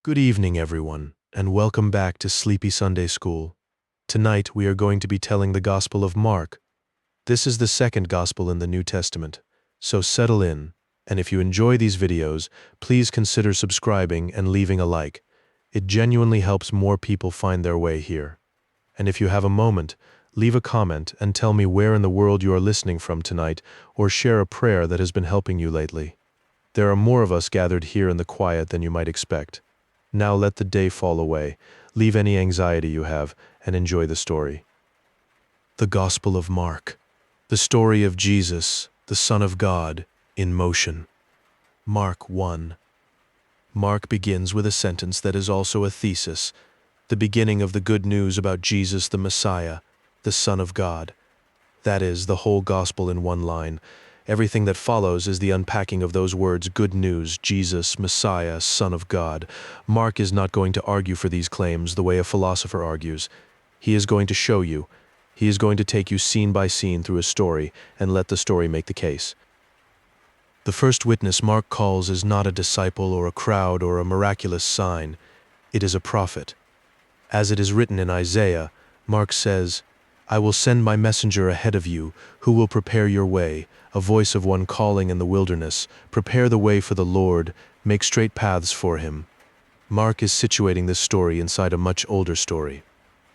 Good evening, everyone, and welcome back to Sleepy Sunday School. Tonight we are going to be telling the Gospel of Mark. This is the second Gospel in the New Testament, so settle in, and if you enjoy these videos, please consider subscribing and leaving a like. It genuinely helps more people find their way here. And if you have a moment, leave a comment and tell me where in the world you are listening from tonight, or share a prayer that has been helping you lately. There are more of us gathered here in the quiet than you might expect. Now let the day fall away, leave any anxiety you have, and enjoy the story. The Gospel of Mark. The story of Jesus, the Son of God, in motion. Mark 1. Mark begins with a sentence that is also a thesis, the beginning of the good news about Jesus the Messiah, the Son of God. That is, the whole Gospel in one line. Everything that follows is the unpacking of those words, good news, Jesus, Messiah, Son of God. Mark is not going to argue for these claims the way a philosopher argues. He is going to show you. He is going to take you scene by scene through a story and let the story make the case. The first witness Mark calls is not a disciple or a crowd or a miraculous sign. It is a prophet. As it is written in Isaiah, Mark says, I will send my messenger ahead of you, who will prepare your way, a voice of one calling in the wilderness, prepare the way for the Lord, make straight paths for him. Mark is situating this story inside a much older story.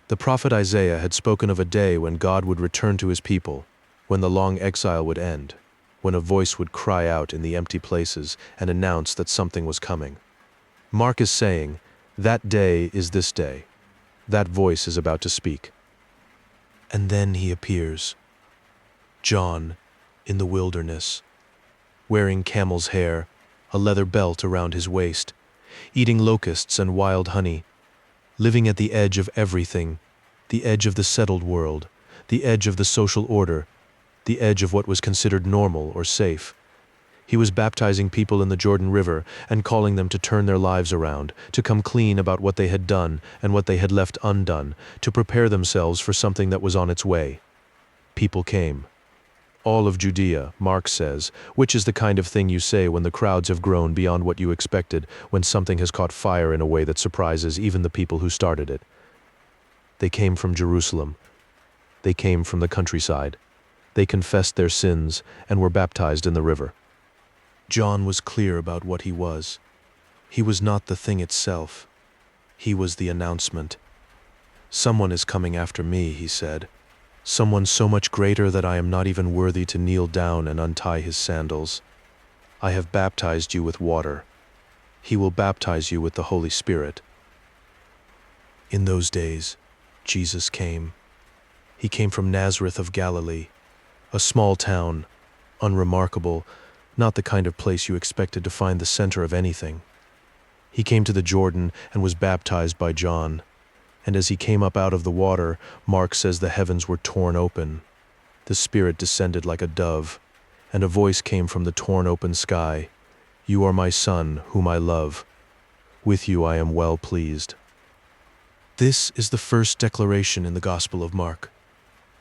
The prophet Isaiah had spoken of a day when God would return to his people, when the long exile would end, when a voice would cry out in the empty places and announce that something was coming. Mark is saying, that day is this day. That voice is about to speak. And then he appears. John, in the wilderness, wearing camel's hair, a leather belt around his waist, eating locusts and wild honey, living at the edge of everything, the edge of the settled world, the edge of the social order, the edge of what was considered normal or safe. He was baptizing people in the Jordan River and calling them to turn their lives around, to come clean about what they had done and what they had left undone, to prepare themselves for something that was on its way. People came. All of Judea, Mark says, which is the kind of thing you say when the crowds have grown beyond what you expected, when something has caught fire in a way that surprises even the people who started it. They came from Jerusalem. They came from the countryside. They confessed their sins and were baptized in the river. John was clear about what he was. He was not the thing itself. He was the announcement. Someone is coming after me, he said. Someone so much greater that I am not even worthy to kneel down and untie his sandals. I have baptized you with water. He will baptize you with the Holy Spirit. In those days, Jesus came. He came from Nazareth of Galilee, a small town, unremarkable, not the kind of place you expected to find the center of anything. He came to the Jordan and was baptized by John. And as he came up out of the water, Mark says the heavens were torn open. The Spirit descended like a dove, and a voice came from the torn open sky. You are my Son, whom I love. With you I am well pleased. This is the first declaration in the Gospel of Mark.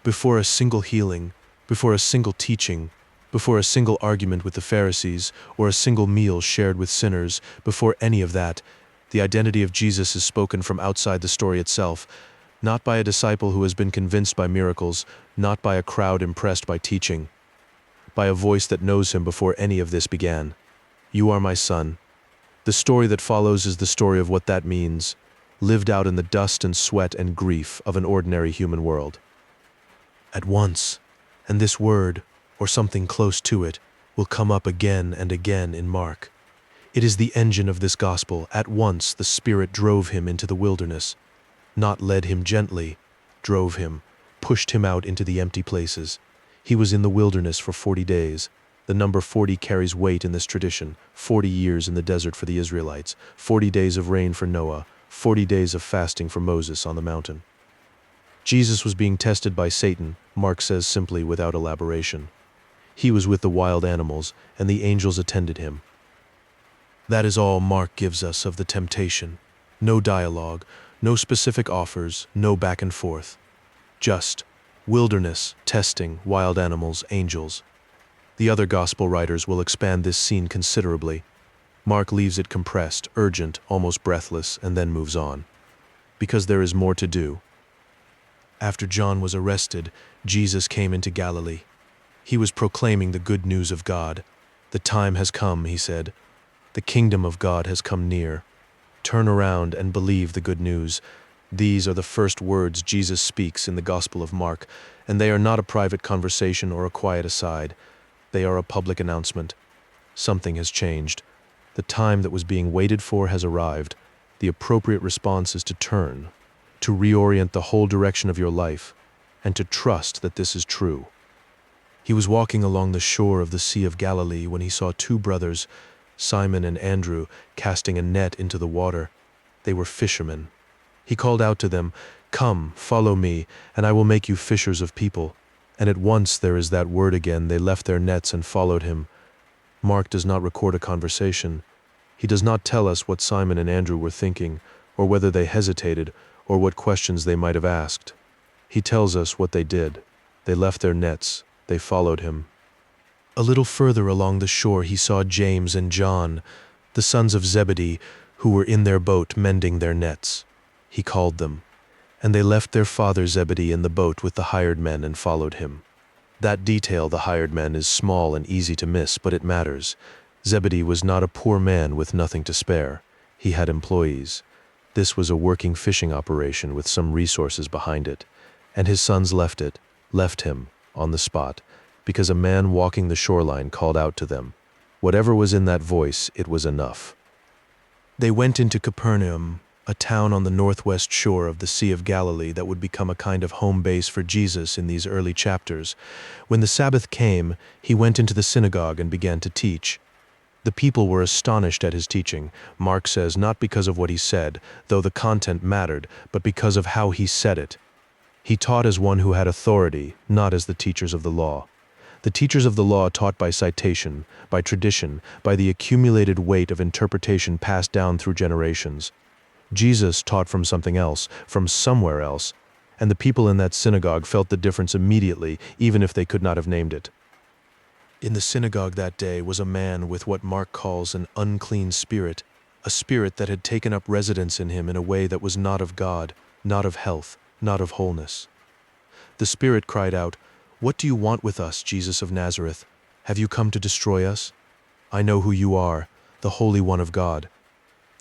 Before a single healing, before a single teaching, before a single argument with the Pharisees, or a single meal shared with sinners, before any of that, the identity of Jesus is spoken from outside the story itself, not by a disciple who has been convinced by miracles, not by a crowd impressed by teaching, by a voice that knows him before any of this began. You are my Son. The story that follows is the story of what that means, lived out in the dust and sweat and grief of an ordinary human world. At once, and this word, or something close to it, will come up again and again in Mark. It is the engine of this gospel. At once the Spirit drove him into the wilderness, not led him gently, drove him, pushed him out into the empty places. He was in the wilderness for 40 days. The number 40 carries weight in this tradition. 40 years in the desert for the Israelites, 40 days of rain for Noah, 40 days of fasting for Moses on the mountain. Jesus was being tested by Satan, Mark says simply without elaboration. He was with the wild animals, and the angels attended him. That is all Mark gives us of the temptation. No dialogue, no specific offers, no back and forth. Just wilderness, testing, wild animals, angels. The other gospel writers will expand this scene considerably. Mark leaves it compressed, urgent, almost breathless, and then moves on. Because there is more to do. After John was arrested, Jesus came into Galilee. He was proclaiming the good news of God. The time has come, he said. The kingdom of God has come near. Turn around and believe the good news. These are the first words Jesus speaks in the Gospel of Mark, and they are not a private conversation or a quiet aside. They are a public announcement. Something has changed. The time that was being waited for has arrived. The appropriate response is to turn, to reorient the whole direction of your life, and to trust that this is true. He was walking along the shore of the Sea of Galilee when he saw two brothers, Simon and Andrew, casting a net into the water. They were fishermen. He called out to them, "Come, follow me, and I will make you fishers of people." And at once there is that word again, they left their nets and followed him. Mark does not record a conversation. He does not tell us what Simon and Andrew were thinking, or whether they hesitated, or what questions they might have asked. He tells us what they did. They left their nets. They followed him. A little further along the shore he saw James and John, the sons of Zebedee, who were in their boat mending their nets. He called them, and they left their father Zebedee in the boat with the hired men and followed him. That detail, the hired men, is small and easy to miss, but it matters. Zebedee was not a poor man with nothing to spare. He had employees. This was a working fishing operation with some resources behind it, and his sons left him, on the spot, because a man walking the shoreline called out to them. Whatever was in that voice, it was enough. They went into Capernaum, a town on the northwest shore of the Sea of Galilee that would become a kind of home base for Jesus in these early chapters. When the Sabbath came, he went into the synagogue and began to teach. The people were astonished at his teaching, Mark says, not because of what he said, though the content mattered, but because of how he said it. He taught as one who had authority, not as the teachers of the law. The teachers of the law taught by citation, by tradition, by the accumulated weight of interpretation passed down through generations. Jesus taught from something else, from somewhere else, and the people in that synagogue felt the difference immediately, even if they could not have named it. In the synagogue that day was a man with what Mark calls an unclean spirit, a spirit that had taken up residence in him in a way that was not of God, not of health, not of wholeness. The spirit cried out, "What do you want with us, Jesus of Nazareth? Have you come to destroy us? I know who you are, the Holy One of God."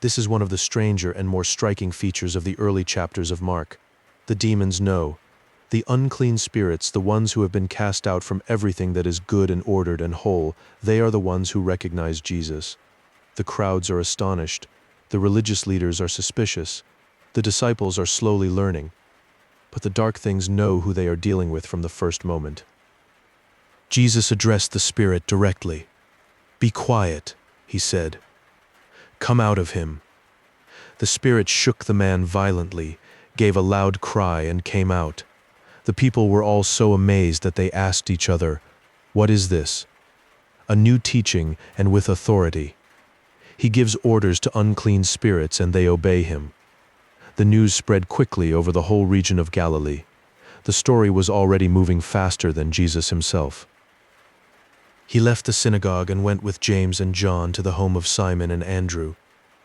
This is one of the stranger and more striking features of the early chapters of Mark. The demons know. The unclean spirits, the ones who have been cast out from everything that is good and ordered and whole, they are the ones who recognize Jesus. The crowds are astonished. The religious leaders are suspicious. The disciples are slowly learning. But the dark things know who they are dealing with from the first moment. Jesus addressed the spirit directly. "Be quiet," he said. "Come out of him." The spirit shook the man violently, gave a loud cry, and came out. The people were all so amazed that they asked each other, "What is this?" A new teaching and with authority. He gives orders to unclean spirits and they obey him. The news spread quickly over the whole region of Galilee. The story was already moving faster than Jesus himself. He left the synagogue and went with James and John to the home of Simon and Andrew.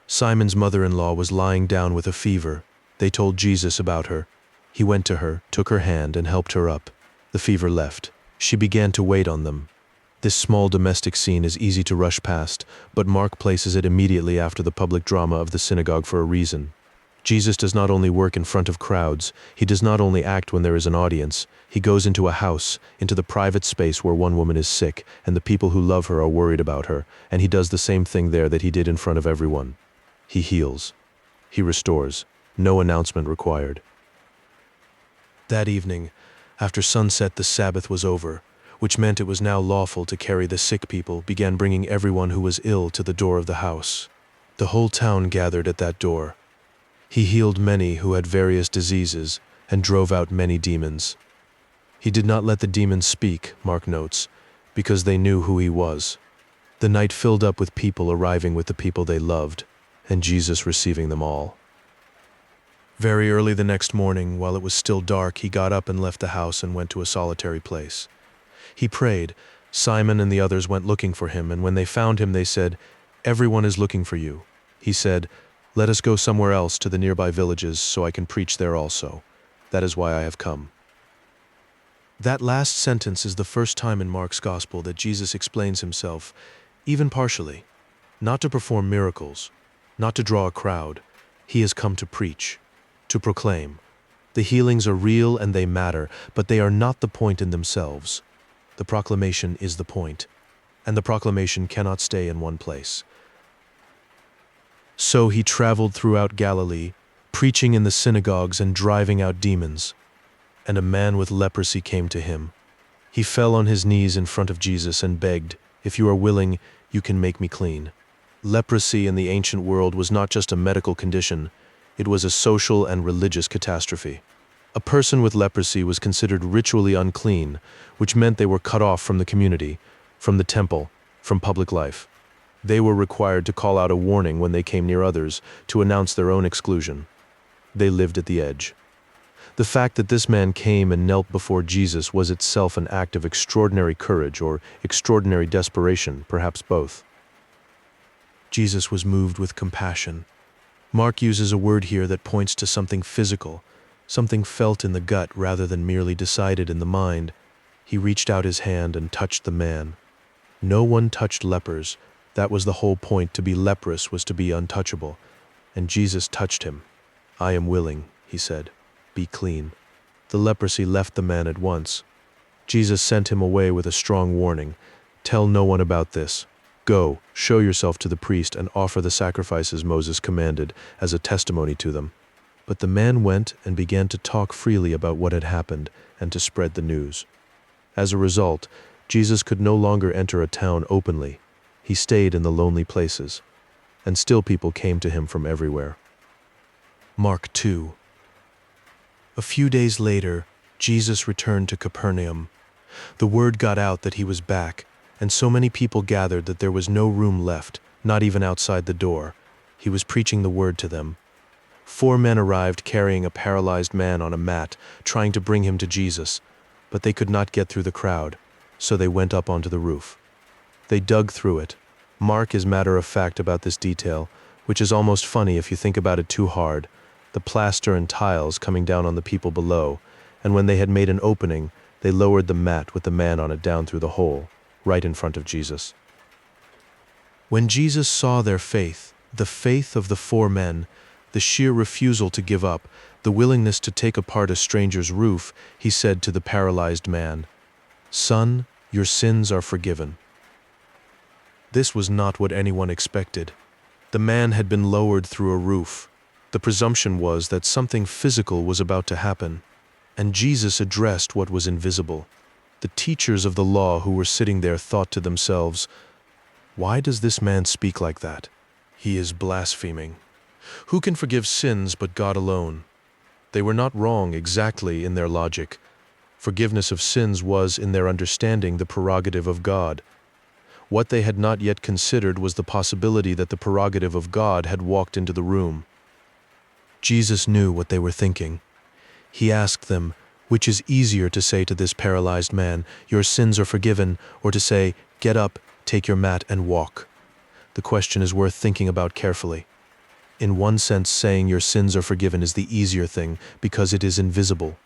Simon's mother-in-law was lying down with a fever. They told Jesus about her. He went to her, took her hand, and helped her up. The fever left. She began to wait on them. This small domestic scene is easy to rush past, but Mark places it immediately after the public drama of the synagogue for a reason. Jesus does not only work in front of crowds, he does not only act when there is an audience, he goes into a house, into the private space where one woman is sick, and the people who love her are worried about her, and he does the same thing there that he did in front of everyone. He heals. He restores. No announcement required. That evening, after sunset, the Sabbath was over, which meant it was now lawful to carry the sick people, began bringing everyone who was ill to the door of the house. The whole town gathered at that door. He healed many who had various diseases and drove out many demons. He did not let the demons speak, Mark notes, because they knew who he was. The night filled up with people arriving with the people they loved, and Jesus receiving them all. Very early the next morning, while it was still dark, he got up and left the house and went to a solitary place. He prayed. Simon and the others went looking for him, and when they found him, they said, Everyone is looking for you. He said, "Let us go somewhere else to the nearby villages so I can preach there also. That is why I have come." That last sentence is the first time in Mark's Gospel that Jesus explains himself, even partially, not to perform miracles, not to draw a crowd. He has come to preach, to proclaim. The healings are real and they matter, but they are not the point in themselves. The proclamation is the point, and the proclamation cannot stay in one place. So he traveled throughout Galilee, preaching in the synagogues and driving out demons. And a man with leprosy came to him. He fell on his knees in front of Jesus and begged, "If you are willing, you can make me clean." Leprosy in the ancient world was not just a medical condition, it was a social and religious catastrophe. A person with leprosy was considered ritually unclean, which meant they were cut off from the community, from the temple, from public life. They were required to call out a warning when they came near others, to announce their own exclusion. They lived at the edge. The fact that this man came and knelt before Jesus was itself an act of extraordinary courage or extraordinary desperation, perhaps both. Jesus was moved with compassion. Mark uses a word here that points to something physical, something felt in the gut rather than merely decided in the mind. He reached out his hand and touched the man. No one touched lepers. That was the whole point. To be leprous was to be untouchable. And Jesus touched him. "I am willing," he said. "Be clean." The leprosy left the man at once. Jesus sent him away with a strong warning. "Tell no one about this. Go, show yourself to the priest and offer the sacrifices Moses commanded as a testimony to them." But the man went and began to talk freely about what had happened and to spread the news. As a result, Jesus could no longer enter a town openly. He stayed in the lonely places, and still people came to him from everywhere. Mark 2. A few days later, Jesus returned to Capernaum. The word got out that he was back, and so many people gathered that there was no room left, not even outside the door. He was preaching the word to them. 4 men arrived carrying a paralyzed man on a mat, trying to bring him to Jesus, but they could not get through the crowd, so they went up onto the roof. They dug through it. Mark is matter-of-fact about this detail, which is almost funny if you think about it too hard. The plaster and tiles coming down on the people below, and when they had made an opening, they lowered the mat with the man on it down through the hole, right in front of Jesus. When Jesus saw their faith, the faith of the 4 men, the sheer refusal to give up, the willingness to take apart a stranger's roof, he said to the paralyzed man, "Son, your sins are forgiven." This was not what anyone expected. The man had been lowered through a roof. The presumption was that something physical was about to happen, and Jesus addressed what was invisible. The teachers of the law who were sitting there thought to themselves, "Why does this man speak like that? He is blaspheming. Who can forgive sins but God alone?" They were not wrong exactly in their logic. Forgiveness of sins was, in their understanding, the prerogative of God. What they had not yet considered was the possibility that the prerogative of God had walked into the room. Jesus knew what they were thinking. He asked them, which is easier to say to this paralyzed man, "Your sins are forgiven," or to say, "Get up, take your mat and walk"? The question is worth thinking about carefully. In one sense, saying your sins are forgiven is the easier thing because it is invisible.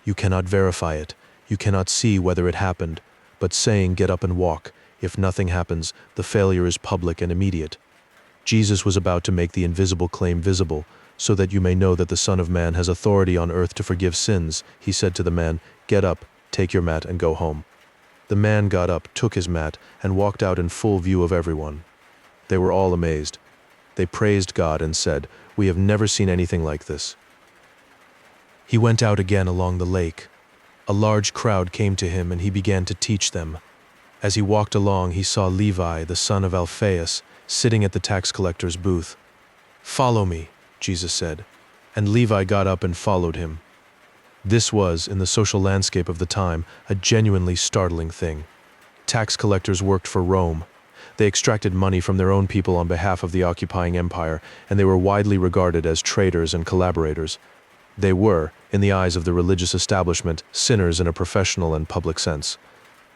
You cannot verify it. You cannot see whether it happened. But saying get up and walk, if nothing happens, the failure is public and immediate. Jesus was about to make the invisible claim visible, so that you may know that the Son of Man has authority on earth to forgive sins. He said to the man, "Get up, take your mat and go home." The man got up, took his mat, and walked out in full view of everyone. They were all amazed. They praised God and said, "We have never seen anything like this." He went out again along the lake. A large crowd came to him and he began to teach them. As he walked along, he saw Levi, the son of Alphaeus, sitting at the tax collector's booth. "Follow me," Jesus said, and Levi got up and followed him. This was, in the social landscape of the time, a genuinely startling thing. Tax collectors worked for Rome. They extracted money from their own people on behalf of the occupying empire, and they were widely regarded as traitors and collaborators. They were, in the eyes of the religious establishment, sinners in a professional and public sense.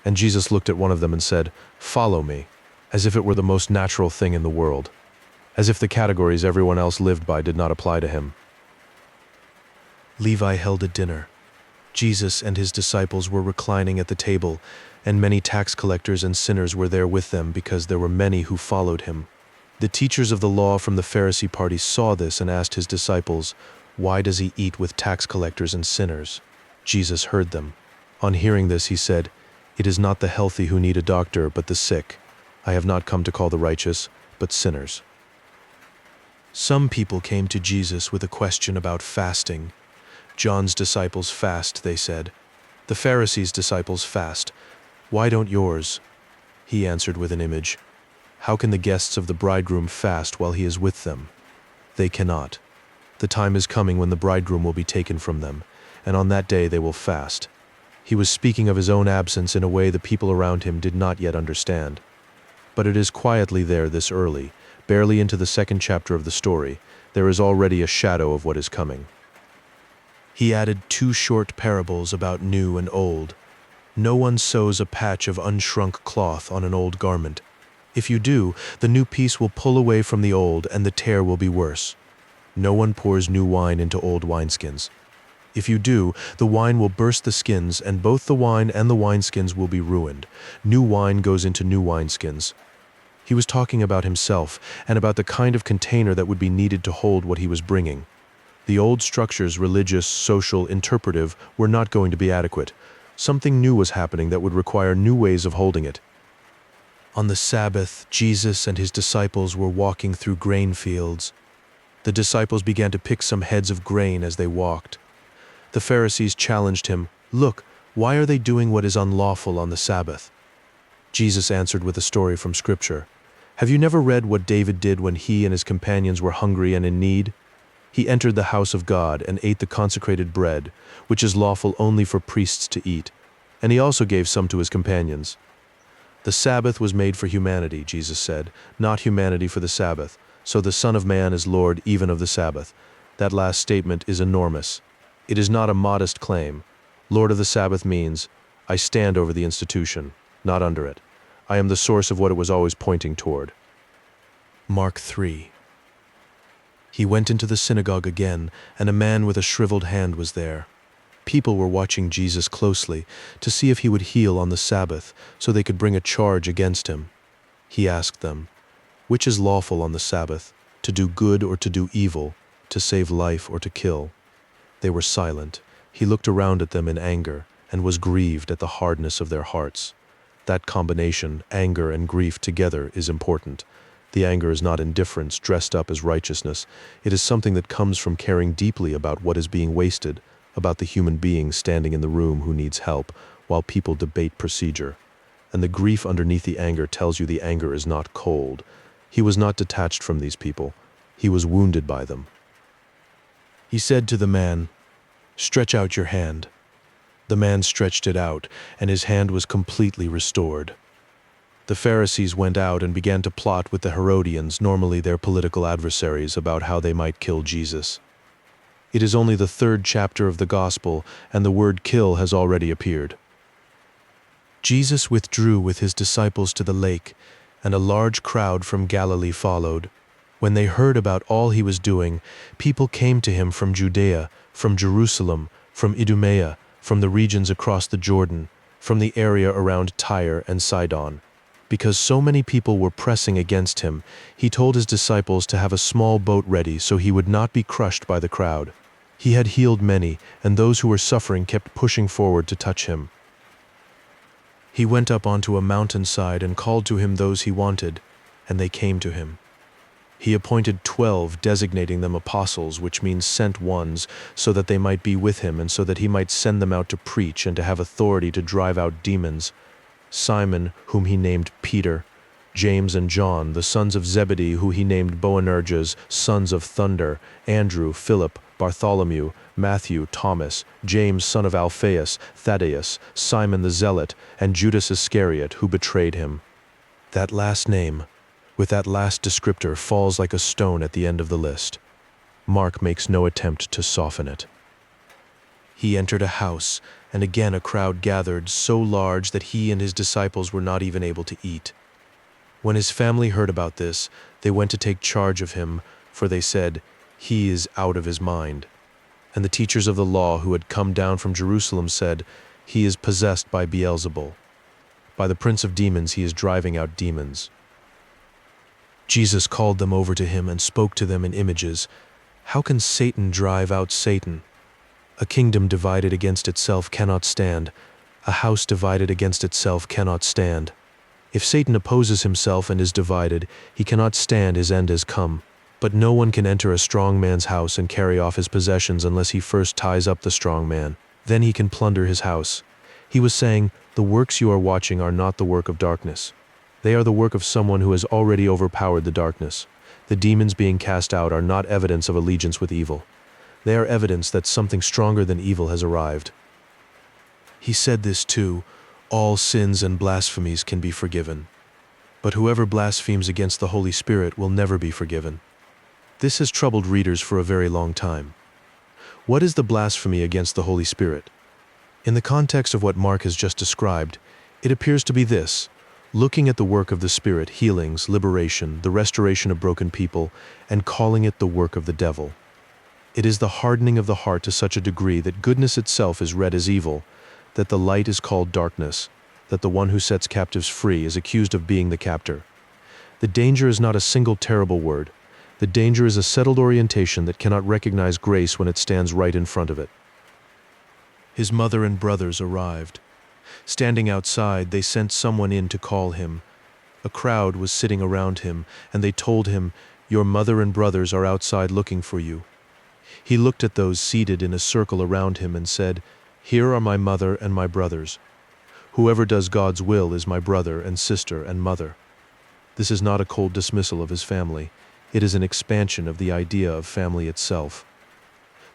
And Jesus looked at one of them and said, "Follow me." as if it were the most natural thing in the world, as if the categories everyone else lived by did not apply to him. Levi held a dinner. Jesus and his disciples were reclining at the table, and many tax collectors and sinners were there with them because there were many who followed him. The teachers of the law from the Pharisee party saw this and asked his disciples, "Why does he eat with tax collectors and sinners?" Jesus heard them. On hearing this, he said, "It is not the healthy who need a doctor, but the sick. I have not come to call the righteous, but sinners." Some people came to Jesus with a question about fasting. John's disciples fast, they said. The Pharisees' disciples fast. Why don't yours? He answered with an image. How can the guests of the bridegroom fast while he is with them? They cannot. The time is coming when the bridegroom will be taken from them, and on that day they will fast. He was speaking of his own absence in a way the people around him did not yet understand. But it is quietly there this early, barely into the second chapter of the story, there is already a shadow of what is coming. He added 2 short parables about new and old. No one sews a patch of unshrunk cloth on an old garment. If you do, the new piece will pull away from the old, and the tear will be worse. No one pours new wine into old wineskins. If you do, the wine will burst the skins, and both the wine and the wineskins will be ruined. New wine goes into new wineskins. He was talking about himself, and about the kind of container that would be needed to hold what he was bringing. The old structures, religious, social, interpretive, were not going to be adequate. Something new was happening that would require new ways of holding it. On the Sabbath, Jesus and his disciples were walking through grain fields. The disciples began to pick some heads of grain as they walked. The Pharisees challenged him, "Look, why are they doing what is unlawful on the Sabbath?" Jesus answered with a story from Scripture. "Have you never read what David did when he and his companions were hungry and in need? He entered the house of God and ate the consecrated bread, which is lawful only for priests to eat, and he also gave some to his companions. The Sabbath was made for humanity," Jesus said, "not humanity for the Sabbath. So the Son of Man is Lord even of the Sabbath." That last statement is enormous. It is not a modest claim. Lord of the Sabbath means, I stand over the institution, not under it. I am the source of what it was always pointing toward. Mark 3. He went into the synagogue again, and a man with a shriveled hand was there. People were watching Jesus closely to see if he would heal on the Sabbath, so they could bring a charge against him. He asked them, "Which is lawful on the Sabbath, to do good or to do evil, to save life or to kill?" They were silent. He looked around at them in anger and was grieved at the hardness of their hearts. That combination, anger and grief together, is important. The anger is not indifference dressed up as righteousness. It is something that comes from caring deeply about what is being wasted, about the human being standing in the room who needs help, while people debate procedure. And the grief underneath the anger tells you the anger is not cold. He was not detached from these people. He was wounded by them. He said to the man, "Stretch out your hand." The man stretched it out, and his hand was completely restored. The Pharisees went out and began to plot with the Herodians, normally their political adversaries, about how they might kill Jesus. It is only the 3rd chapter of the Gospel, and the word kill has already appeared. Jesus withdrew with his disciples to the lake, and a large crowd from Galilee followed. When they heard about all he was doing, people came to him from Judea, from Jerusalem, from Idumea, from the regions across the Jordan, from the area around Tyre and Sidon. Because so many people were pressing against him, he told his disciples to have a small boat ready so he would not be crushed by the crowd. He had healed many, and those who were suffering kept pushing forward to touch him. He went up onto a mountainside and called to him those he wanted, and they came to him. He appointed 12, designating them apostles, which means sent ones, so that they might be with him and so that he might send them out to preach and to have authority to drive out demons. Simon, whom he named Peter, James and John, the sons of Zebedee, who he named Boanerges, sons of thunder, Andrew, Philip, Bartholomew, Matthew, Thomas, James, son of Alphaeus, Thaddeus, Simon the Zealot, and Judas Iscariot, who betrayed him. That last name, with that last descriptor, falls like a stone at the end of the list. Mark makes no attempt to soften it. He entered a house, and again a crowd gathered, so large that he and his disciples were not even able to eat. When his family heard about this, they went to take charge of him, for they said, "He is out of his mind." And the teachers of the law who had come down from Jerusalem said, "He is possessed by Beelzebul. By the prince of demons he is driving out demons." Jesus called them over to him and spoke to them in images. "How can Satan drive out Satan? A kingdom divided against itself cannot stand. A house divided against itself cannot stand. If Satan opposes himself and is divided, he cannot stand, his end has come. But no one can enter a strong man's house and carry off his possessions unless he first ties up the strong man. Then he can plunder his house." He was saying, "The works you are watching are not the work of darkness. They are the work of someone who has already overpowered the darkness. The demons being cast out are not evidence of allegiance with evil. They are evidence that something stronger than evil has arrived." He said this too, "All sins and blasphemies can be forgiven. But whoever blasphemes against the Holy Spirit will never be forgiven." This has troubled readers for a very long time. What is the blasphemy against the Holy Spirit? In the context of what Mark has just described, it appears to be this: looking at the work of the Spirit, healings, liberation, the restoration of broken people, and calling it the work of the devil. It is the hardening of the heart to such a degree that goodness itself is read as evil, that the light is called darkness, that the one who sets captives free is accused of being the captor. The danger is not a single terrible word. The danger is a settled orientation that cannot recognize grace when it stands right in front of it. His mother and brothers arrived. Standing outside, they sent someone in to call him. A crowd was sitting around him, and they told him, "Your mother and brothers are outside looking for you." He looked at those seated in a circle around him and said, "Here are my mother and my brothers. Whoever does God's will is my brother and sister and mother." This is not a cold dismissal of his family. It is an expansion of the idea of family itself.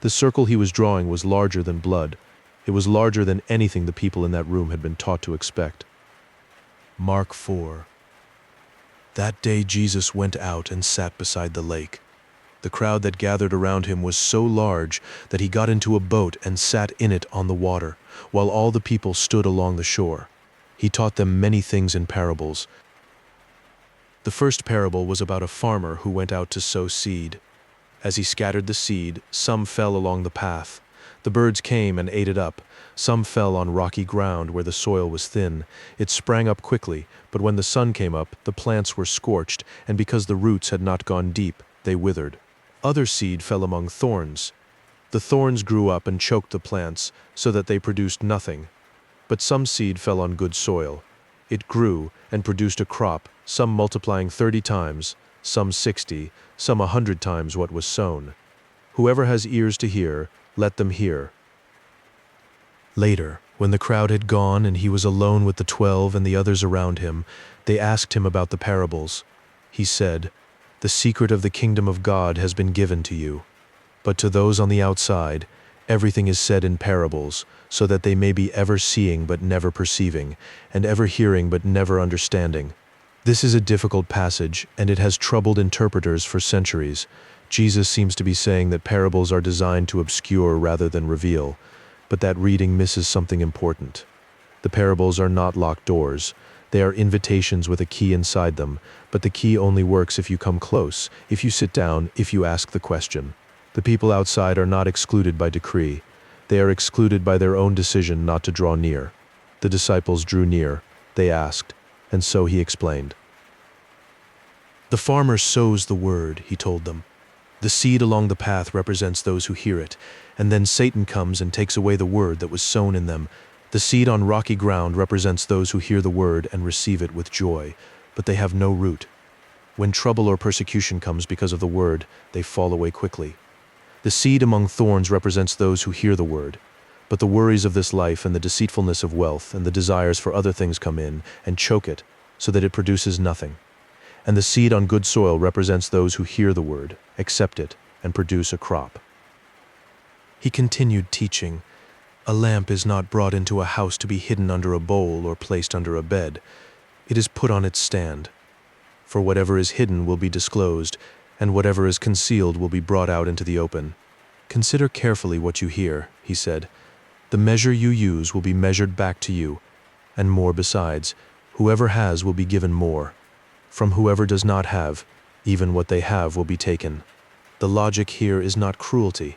The circle he was drawing was larger than blood. It was larger than anything the people in that room had been taught to expect. Mark 4. That day Jesus went out and sat beside the lake. The crowd that gathered around him was so large that he got into a boat and sat in it on the water, while all the people stood along the shore. He taught them many things in parables. The first parable was about a farmer who went out to sow seed. As he scattered the seed, some fell along the path. The birds came and ate it up. Some fell on rocky ground where the soil was thin. It sprang up quickly, but when the sun came up, the plants were scorched, and because the roots had not gone deep, they withered. Other seed fell among thorns. The thorns grew up and choked the plants, so that they produced nothing. But some seed fell on good soil. It grew and produced a crop, some multiplying 30 times, some 60, some 100 times what was sown. Whoever has ears to hear, let them hear. Later, when the crowd had gone and he was alone with the 12 and the others around him, they asked him about the parables. He said, "The secret of the kingdom of God has been given to you. But to those on the outside, everything is said in parables, so that they may be ever seeing but never perceiving, and ever hearing but never understanding." This is a difficult passage, and it has troubled interpreters for centuries. Jesus seems to be saying that parables are designed to obscure rather than reveal, but that reading misses something important. The parables are not locked doors. They are invitations with a key inside them, but the key only works if you come close, if you sit down, if you ask the question. The people outside are not excluded by decree. They are excluded by their own decision not to draw near. The disciples drew near. They asked, and so he explained. "The farmer sows the word," he told them. "The seed along the path represents those who hear it, and then Satan comes and takes away the word that was sown in them. The seed on rocky ground represents those who hear the word and receive it with joy, but they have no root. When trouble or persecution comes because of the word, they fall away quickly. The seed among thorns represents those who hear the word, but the worries of this life and the deceitfulness of wealth and the desires for other things come in and choke it, so that it produces nothing. And the seed on good soil represents those who hear the word, accept it, and produce a crop." He continued teaching, "A lamp is not brought into a house to be hidden under a bowl or placed under a bed. It is put on its stand. For whatever is hidden will be disclosed, and whatever is concealed will be brought out into the open. Consider carefully what you hear," he said. "The measure you use will be measured back to you, and more besides. Whoever has will be given more. From whoever does not have, even what they have will be taken. The logic here is not cruelty.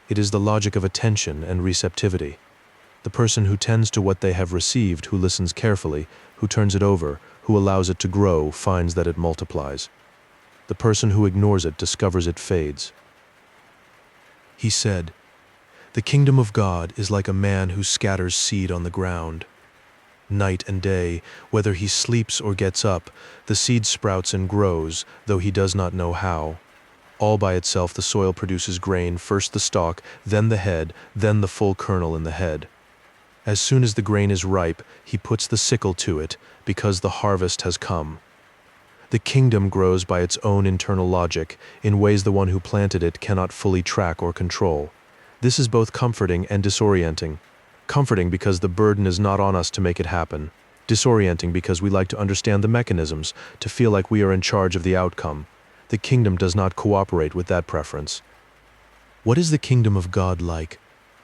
It is the logic of attention and receptivity. The person who tends to what they have received, who listens carefully, who turns it over, who allows it to grow, finds that it multiplies. The person who ignores it discovers it fades. He said, "The kingdom of God is like a man who scatters seed on the ground. Night and day, whether he sleeps or gets up, the seed sprouts and grows, though he does not know how. All by itself the soil produces grain, first the stalk, then the head, then the full kernel in the head. As soon as the grain is ripe, he puts the sickle to it, because the harvest has come." The kingdom grows by its own internal logic, in ways the one who planted it cannot fully track or control. This is both comforting and disorienting. Comforting because the burden is not on us to make it happen. Disorienting because we like to understand the mechanisms, to feel like we are in charge of the outcome. The kingdom does not cooperate with that preference. What is the kingdom of God like?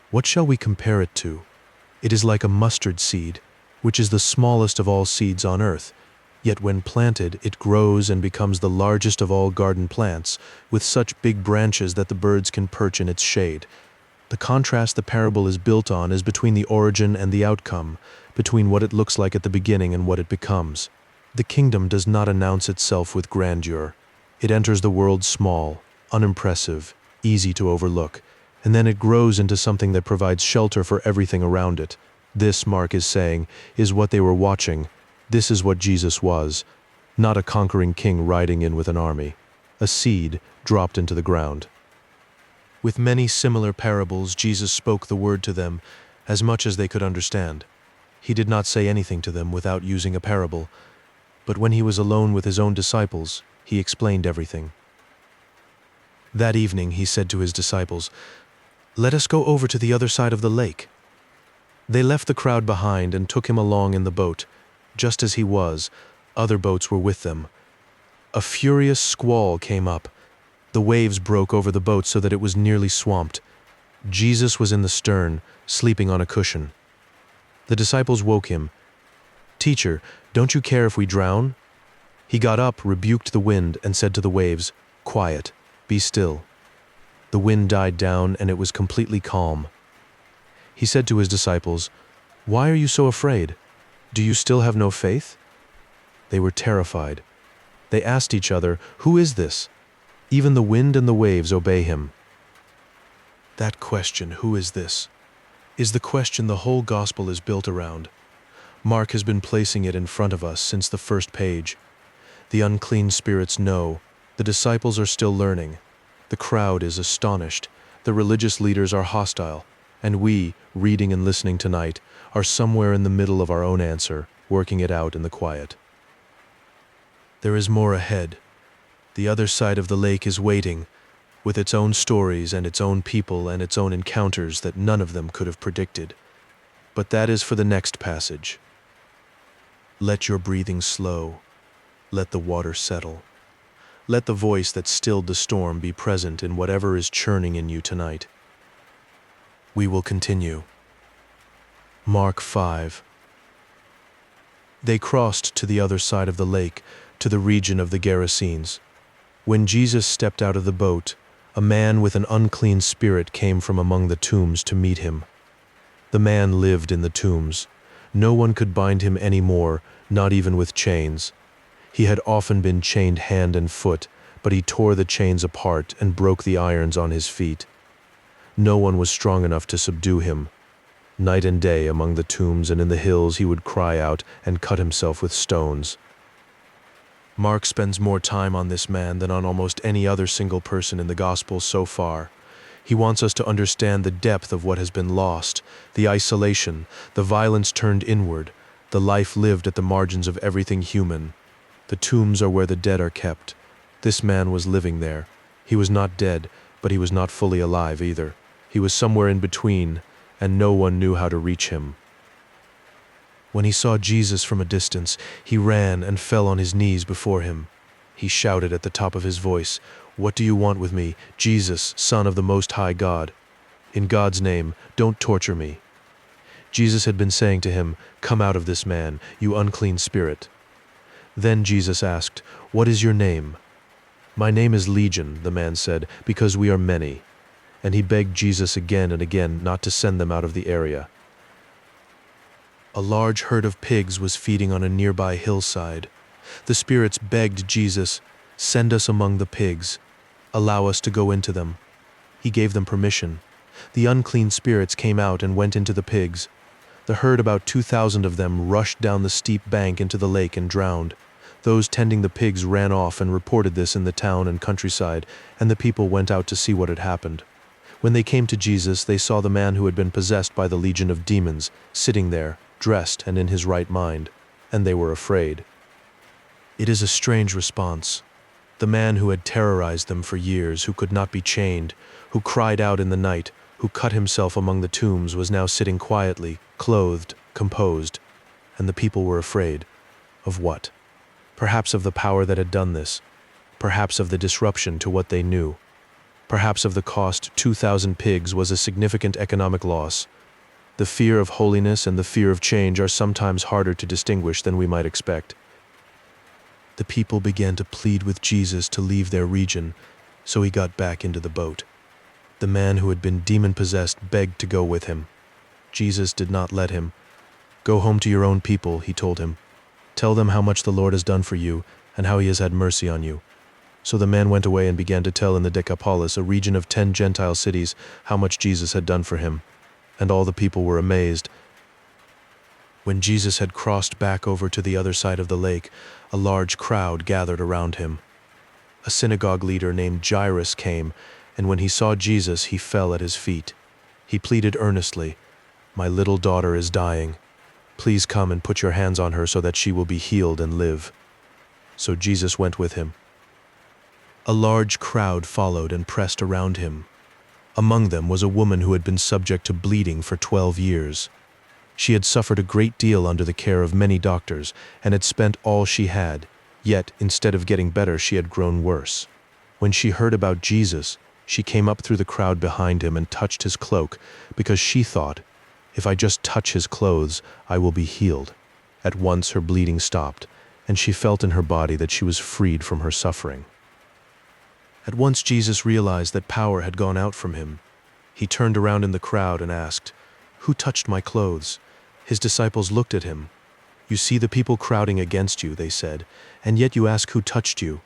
What shall we compare it to? It is like a mustard seed, which is the smallest of all seeds on earth. Yet when planted, it grows and becomes the largest of all garden plants, with such big branches that the birds can perch in its shade. The contrast the parable is built on is between the origin and the outcome, between what it looks like at the beginning and what it becomes. The kingdom does not announce itself with grandeur. It enters the world small, unimpressive, easy to overlook, and then it grows into something that provides shelter for everything around it. This, Mark is saying, is what they were watching. This is what Jesus was, not a conquering king riding in with an army, a seed dropped into the ground. With many similar parables, Jesus spoke the word to them as much as they could understand. He did not say anything to them without using a parable, but when he was alone with his own disciples, he explained everything. That evening he said to his disciples, "Let us go over to the other side of the lake." They left the crowd behind and took him along in the boat. Just as he was, other boats were with them. A furious squall came up. The waves broke over the boat so that it was nearly swamped. Jesus was in the stern, sleeping on a cushion. The disciples woke him. "Teacher, don't you care if we drown?" He got up, rebuked the wind, and said to the waves, "Quiet, be still." The wind died down, and it was completely calm. He said to his disciples, "Why are you so afraid? Do you still have no faith?" They were terrified. They asked each other, "Who is this? Even the wind and the waves obey him." That question, "Who is this?" is the question the whole gospel is built around. Mark has been placing it in front of us since the first page. The unclean spirits know. The disciples are still learning. The crowd is astonished. The religious leaders are hostile. And we, reading and listening tonight, are somewhere in the middle of our own answer, working it out in the quiet. There is more ahead. The other side of the lake is waiting, with its own stories and its own people and its own encounters that none of them could have predicted. But that is for the next passage. Let your breathing slow. Let the water settle. Let the voice that stilled the storm be present in whatever is churning in you tonight. We will continue. Mark 5. They crossed to the other side of the lake, to the region of the Gerasenes. When Jesus stepped out of the boat, a man with an unclean spirit came from among the tombs to meet him. The man lived in the tombs. No one could bind him any more, not even with chains. He had often been chained hand and foot, but he tore the chains apart and broke the irons on his feet. No one was strong enough to subdue him. Night and day among the tombs and in the hills he would cry out and cut himself with stones. Mark spends more time on this man than on almost any other single person in the Gospel so far. He wants us to understand the depth of what has been lost, the isolation, the violence turned inward, the life lived at the margins of everything human. The tombs are where the dead are kept. This man was living there. He was not dead, but he was not fully alive either. He was somewhere in between, and no one knew how to reach him. When he saw Jesus from a distance, he ran and fell on his knees before him. He shouted at the top of his voice, "What do you want with me, Jesus, Son of the Most High God? In God's name, don't torture me." Jesus had been saying to him, "Come out of this man, you unclean spirit." Then Jesus asked, "What is your name?" "My name is Legion," the man said, "because we are many." And he begged Jesus again and again not to send them out of the area. A large herd of pigs was feeding on a nearby hillside. The spirits begged Jesus, "Send us among the pigs. Allow us to go into them." He gave them permission. The unclean spirits came out and went into the pigs. The herd, about 2,000 of them, rushed down the steep bank into the lake and drowned. Those tending the pigs ran off and reported this in the town and countryside, and the people went out to see what had happened. When they came to Jesus, they saw the man who had been possessed by the legion of demons, sitting there, dressed and in his right mind, and they were afraid. It is a strange response. The man who had terrorized them for years, who could not be chained, who cried out in the night, who cut himself among the tombs, was now sitting quietly, clothed, composed, and the people were afraid. Of what? Perhaps of the power that had done this. Perhaps of the disruption to what they knew. Perhaps of the cost. 2,000 pigs was a significant economic loss. The fear of holiness and the fear of change are sometimes harder to distinguish than we might expect. The people began to plead with Jesus to leave their region, so he got back into the boat. The man who had been demon-possessed begged to go with him. Jesus did not let him. "Go home to your own people," he told him. "Tell them how much the Lord has done for you and how he has had mercy on you." So the man went away and began to tell in the Decapolis, a region of 10 Gentile cities, how much Jesus had done for him. And all the people were amazed. When Jesus had crossed back over to the other side of the lake, a large crowd gathered around him. A synagogue leader named Jairus came, and when he saw Jesus, he fell at his feet. He pleaded earnestly, "My little daughter is dying. Please come and put your hands on her so that she will be healed and live." So Jesus went with him. A large crowd followed and pressed around him. Among them was a woman who had been subject to bleeding for 12 years. She had suffered a great deal under the care of many doctors and had spent all she had, yet instead of getting better, she had grown worse. When she heard about Jesus, she came up through the crowd behind him and touched his cloak, because she thought, "If I just touch his clothes, I will be healed." At once her bleeding stopped, and she felt in her body that she was freed from her suffering. At once Jesus realized that power had gone out from him. He turned around in the crowd and asked, "Who touched my clothes?" His disciples looked at him. "You see the people crowding against you," they said, "and yet you ask who touched you."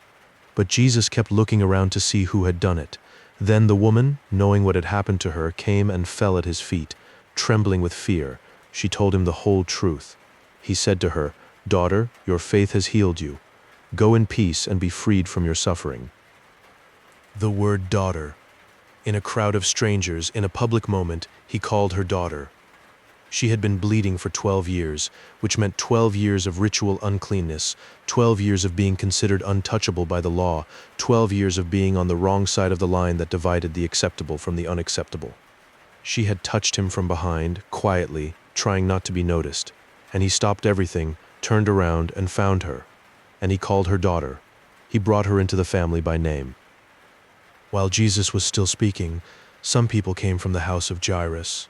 But Jesus kept looking around to see who had done it. Then the woman, knowing what had happened to her, came and fell at his feet, trembling with fear. She told him the whole truth. He said to her, "Daughter, your faith has healed you. Go in peace and be freed from your suffering." The word daughter. In a crowd of strangers, in a public moment, he called her daughter. She had been bleeding for 12 years, which meant 12 years of ritual uncleanness, 12 years of being considered untouchable by the law, 12 years of being on the wrong side of the line that divided the acceptable from the unacceptable. She had touched him from behind, quietly, trying not to be noticed, and he stopped everything, turned around, and found her. And he called her daughter. He brought her into the family by name. While Jesus was still speaking, some people came from the house of Jairus.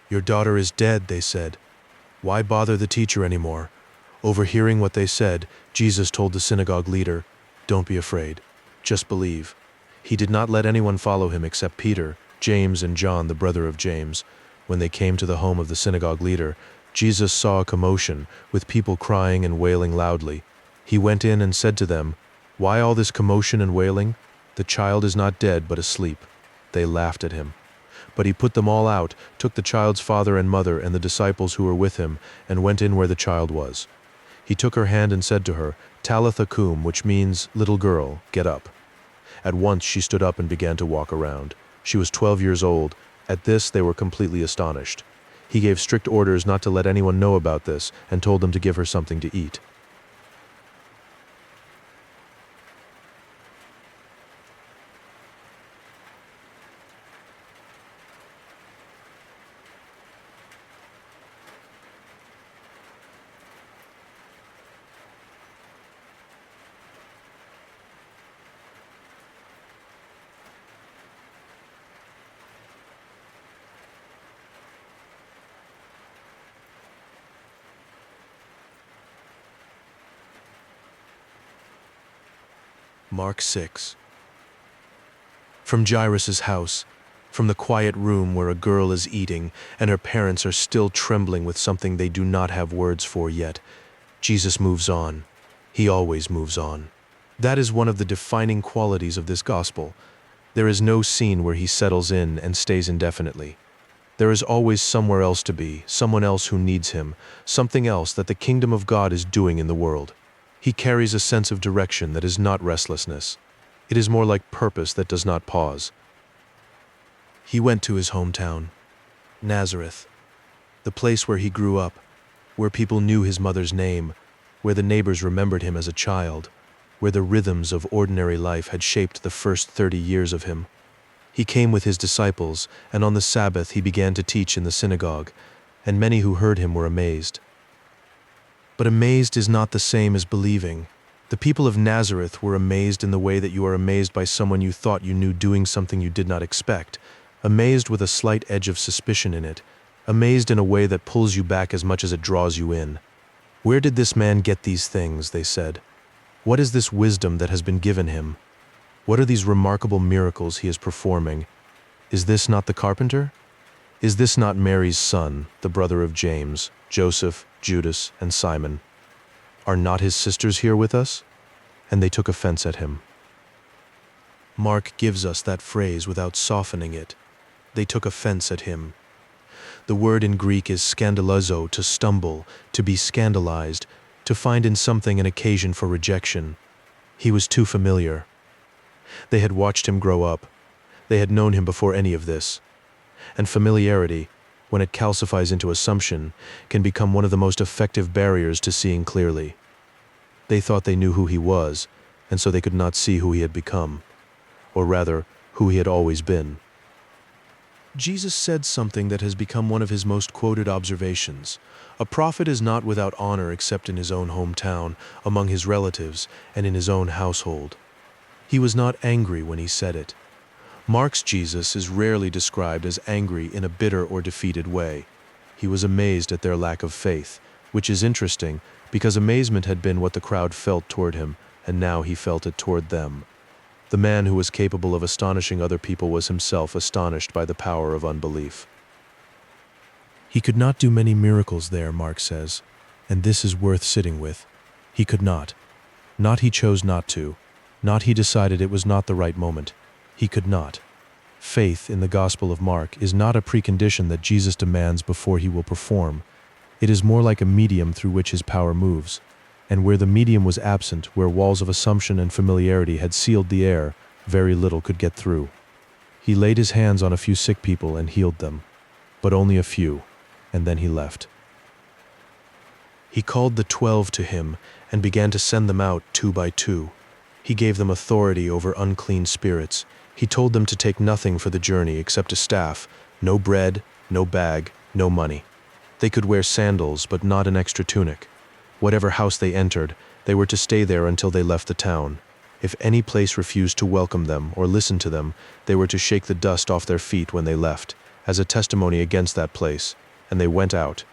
"Your daughter is dead," they said. "Why bother the teacher anymore?" Overhearing what they said, Jesus told the synagogue leader, "Don't be afraid. Just believe." He did not let anyone follow him except Peter, James, and John, the brother of James. When they came to the home of the synagogue leader, Jesus saw a commotion, with people crying and wailing loudly. He went in and said to them, "Why all this commotion and wailing? The child is not dead, but asleep." They laughed at him. But he put them all out, took the child's father and mother and the disciples who were with him, and went in where the child was. He took her hand and said to her, "Talitha cum," which means, "Little girl, get up." At once she stood up and began to walk around. She was 12 years old. At this they were completely astonished. He gave strict orders not to let anyone know about this, and told them to give her something to eat. Mark 6. From Jairus' house, from the quiet room where a girl is eating and her parents are still trembling with something they do not have words for yet, Jesus moves on. He always moves on. That is one of the defining qualities of this gospel. There is no scene where he settles in and stays indefinitely. There is always somewhere else to be, someone else who needs him, something else that the kingdom of God is doing in the world. He carries a sense of direction that is not restlessness. It is more like purpose that does not pause. He went to his hometown, Nazareth, the place where he grew up, where people knew his mother's name, where the neighbors remembered him as a child, where the rhythms of ordinary life had shaped the first 30 years of him. He came with his disciples, and on the Sabbath he began to teach in the synagogue, and many who heard him were amazed. But amazed is not the same as believing. The people of Nazareth were amazed in the way that you are amazed by someone you thought you knew doing something you did not expect, amazed with a slight edge of suspicion in it, amazed in a way that pulls you back as much as it draws you in. Where did this man get these things, they said? What is this wisdom that has been given him? What are these remarkable miracles he is performing? Is this not the carpenter? Is this not Mary's son, the brother of James, Joseph, Judas, and Simon? Are not his sisters here with us? And they took offense at him. Mark gives us that phrase without softening it. They took offense at him. The word in Greek is scandalizo, to stumble, to be scandalized, to find in something an occasion for rejection. He was too familiar. They had watched him grow up. They had known him before any of this. And familiarity, when it calcifies into assumption, can become one of the most effective barriers to seeing clearly. They thought they knew who he was, and so they could not see who he had become, or rather, who he had always been. Jesus said something that has become one of his most quoted observations. A prophet is not without honor except in his own hometown, among his relatives, and in his own household. He was not angry when he said it. Mark's Jesus is rarely described as angry in a bitter or defeated way. He was amazed at their lack of faith, which is interesting because amazement had been what the crowd felt toward him, and now he felt it toward them. The man who was capable of astonishing other people was himself astonished by the power of unbelief. He could not do many miracles there, Mark says, and this is worth sitting with. He could not. Not he chose not to. Not he decided it was not the right moment. He could not. Faith in the Gospel of Mark is not a precondition that Jesus demands before he will perform. It is more like a medium through which his power moves. And where the medium was absent, where walls of assumption and familiarity had sealed the air, very little could get through. He laid his hands on a few sick people and healed them, but only a few, and then he left. He called the 12 to him and began to send them out 2 by 2. He gave them authority over unclean spirits. He told them to take nothing for the journey except a staff, no bread, no bag, no money. They could wear sandals, but not an extra tunic. Whatever house they entered, they were to stay there until they left the town. If any place refused to welcome them or listen to them, they were to shake the dust off their feet when they left, as a testimony against that place, and they went out.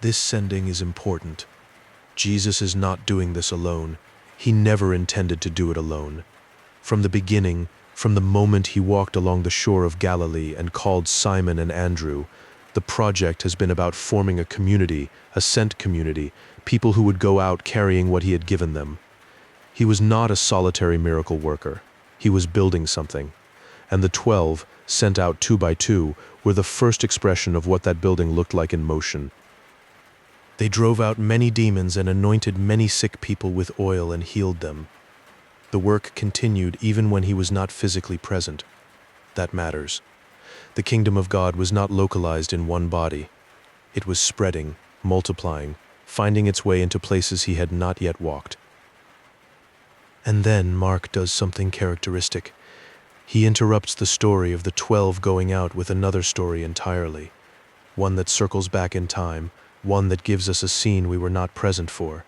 This sending is important. Jesus is not doing this alone. He never intended to do it alone. From the beginning, from the moment he walked along the shore of Galilee and called Simon and Andrew, the project has been about forming a community, a sent community, people who would go out carrying what he had given them. He was not a solitary miracle worker. He was building something. And the 12, sent out 2 by 2, were the first expression of what that building looked like in motion. They drove out many demons and anointed many sick people with oil and healed them. The work continued even when he was not physically present. That matters. The kingdom of God was not localized in one body. It was spreading, multiplying, finding its way into places he had not yet walked. And then Mark does something characteristic. He interrupts the story of the 12 going out with another story entirely, one that circles back in time, one that gives us a scene we were not present for.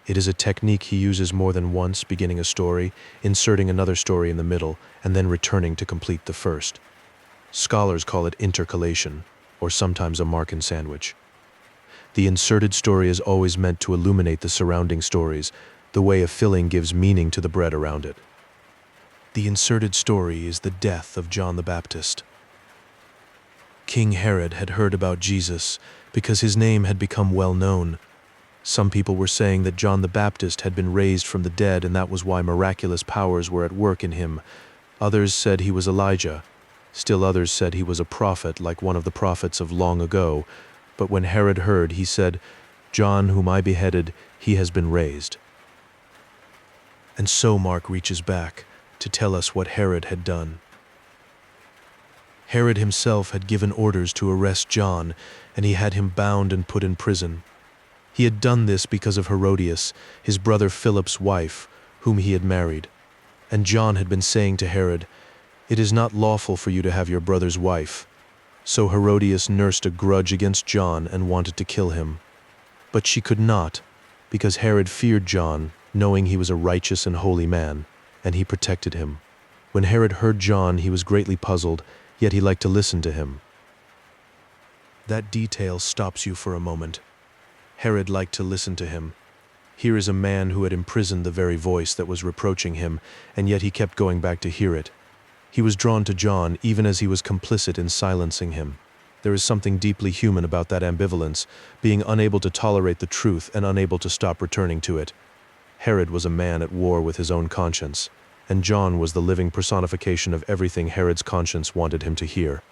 It is a technique he uses more than once, beginning a story, inserting another story in the middle, and then returning to complete the first. Scholars call it intercalation, or sometimes a Markan sandwich. The inserted story is always meant to illuminate the surrounding stories. the way a filling gives meaning to the bread around it. The inserted story is the death of John the Baptist. King Herod had heard about Jesus because his name had become well known. Some people were saying that John the Baptist had been raised from the dead, and that was why miraculous powers were at work in him. Others said he was Elijah. Still others said he was a prophet, like one of the prophets of long ago. But when Herod heard, he said, "John, whom I beheaded, he has been raised." And so Mark reaches back to tell us what Herod had done. Herod himself had given orders to arrest John, and he had him bound and put in prison. He had done this because of Herodias, his brother Philip's wife, whom he had married. And John had been saying to Herod, "It is not lawful for you to have your brother's wife." So Herodias nursed a grudge against John and wanted to kill him. But she could not, because Herod feared John, knowing he was a righteous and holy man, and he protected him. When Herod heard John, he was greatly puzzled, yet he liked to listen to him. That detail stops you for a moment. Herod liked to listen to him. Here is a man who had imprisoned the very voice that was reproaching him, and yet he kept going back to hear it. He was drawn to John even as he was complicit in silencing him. There is something deeply human about that ambivalence, being unable to tolerate the truth and unable to stop returning to it. Herod was a man at war with his own conscience, and John was the living personification of everything Herod's conscience wanted him to hear.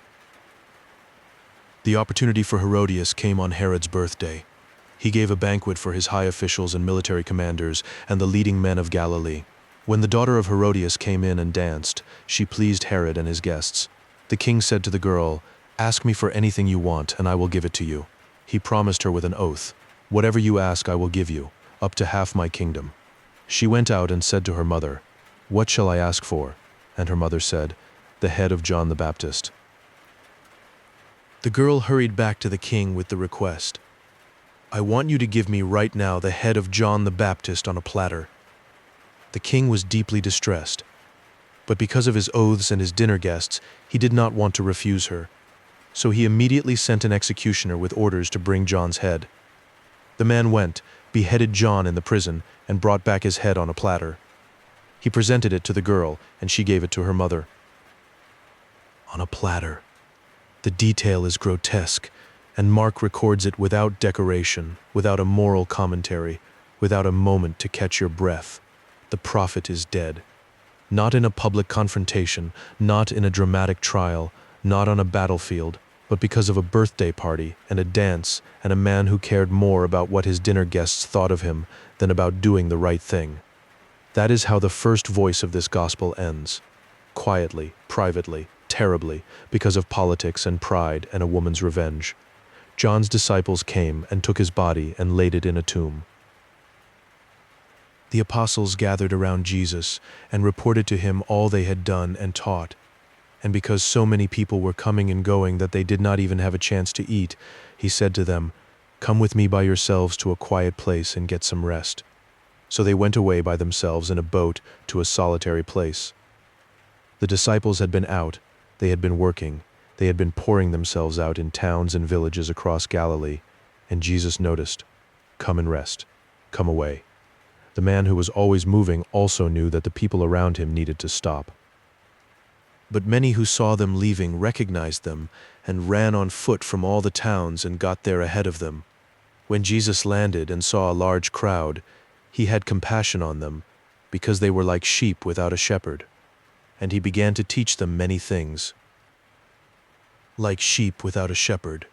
The opportunity for Herodias came on Herod's birthday. He gave a banquet for his high officials and military commanders and the leading men of Galilee. When the daughter of Herodias came in and danced, she pleased Herod and his guests. The king said to the girl, "Ask me for anything you want, and I will give it to you." He promised her with an oath, "Whatever you ask I will give you, up to half my kingdom." She went out and said to her mother, "What shall I ask for?" And her mother said, "The head of John the Baptist." The girl hurried back to the king with the request, "I want you to give me right now the head of John the Baptist on a platter." The king was deeply distressed, but because of his oaths and his dinner guests, he did not want to refuse her. So he immediately sent an executioner with orders to bring John's head. The man went, beheaded John in the prison, and brought back his head on a platter. He presented it to the girl, and she gave it to her mother. On a platter. The detail is grotesque, and Mark records it without decoration, without a moral commentary, without a moment to catch your breath. The prophet is dead. Not in a public confrontation, not in a dramatic trial, not on a battlefield, but because of a birthday party and a dance and a man who cared more about what his dinner guests thought of him than about doing the right thing. That is how the first voice of this gospel ends. Quietly, privately, terribly, because of politics and pride and a woman's revenge. John's disciples came and took his body and laid it in a tomb. The apostles gathered around Jesus and reported to him all they had done and taught. And because so many people were coming and going that they did not even have a chance to eat, he said to them, "Come with me by yourselves to a quiet place and get some rest." So they went away by themselves in a boat to a solitary place. The disciples had been out, they had been working, they had been pouring themselves out in towns and villages across Galilee, and Jesus noticed, "Come and rest. Come away." The man who was always moving also knew that the people around him needed to stop. But many who saw them leaving recognized them and ran on foot from all the towns and got there ahead of them. When Jesus landed and saw a large crowd, he had compassion on them because they were like sheep without a shepherd, and he began to teach them many things. Like sheep without a shepherd.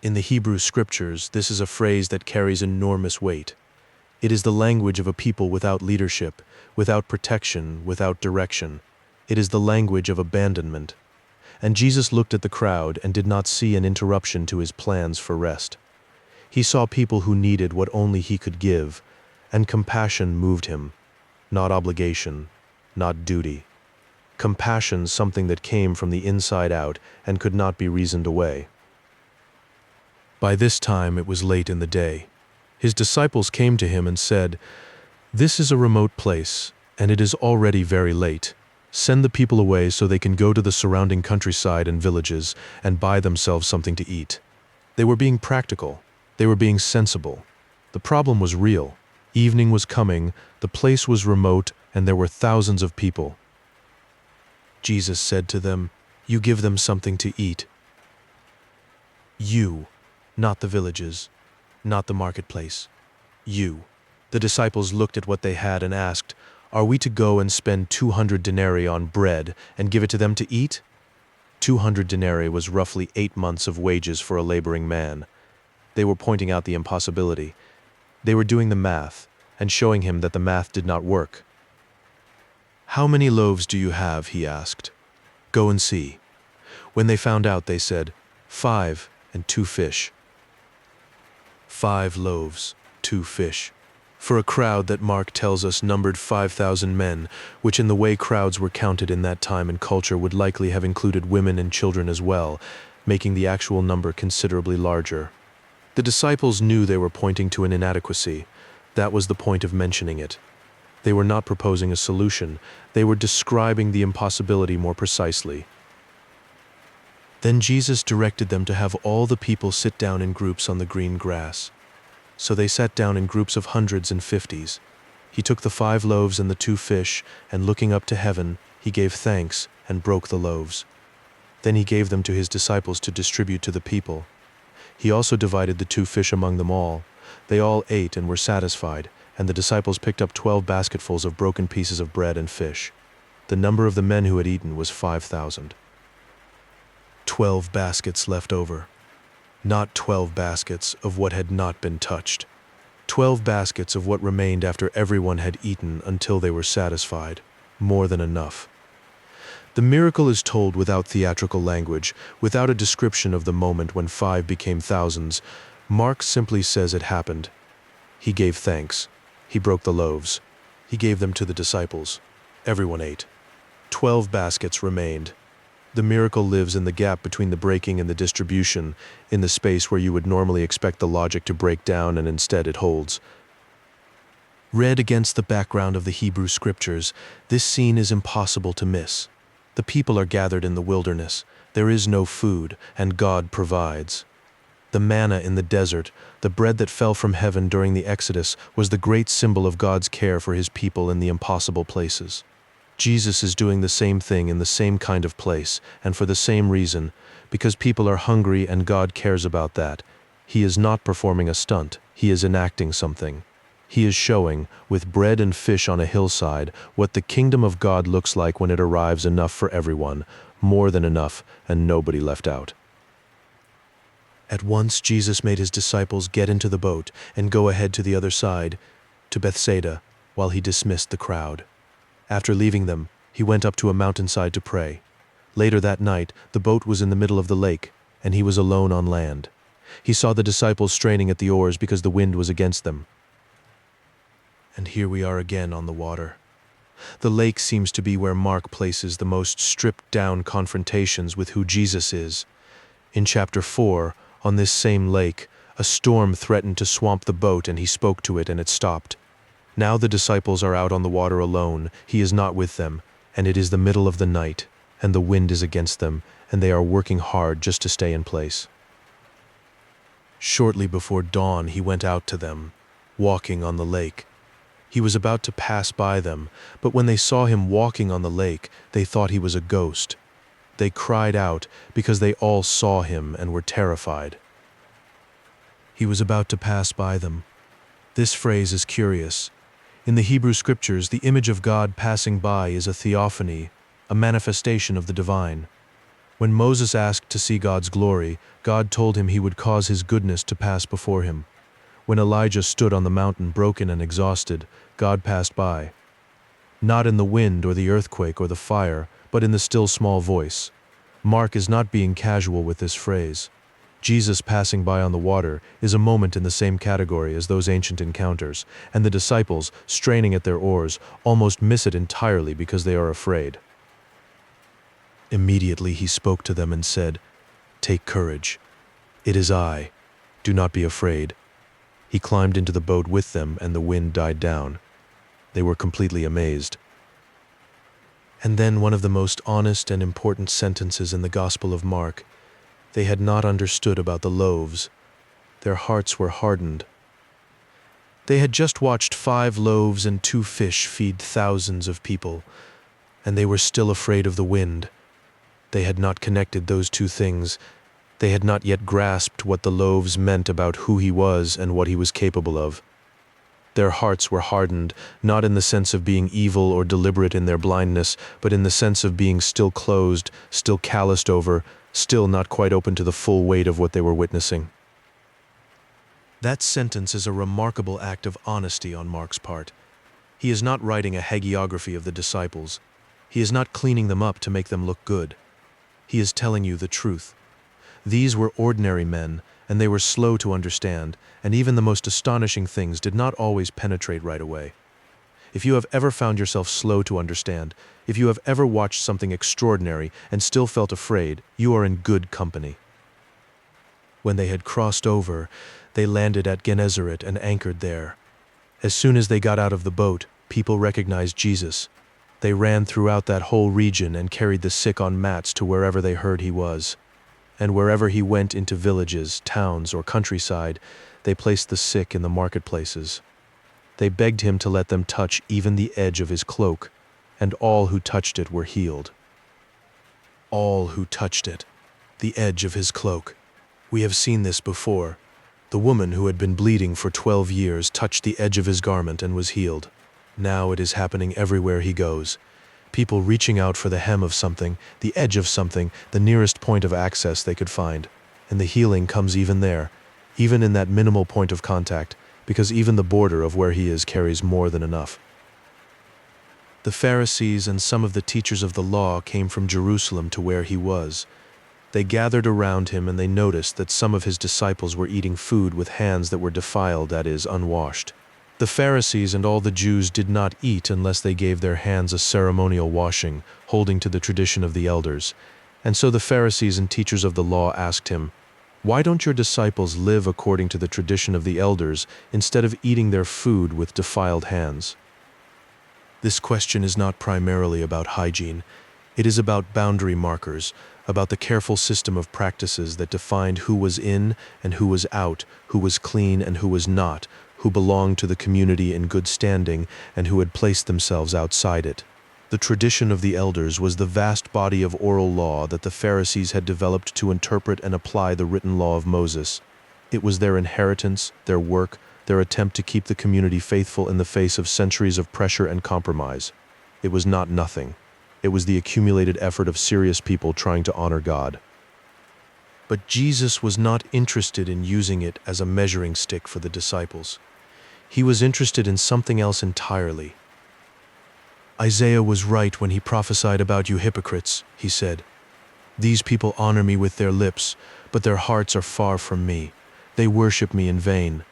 In the Hebrew scriptures, this is a phrase that carries enormous weight. It is the language of a people without leadership, without protection, without direction. It is the language of abandonment. And Jesus looked at the crowd and did not see an interruption to his plans for rest. He saw people who needed what only he could give, and compassion moved him, not obligation, not duty. Compassion, something that came from the inside out and could not be reasoned away. By this time it was late in the day. His disciples came to him and said, "This is a remote place, and it is already very late. Send the people away so they can go to the surrounding countryside and villages and buy themselves something to eat." They were being practical. They were being sensible. The problem was real. Evening was coming, the place was remote, and there were thousands of people. Jesus said to them, "You give them something to eat." You, not the villages, not the marketplace. You. The disciples looked at what they had and asked, "Are we to go and spend 200 denarii on bread and give it to them to eat?" 200 denarii was roughly 8 months of wages for a laboring man. They were pointing out the impossibility. They were doing the math and showing him that the math did not work. "How many loaves do you have?" he asked. "Go and see." When they found out, they said, 5 and 2 fish. 5 loaves, 2 fish. For a crowd that Mark tells us numbered 5,000 men, which in the way crowds were counted in that time and culture would likely have included women and children as well, making the actual number considerably larger. The disciples knew they were pointing to an inadequacy. That was the point of mentioning it. They were not proposing a solution, they were describing the impossibility more precisely. Then Jesus directed them to have all the people sit down in groups on the green grass. So they sat down in groups of hundreds and fifties. He took the 5 loaves and the 2 fish, and looking up to heaven, he gave thanks and broke the loaves. Then he gave them to his disciples to distribute to the people. He also divided the 2 fish among them all. They all ate and were satisfied, and the disciples picked up 12 basketfuls of broken pieces of bread and fish. The number of the men who had eaten was 5,000. 12 baskets left over. Not 12 baskets of what had not been touched. 12 baskets of what remained after everyone had eaten until they were satisfied. More than enough. The miracle is told without theatrical language, without a description of the moment when 5 became thousands. Mark simply says it happened. He gave thanks. He broke the loaves. He gave them to the disciples. Everyone ate. 12 baskets remained. The miracle lives in the gap between the breaking and the distribution, in the space where you would normally expect the logic to break down and instead it holds. Read against the background of the Hebrew scriptures, this scene is impossible to miss. The people are gathered in the wilderness. There is no food, and God provides. The manna in the desert, the bread that fell from heaven during the Exodus, was the great symbol of God's care for his people in the impossible places. Jesus is doing the same thing in the same kind of place, and for the same reason, because people are hungry and God cares about that. He is not performing a stunt, he is enacting something. He is showing, with bread and fish on a hillside, what the kingdom of God looks like when it arrives enough for everyone, more than enough, and nobody left out. At once Jesus made his disciples get into the boat and go ahead to the other side, to Bethsaida, while he dismissed the crowd. After leaving them, he went up to a mountainside to pray. Later that night, the boat was in the middle of the lake, and he was alone on land. He saw the disciples straining at the oars because the wind was against them. And here we are again on the water. The lake seems to be where Mark places the most stripped-down confrontations with who Jesus is. In chapter 4, on this same lake, a storm threatened to swamp the boat and he spoke to it and it stopped. Now the disciples are out on the water alone, he is not with them, and it is the middle of the night, and the wind is against them, and they are working hard just to stay in place. Shortly before dawn he went out to them, walking on the lake. He was about to pass by them, but when they saw him walking on the lake, they thought he was a ghost. They cried out because they all saw him and were terrified. He was about to pass by them. This phrase is curious. In the Hebrew scriptures, the image of God passing by is a theophany, a manifestation of the divine. When Moses asked to see God's glory, God told him he would cause his goodness to pass before him. When Elijah stood on the mountain broken and exhausted, God passed by. Not in the wind or the earthquake or the fire, but in the still small voice. Mark is not being casual with this phrase. Jesus passing by on the water is a moment in the same category as those ancient encounters, and the disciples, straining at their oars, almost miss it entirely because they are afraid. Immediately he spoke to them and said, "Take courage. It is I. Do not be afraid." He climbed into the boat with them, and the wind died down. They were completely amazed. And then one of the most honest and important sentences in the Gospel of Mark. They had not understood about the loaves. Their hearts were hardened. They had just watched 5 loaves and 2 fish feed thousands of people, and they were still afraid of the wind. They had not connected those two things. They had not yet grasped what the loaves meant about who he was and what he was capable of. Their hearts were hardened, not in the sense of being evil or deliberate in their blindness, but in the sense of being still closed, still calloused over, still not quite open to the full weight of what they were witnessing. That sentence is a remarkable act of honesty on Mark's part. He is not writing a hagiography of the disciples. He is not cleaning them up to make them look good. He is telling you the truth. These were ordinary men, and they were slow to understand, and even the most astonishing things did not always penetrate right away. If you have ever found yourself slow to understand, if you have ever watched something extraordinary and still felt afraid, you are in good company. When they had crossed over, they landed at Gennesaret and anchored there. As soon as they got out of the boat, people recognized Jesus. They ran throughout that whole region and carried the sick on mats to wherever they heard he was. And wherever he went into villages, towns, or countryside, they placed the sick in the marketplaces. They begged him to let them touch even the edge of his cloak, and all who touched it were healed. All who touched it, the edge of his cloak. We have seen this before. The woman who had been bleeding for 12 years touched the edge of his garment and was healed. Now it is happening everywhere he goes. People reaching out for the hem of something, the edge of something, the nearest point of access they could find. And the healing comes even there, even in that minimal point of contact, because even the border of where he is carries more than enough. The Pharisees and some of the teachers of the law came from Jerusalem to where he was. They gathered around him and they noticed that some of his disciples were eating food with hands that were defiled, that is, unwashed. The Pharisees and all the Jews did not eat unless they gave their hands a ceremonial washing, holding to the tradition of the elders. And so the Pharisees and teachers of the law asked him, "Why don't your disciples live according to the tradition of the elders instead of eating their food with defiled hands?" This question is not primarily about hygiene. It is about boundary markers, about the careful system of practices that defined who was in and who was out, who was clean and who was not, who belonged to the community in good standing and who had placed themselves outside it. The tradition of the elders was the vast body of oral law that the Pharisees had developed to interpret and apply the written law of Moses. It was their inheritance, their work, their attempt to keep the community faithful in the face of centuries of pressure and compromise. It was not nothing. It was the accumulated effort of serious people trying to honor God. But Jesus was not interested in using it as a measuring stick for the disciples. He was interested in something else entirely. "Isaiah was right when he prophesied about you hypocrites," he said. "These people honor me with their lips, but their hearts are far from me. They worship me in vain.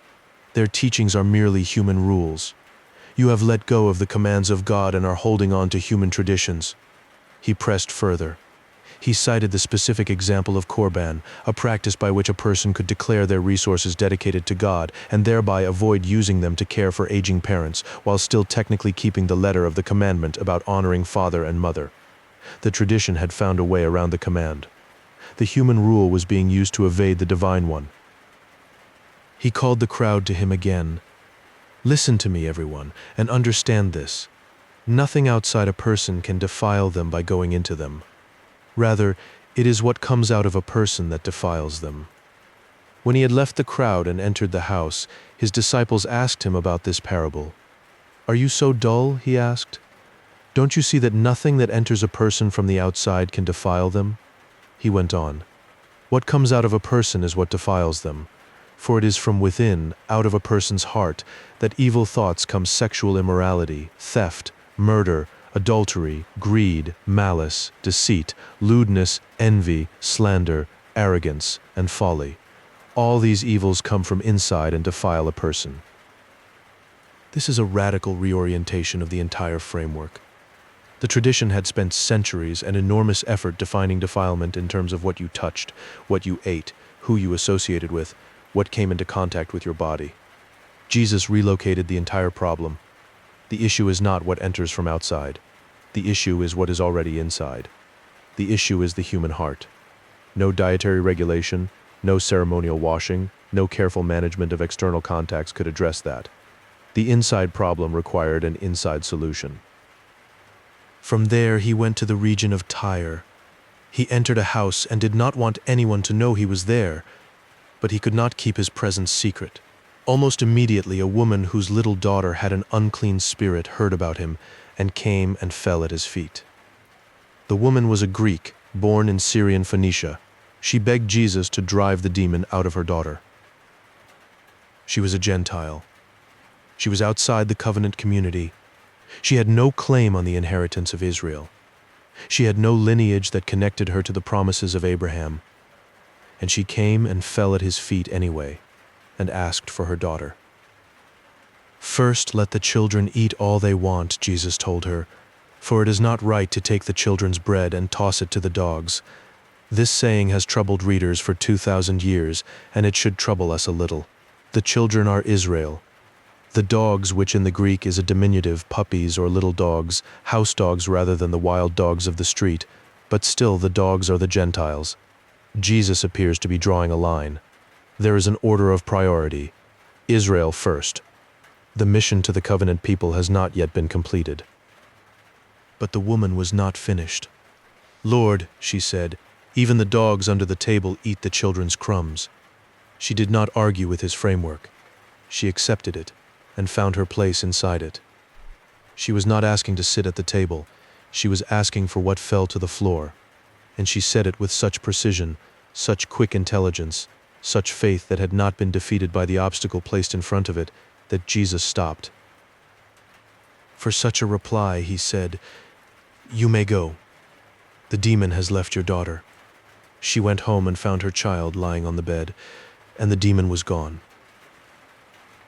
Their teachings are merely human rules. You have let go of the commands of God and are holding on to human traditions." He pressed further. He cited the specific example of Korban, a practice by which a person could declare their resources dedicated to God and thereby avoid using them to care for aging parents, while still technically keeping the letter of the commandment about honoring father and mother. The tradition had found a way around the command. The human rule was being used to evade the divine one. He called the crowd to him again. "Listen to me, everyone, and understand this. Nothing outside a person can defile them by going into them. Rather, it is what comes out of a person that defiles them." When he had left the crowd and entered the house, his disciples asked him about this parable. "Are you so dull?" he asked. "Don't you see that nothing that enters a person from the outside can defile them?" He went on, "What comes out of a person is what defiles them. For it is from within, out of a person's heart, that evil thoughts come: sexual immorality, theft, murder, adultery, greed, malice, deceit, lewdness, envy, slander, arrogance, and folly. All these evils come from inside and defile a person." This is a radical reorientation of the entire framework. The tradition had spent centuries and enormous effort defining defilement in terms of what you touched, what you ate, who you associated with, what came into contact with your body. Jesus relocated the entire problem. The issue is not what enters from outside. The issue is what is already inside. The issue is the human heart. No dietary regulation, no ceremonial washing, no careful management of external contacts could address that. The inside problem required an inside solution. From there he went to the region of Tyre. He entered a house and did not want anyone to know he was there, but he could not keep his presence secret. Almost immediately a woman whose little daughter had an unclean spirit heard about him and came and fell at his feet. The woman was a Greek, born in Syrian Phoenicia. She begged Jesus to drive the demon out of her daughter. She was a Gentile. She was outside the covenant community. She had no claim on the inheritance of Israel. She had no lineage that connected her to the promises of Abraham. And she came and fell at his feet anyway, and asked for her daughter. "First let the children eat all they want," Jesus told her, "for it is not right to take the children's bread and toss it to the dogs." This saying has troubled readers for 2,000 years, and it should trouble us a little. The children are Israel. The dogs, which in the Greek is a diminutive, puppies or little dogs, house dogs rather than the wild dogs of the street, but still the dogs are the Gentiles. Jesus appears to be drawing a line. There is an order of priority. Israel first. The mission to the covenant people has not yet been completed. But the woman was not finished. "Lord," she said, "even the dogs under the table eat the children's crumbs." She did not argue with his framework. She accepted it and found her place inside it. She was not asking to sit at the table. She was asking for what fell to the floor. And she said it with such precision, such quick intelligence, such faith that had not been defeated by the obstacle placed in front of it, that Jesus stopped. For such a reply, he said, "You may go. The demon has left your daughter." She went home and found her child lying on the bed, and the demon was gone.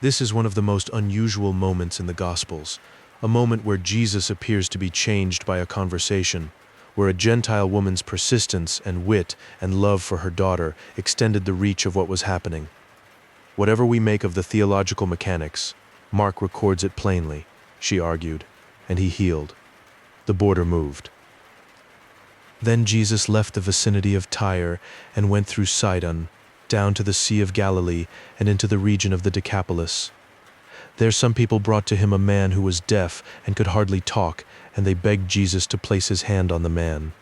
This is one of the most unusual moments in the Gospels, a moment where Jesus appears to be changed by a conversation, where a Gentile woman's persistence and wit and love for her daughter extended the reach of what was happening. Whatever we make of the theological mechanics, Mark records it plainly, she argued, and he healed. The border moved. Then Jesus left the vicinity of Tyre and went through Sidon, down to the Sea of Galilee and into the region of the Decapolis. There some people brought to him a man who was deaf and could hardly talk, and they begged Jesus to place his hand on the man.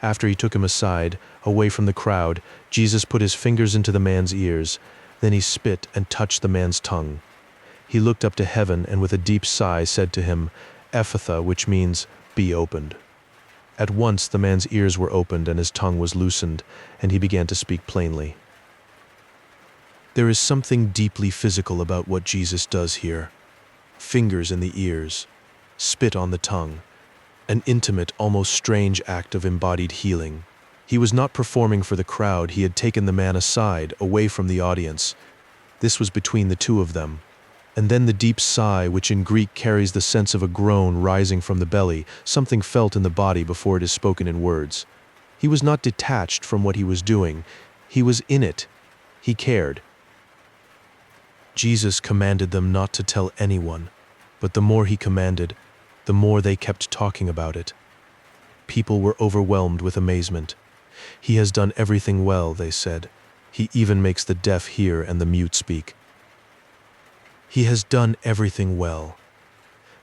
After he took him aside, away from the crowd, Jesus put his fingers into the man's ears. Then he spit and touched the man's tongue. He looked up to heaven and with a deep sigh said to him, "Ephphatha," which means, "be opened." At once the man's ears were opened and his tongue was loosened, and he began to speak plainly. There is something deeply physical about what Jesus does here. Fingers in the ears, spit on the tongue, an intimate, almost strange act of embodied healing. He was not performing for the crowd, he had taken the man aside, away from the audience. This was between the two of them. And then the deep sigh, which in Greek carries the sense of a groan rising from the belly, something felt in the body before it is spoken in words. He was not detached from what he was doing. He was in it. He cared. Jesus commanded them not to tell anyone, but the more he commanded, the more they kept talking about it. People were overwhelmed with amazement. "He has done everything well," they said. "He even makes the deaf hear and the mute speak." He has done everything well.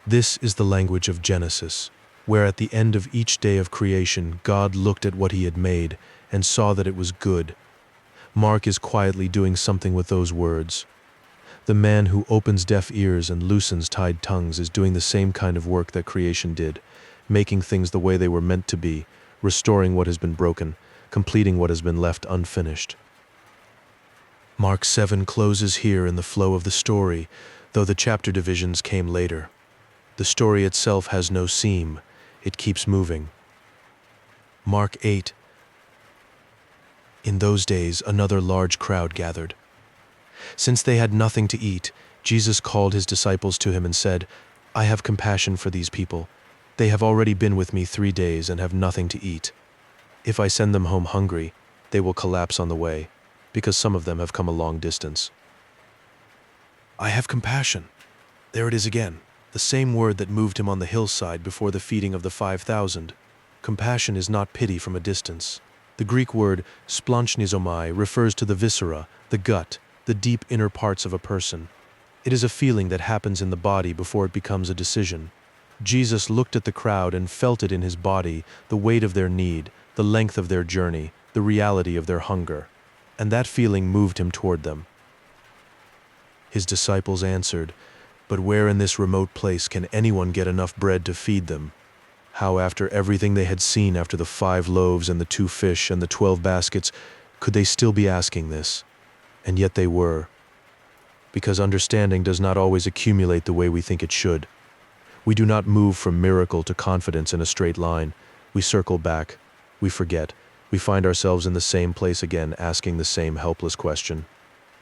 This is the language of Genesis, where at the end of each day of creation, God looked at what he had made and saw that it was good. Mark is quietly doing something with those words. The man who opens deaf ears and loosens tied tongues is doing the same kind of work that creation did, making things the way they were meant to be, restoring what has been broken, completing what has been left unfinished. Mark 7 closes here in the flow of the story, though the chapter divisions came later. The story itself has no seam. It keeps moving. Mark 8. In those days, another large crowd gathered. Since they had nothing to eat, Jesus called his disciples to him and said, "I have compassion for these people. They have already been with me 3 days and have nothing to eat. If I send them home hungry, they will collapse on the way, because some of them have come a long distance." I have compassion. There it is again, the same word that moved him on the hillside before the feeding of the 5,000. Compassion is not pity from a distance. The Greek word splanchnizomai refers to the viscera, the gut, the deep inner parts of a person. It is a feeling that happens in the body before it becomes a decision. Jesus looked at the crowd and felt it in his body, the weight of their need, the length of their journey, the reality of their hunger. And that feeling moved him toward them. His disciples answered, "But where in this remote place can anyone get enough bread to feed them?" How, after everything they had seen, after the 5 loaves and the 2 fish and the 12 baskets, could they still be asking this? And yet they were. Because understanding does not always accumulate the way we think it should. We do not move from miracle to confidence in a straight line. We circle back. We forget. We find ourselves in the same place again, asking the same helpless question.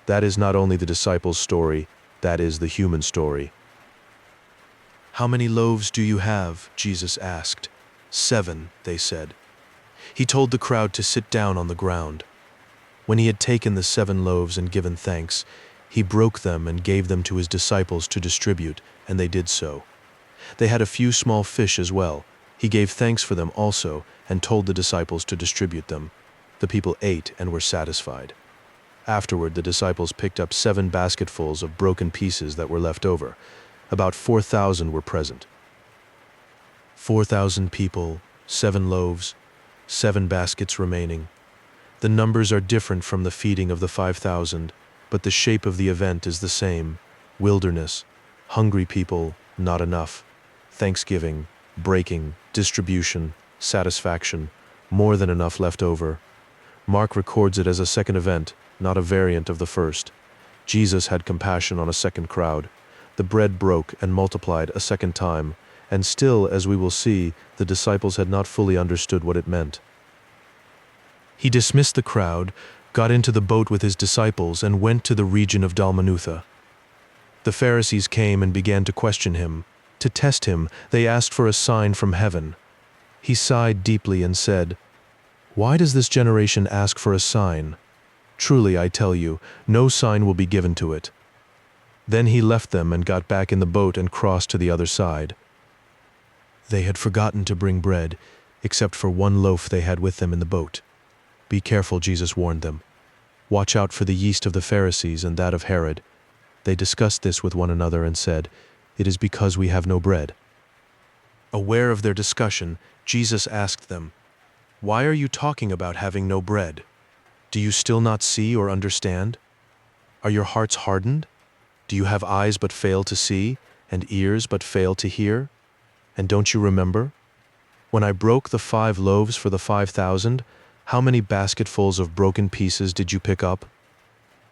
That is not only the disciples' story, that is the human story. "How many loaves do you have?" Jesus asked. "7," they said. He told the crowd to sit down on the ground. When he had taken the 7 loaves and given thanks, he broke them and gave them to his disciples to distribute, and they did so. They had a few small fish as well. He gave thanks for them also, and told the disciples to distribute them. The people ate and were satisfied. Afterward, the disciples picked up 7 basketfuls of broken pieces that were left over. About 4,000 were present. 4,000 people, 7 loaves, 7 baskets remaining. The numbers are different from the feeding of the 5,000, but the shape of the event is the same. Wilderness, hungry people, not enough. Thanksgiving, breaking, distribution, satisfaction, more than enough left over. Mark records it as a second event, not a variant of the first. Jesus had compassion on a second crowd. The bread broke and multiplied a second time, and still, as we will see, the disciples had not fully understood what it meant. He dismissed the crowd, got into the boat with his disciples, and went to the region of Dalmanutha. The Pharisees came and began to question him. To test him, they asked for a sign from heaven. He sighed deeply and said, "Why does this generation ask for a sign? Truly, I tell you, no sign will be given to it." Then he left them and got back in the boat and crossed to the other side. They had forgotten to bring bread, except for 1 loaf they had with them in the boat. "Be careful," Jesus warned them. "Watch out for the yeast of the Pharisees and that of Herod." They discussed this with one another and said, "It is because we have no bread." Aware of their discussion, Jesus asked them, "Why are you talking about having no bread? Do you still not see or understand? Are your hearts hardened? Do you have eyes but fail to see, and ears but fail to hear? And don't you remember? When I broke the 5 loaves for the 5,000, how many basketfuls of broken pieces did you pick up?"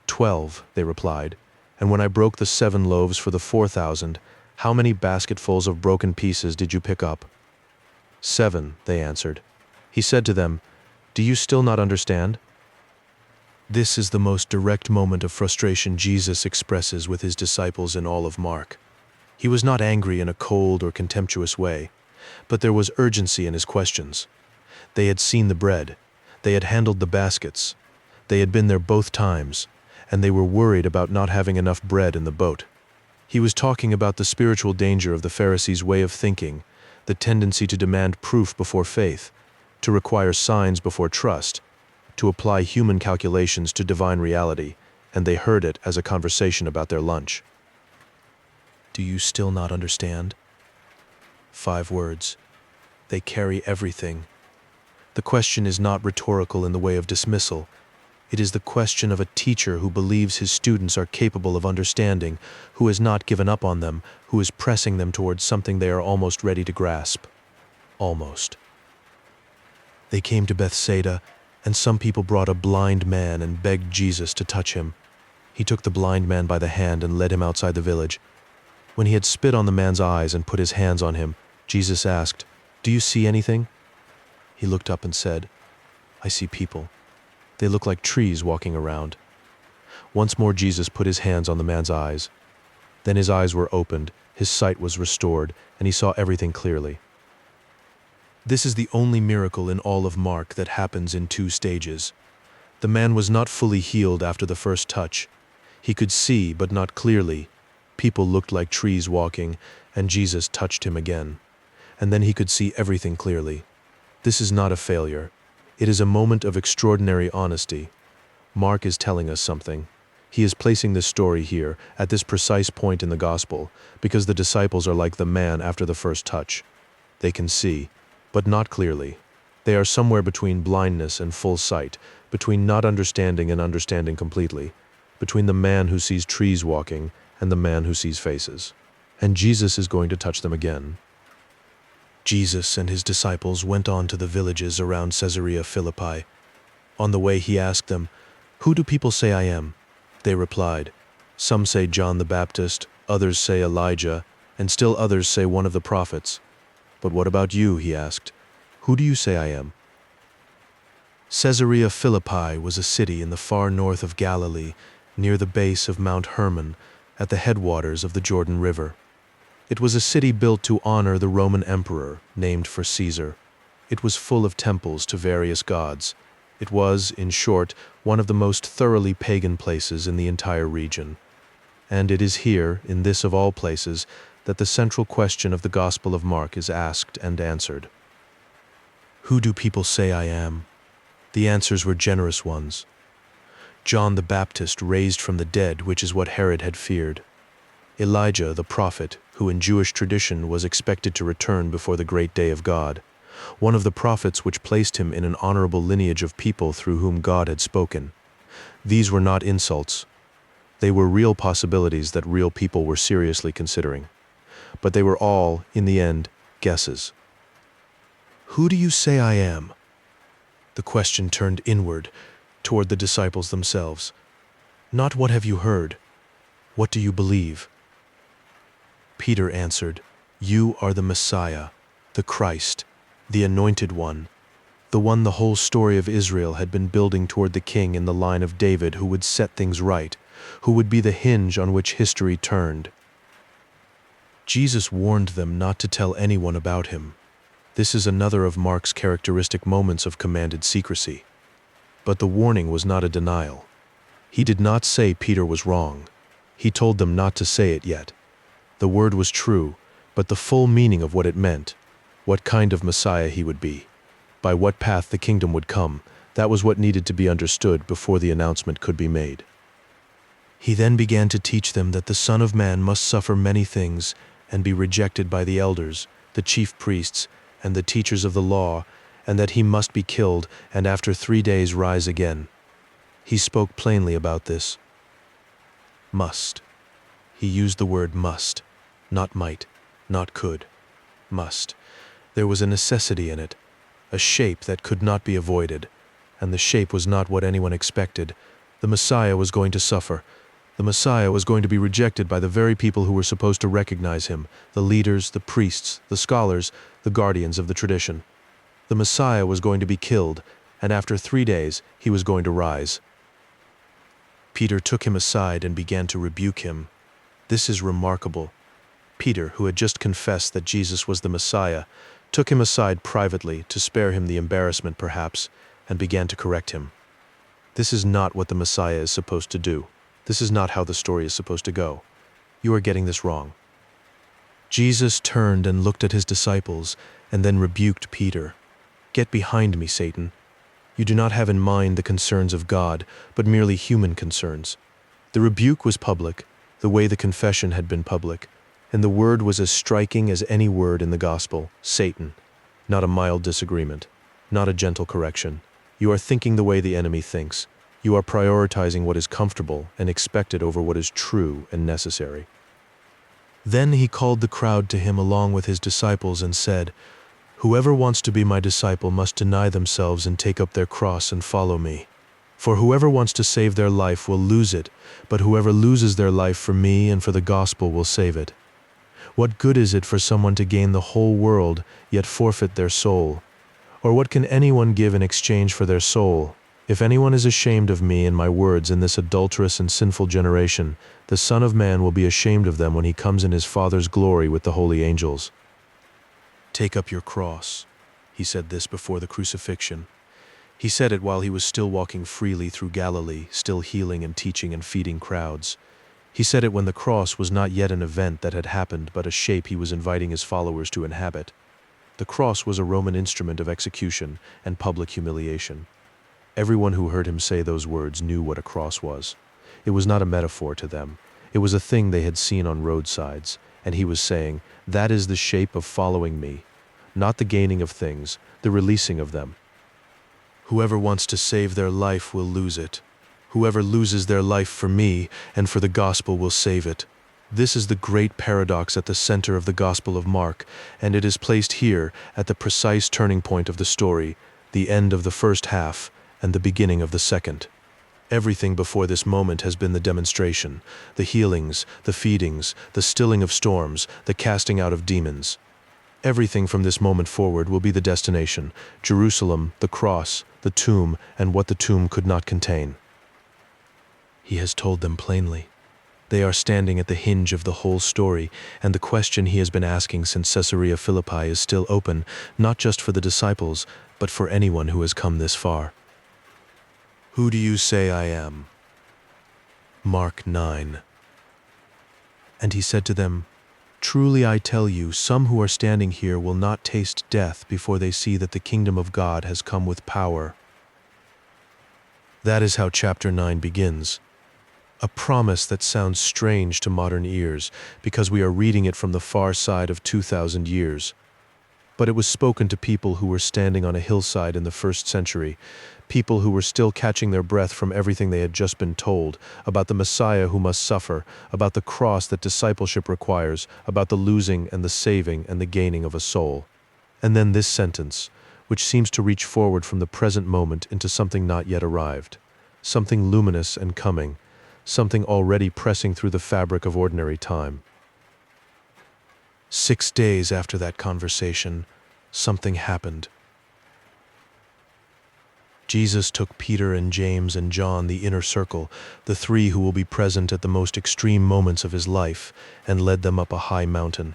12, they replied. "And when I broke the 7 loaves for the 4,000, how many basketfuls of broken pieces did you pick up?" 7, they answered. He said to them, "Do you still not understand?" This is the most direct moment of frustration Jesus expresses with his disciples in all of Mark. He was not angry in a cold or contemptuous way, but there was urgency in his questions. They had seen the bread, they had handled the baskets, they had been there both times, and they were worried about not having enough bread in the boat. He was talking about the spiritual danger of the Pharisees' way of thinking, the tendency to demand proof before faith, to require signs before trust, to apply human calculations to divine reality, and they heard it as a conversation about their lunch. Do you still not understand? 5 words. They carry everything. The question is not rhetorical in the way of dismissal. It is the question of a teacher who believes his students are capable of understanding, who has not given up on them, who is pressing them towards something they are almost ready to grasp. Almost. They came to Bethsaida, and some people brought a blind man and begged Jesus to touch him. He took the blind man by the hand and led him outside the village. When he had spit on the man's eyes and put his hands on him, Jesus asked, "Do you see anything?" He looked up and said, "I see people. They look like trees walking around." Once more Jesus put his hands on the man's eyes. Then his eyes were opened, his sight was restored, and he saw everything clearly. This is the only miracle in all of Mark that happens in 2 stages. The man was not fully healed after the first touch. He could see, but not clearly. People looked like trees walking, and Jesus touched him again. And then he could see everything clearly. This is not a failure. It is a moment of extraordinary honesty. Mark is telling us something. He is placing this story here, at this precise point in the Gospel, because the disciples are like the man after the first touch. They can see, but not clearly. They are somewhere between blindness and full sight, between not understanding and understanding completely, between the man who sees trees walking and the man who sees faces. And Jesus is going to touch them again. Jesus and his disciples went on to the villages around Caesarea Philippi. On the way he asked them, "Who do people say I am?" They replied, "Some say John the Baptist, others say Elijah, and still others say one of the prophets. But what about you?" he asked. "Who do you say I am?" Caesarea Philippi was a city in the far north of Galilee, near the base of Mount Hermon, at the headwaters of the Jordan River. It was a city built to honor the Roman emperor, named for Caesar. It was full of temples to various gods. It was, in short, one of the most thoroughly pagan places in the entire region. And it is here, in this of all places, that the central question of the Gospel of Mark is asked and answered. Who do people say I am? The answers were generous ones. John the Baptist raised from the dead, which is what Herod had feared. Elijah the prophet, who in Jewish tradition was expected to return before the great day of God, one of the prophets which placed him in an honorable lineage of people through whom God had spoken. These were not insults. They were real possibilities that real people were seriously considering. But they were all, in the end, guesses. Who do you say I am? The question turned inward, toward the disciples themselves. Not what have you heard? What do you believe? Peter answered, You are the Messiah, the Christ, the Anointed One, the one the whole story of Israel had been building toward the king in the line of David who would set things right, who would be the hinge on which history turned. Jesus warned them not to tell anyone about him. This is another of Mark's characteristic moments of commanded secrecy. But the warning was not a denial. He did not say Peter was wrong. He told them not to say it yet. The word was true, but the full meaning of what it meant, what kind of Messiah he would be, by what path the kingdom would come, that was what needed to be understood before the announcement could be made. He then began to teach them that the Son of Man must suffer many things and be rejected by the elders, the chief priests, and the teachers of the law, and that he must be killed and after 3 days rise again. He spoke plainly about this. Must. He used the word must, not might, not could. Must. There was a necessity in it, a shape that could not be avoided, and the shape was not what anyone expected. The Messiah was going to suffer. The Messiah was going to be rejected by the very people who were supposed to recognize him, the leaders, the priests, the scholars, the guardians of the tradition. The Messiah was going to be killed, and after 3 days he was going to rise. Peter took him aside and began to rebuke him. This is remarkable. Peter, who had just confessed that Jesus was the Messiah, took him aside privately to spare him the embarrassment perhaps, and began to correct him. This is not what the Messiah is supposed to do. This is not how the story is supposed to go. You are getting this wrong. Jesus turned and looked at his disciples, and then rebuked Peter. Get behind me, Satan. You do not have in mind the concerns of God, but merely human concerns. The rebuke was public, the way the confession had been public, and the word was as striking as any word in the gospel, Satan. Not a mild disagreement, not a gentle correction. You are thinking the way the enemy thinks. You are prioritizing what is comfortable and expected over what is true and necessary. Then he called the crowd to him along with his disciples and said, Whoever wants to be my disciple must deny themselves and take up their cross and follow me. For whoever wants to save their life will lose it, but whoever loses their life for me and for the gospel will save it. What good is it for someone to gain the whole world, yet forfeit their soul? Or what can anyone give in exchange for their soul? If anyone is ashamed of me and my words in this adulterous and sinful generation, the Son of Man will be ashamed of them when he comes in his Father's glory with the holy angels. Take up your cross. He said this before the crucifixion. He said it while he was still walking freely through Galilee, still healing and teaching and feeding crowds. He said it when the cross was not yet an event that had happened, but a shape he was inviting his followers to inhabit. The cross was a Roman instrument of execution and public humiliation. Everyone who heard him say those words knew what a cross was. It was not a metaphor to them. It was a thing they had seen on roadsides, and he was saying, "That is the shape of following me. Not the gaining of things, the releasing of them. Whoever wants to save their life will lose it. Whoever loses their life for me and for the gospel will save it." This is the great paradox at the center of the Gospel of Mark, and it is placed here at the precise turning point of the story, the end of the first half and the beginning of the second. Everything before this moment has been the demonstration, the healings, the feedings, the stilling of storms, the casting out of demons. Everything from this moment forward will be the destination: Jerusalem, the cross, the tomb, and what the tomb could not contain. He has told them plainly. They are standing at the hinge of the whole story, and the question he has been asking since Caesarea Philippi is still open, not just for the disciples, but for anyone who has come this far. Who do you say I am? Mark 9. And he said to them, "Truly I tell you, some who are standing here will not taste death before they see that the kingdom of God has come with power." That is how chapter 9 begins. A promise that sounds strange to modern ears because we are reading it from the far side of 2,000 years. But it was spoken to people who were standing on a hillside in the first century, people who were still catching their breath from everything they had just been told, about the Messiah who must suffer, about the cross that discipleship requires, about the losing and the saving and the gaining of a soul. And then this sentence, which seems to reach forward from the present moment into something not yet arrived, something luminous and coming, something already pressing through the fabric of ordinary time. 6 days after that conversation, something happened. Jesus took Peter and James and John, the inner circle, the three who will be present at the most extreme moments of his life, and led them up a high mountain.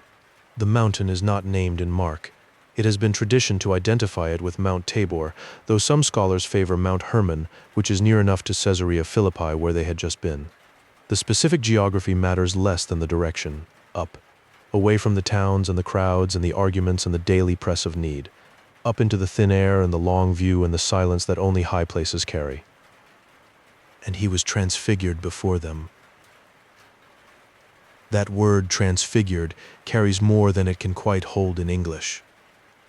The mountain is not named in Mark. It has been tradition to identify it with Mount Tabor, though some scholars favor Mount Hermon, which is near enough to Caesarea Philippi where they had just been. The specific geography matters less than the direction, up, away from the towns and the crowds and the arguments and the daily press of need, up into the thin air and the long view and the silence that only high places carry. And he was transfigured before them. That word transfigured carries more than it can quite hold in English.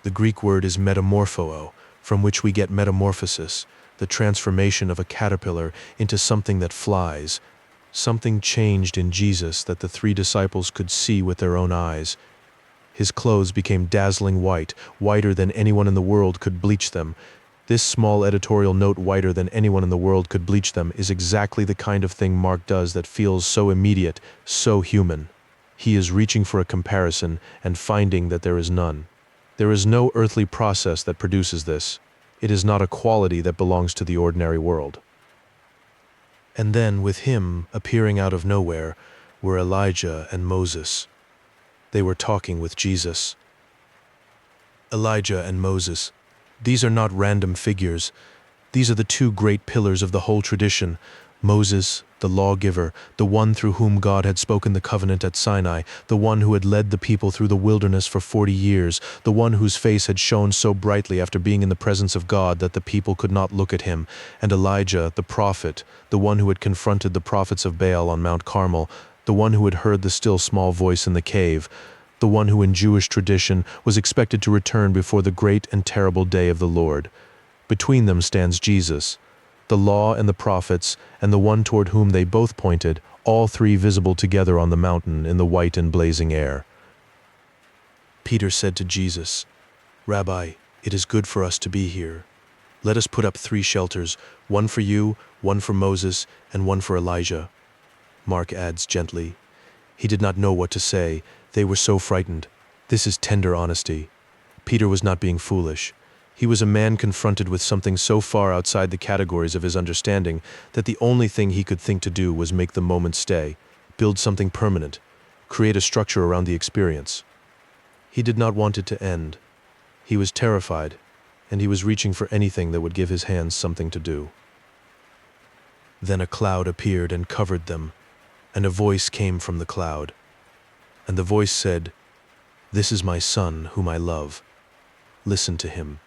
The Greek word is metamorpho, from which we get metamorphosis, the transformation of a caterpillar into something that flies. Something changed in Jesus that the three disciples could see with their own eyes. His clothes became dazzling white, whiter than anyone in the world could bleach them. This small editorial note, whiter than anyone in the world could bleach them, is exactly the kind of thing Mark does that feels so immediate, so human. He is reaching for a comparison and finding that there is none. There is no earthly process that produces this. It is not a quality that belongs to the ordinary world. And then, with him, appearing out of nowhere, were Elijah and Moses. They were talking with Jesus. Elijah and Moses. These are not random figures. These are the two great pillars of the whole tradition. Moses, the lawgiver, the one through whom God had spoken the covenant at Sinai, the one who had led the people through the wilderness for 40 years, the one whose face had shone so brightly after being in the presence of God that the people could not look at him, and Elijah, the prophet, the one who had confronted the prophets of Baal on Mount Carmel, the one who had heard the still small voice in the cave, the one who in Jewish tradition was expected to return before the great and terrible day of the Lord. Between them stands Jesus, the law and the prophets, and the one toward whom they both pointed, all three visible together on the mountain in the white and blazing air. Peter said to Jesus, "Rabbi, it is good for us to be here. Let us put up 3 shelters, one for you, one for Moses, and one for Elijah." Mark adds gently. He did not know what to say. They were so frightened. This is tender honesty. Peter was not being foolish. He was a man confronted with something so far outside the categories of his understanding that the only thing he could think to do was make the moment stay, build something permanent, create a structure around the experience. He did not want it to end. He was terrified, and he was reaching for anything that would give his hands something to do. Then a cloud appeared and covered them, and a voice came from the cloud. And the voice said, "This is my son, whom I love. Listen to him."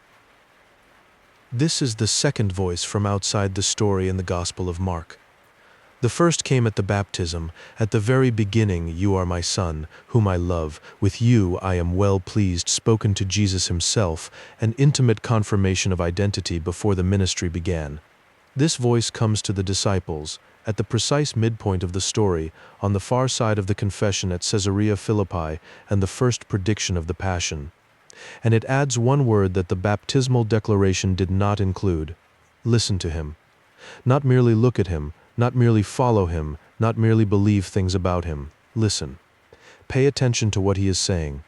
This is the second voice from outside the story in the Gospel of Mark. The first came at the baptism. At the very beginning, "You are my Son, whom I love. With you I am well pleased," spoken to Jesus himself, an intimate confirmation of identity before the ministry began. This voice comes to the disciples at the precise midpoint of the story, on the far side of the confession at Caesarea Philippi and the first prediction of the Passion. And it adds one word that the baptismal declaration did not include: listen to him. Not merely look at him, not merely follow him, not merely believe things about him. Listen. Pay attention to what he is saying.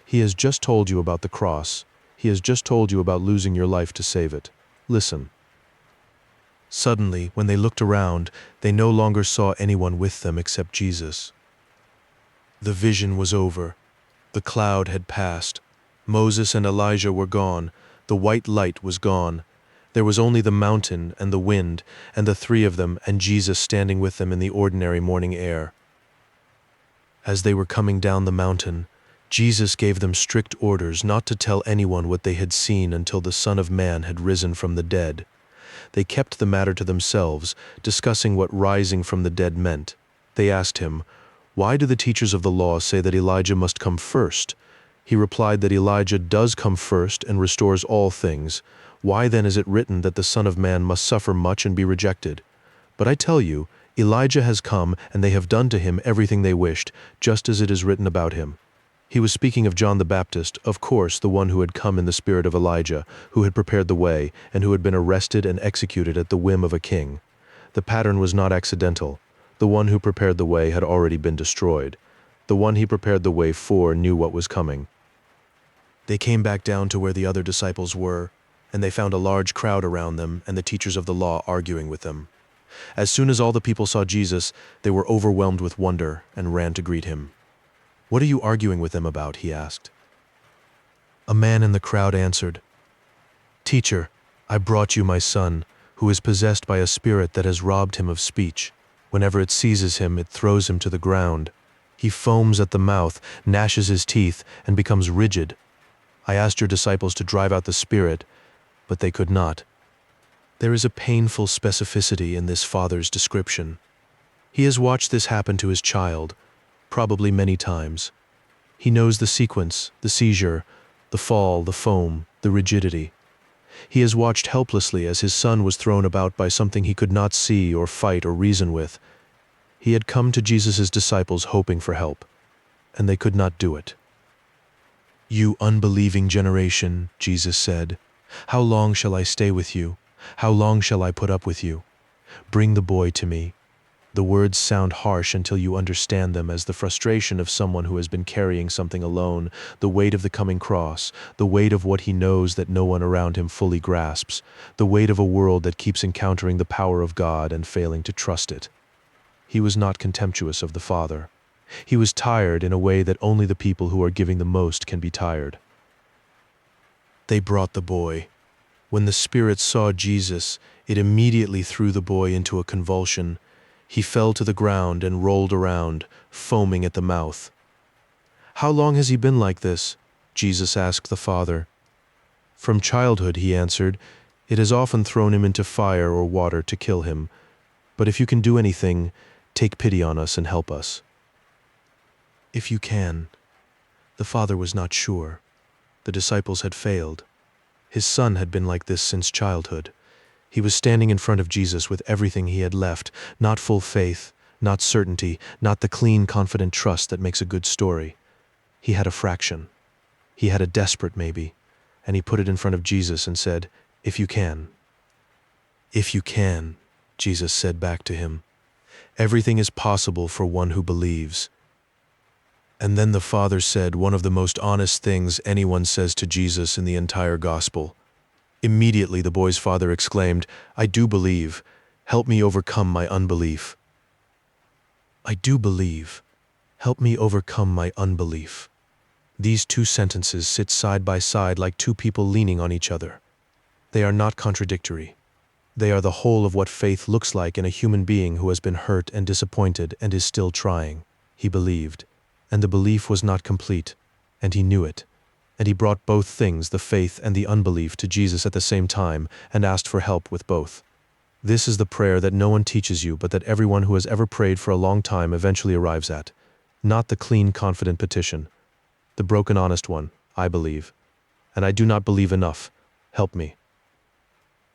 He has just told you about the cross. He has just told you about losing your life to save it. Listen. Suddenly, when they looked around, they no longer saw anyone with them except Jesus. The vision was over. The cloud had passed. Moses and Elijah were gone. The white light was gone. There was only the mountain and the wind, and the three of them, and Jesus standing with them in the ordinary morning air. As they were coming down the mountain, Jesus gave them strict orders not to tell anyone what they had seen until the Son of Man had risen from the dead. They kept the matter to themselves, discussing what rising from the dead meant. They asked him, "Why do the teachers of the law say that Elijah must come first?" He replied that Elijah does come first and restores all things. Why then is it written that the Son of Man must suffer much and be rejected? But I tell you, Elijah has come, and they have done to him everything they wished, just as it is written about him. He was speaking of John the Baptist, of course, the one who had come in the spirit of Elijah, who had prepared the way, and who had been arrested and executed at the whim of a king. The pattern was not accidental. The one who prepared the way had already been destroyed. The one he prepared the way for knew what was coming. They came back down to where the other disciples were, and they found a large crowd around them and the teachers of the law arguing with them. As soon as all the people saw Jesus, they were overwhelmed with wonder and ran to greet him. "What are you arguing with them about?" he asked. A man in the crowd answered, "Teacher, I brought you my son, who is possessed by a spirit that has robbed him of speech. Whenever it seizes him, it throws him to the ground. He foams at the mouth, gnashes his teeth, and becomes rigid. I asked your disciples to drive out the spirit, but they could not." There is a painful specificity in this father's description. He has watched this happen to his child, probably many times. He knows the sequence, the seizure, the fall, the foam, the rigidity. He has watched helplessly as his son was thrown about by something he could not see or fight or reason with. He had come to Jesus' disciples hoping for help, and they could not do it. "You unbelieving generation," Jesus said, "how long shall I stay with you? How long shall I put up with you? Bring the boy to me." The words sound harsh until you understand them as the frustration of someone who has been carrying something alone, the weight of the coming cross, the weight of what he knows that no one around him fully grasps, the weight of a world that keeps encountering the power of God and failing to trust it. He was not contemptuous of the Father. He was tired in a way that only the people who are giving the most can be tired. They brought the boy. When the Spirit saw Jesus, it immediately threw the boy into a convulsion. He fell to the ground and rolled around, foaming at the mouth. "How long has he been like this?" Jesus asked the father. "From childhood," he answered. "It has often thrown him into fire or water to kill him. But if you can do anything, take pity on us and help us." If you can. The father was not sure. The disciples had failed. His son had been like this since childhood. He was standing in front of Jesus with everything he had left, not full faith, not certainty, not the clean, confident trust that makes a good story. He had a fraction. He had a desperate maybe, and he put it in front of Jesus and said, "If you can." "If you can," Jesus said back to him. "Everything is possible for one who believes." And then the Father said one of the most honest things anyone says to Jesus in the entire gospel. Immediately the boy's father exclaimed, "I do believe. Help me overcome my unbelief." I do believe. Help me overcome my unbelief. These two sentences sit side by side like two people leaning on each other. They are not contradictory. They are the whole of what faith looks like in a human being who has been hurt and disappointed and is still trying. He believed, and the belief was not complete, and he knew it. And he brought both things, the faith and the unbelief, to Jesus at the same time and asked for help with both. This is the prayer that no one teaches you, but that everyone who has ever prayed for a long time eventually arrives at. Not the clean, confident petition. The broken, honest one, I believe. And I do not believe enough. Help me.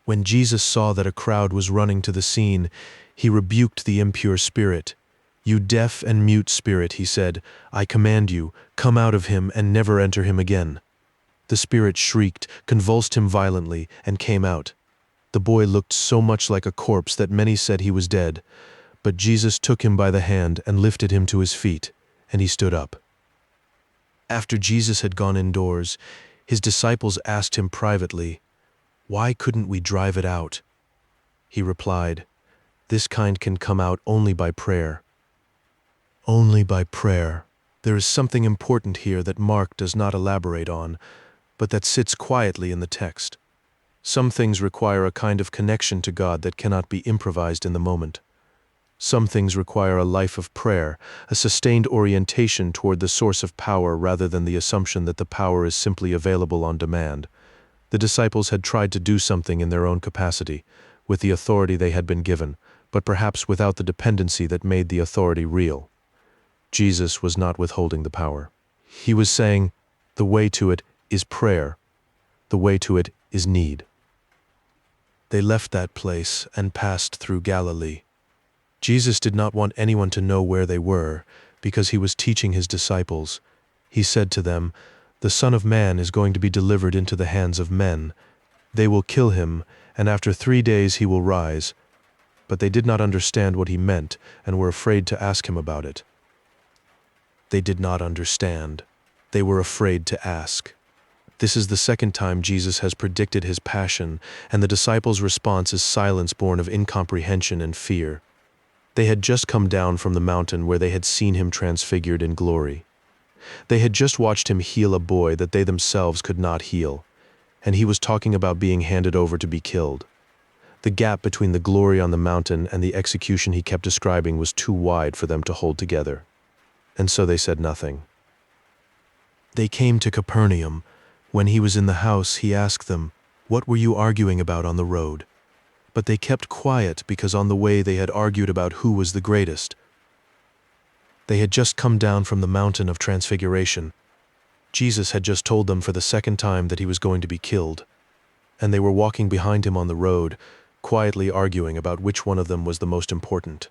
When Jesus saw that a crowd was running to the scene, he rebuked the impure spirit. You deaf and mute spirit, he said, I command you, come out of him and never enter him again. The spirit shrieked, convulsed him violently, and came out. The boy looked so much like a corpse that many said he was dead. But Jesus took him by the hand and lifted him to his feet, and he stood up. After Jesus had gone indoors, his disciples asked him privately, Why couldn't we drive it out? He replied, This kind can come out only by prayer. Only by prayer. There is something important here that Mark does not elaborate on, but that sits quietly in the text. Some things require a kind of connection to God that cannot be improvised in the moment. Some things require a life of prayer, a sustained orientation toward the source of power rather than the assumption that the power is simply available on demand. The disciples had tried to do something in their own capacity, with the authority they had been given, but perhaps without the dependency that made the authority real. Jesus was not withholding the power. He was saying, the way to it is prayer. The way to it is need. They left that place and passed through Galilee. Jesus did not want anyone to know where they were, because he was teaching his disciples. He said to them, The Son of Man is going to be delivered into the hands of men. They will kill him, and after 3 days he will rise. But they did not understand what he meant and were afraid to ask him about it. They did not understand. They were afraid to ask. This is the second time Jesus has predicted his passion, and the disciples' response is silence born of incomprehension and fear. They had just come down from the mountain where they had seen him transfigured in glory. They had just watched him heal a boy that they themselves could not heal, and he was talking about being handed over to be killed. The gap between the glory on the mountain and the execution he kept describing was too wide for them to hold together. And so they said nothing. They came to Capernaum. When he was in the house, he asked them, What were you arguing about on the road? But they kept quiet because on the way they had argued about who was the greatest. They had just come down from the mountain of transfiguration. Jesus had just told them for the second time that he was going to be killed, and they were walking behind him on the road, quietly arguing about which one of them was the most important.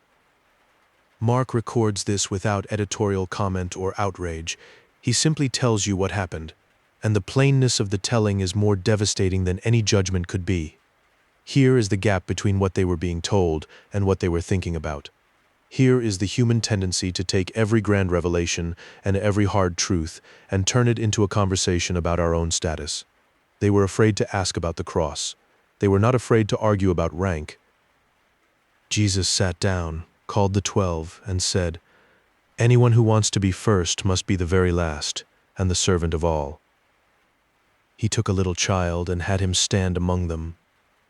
Mark records this without editorial comment or outrage. He simply tells you what happened, and the plainness of the telling is more devastating than any judgment could be. Here is the gap between what they were being told and what they were thinking about. Here is the human tendency to take every grand revelation and every hard truth and turn it into a conversation about our own status. They were afraid to ask about the cross. They were not afraid to argue about rank. Jesus sat down, called the 12, and said, Anyone who wants to be first must be the very last, and the servant of all. He took a little child and had him stand among them.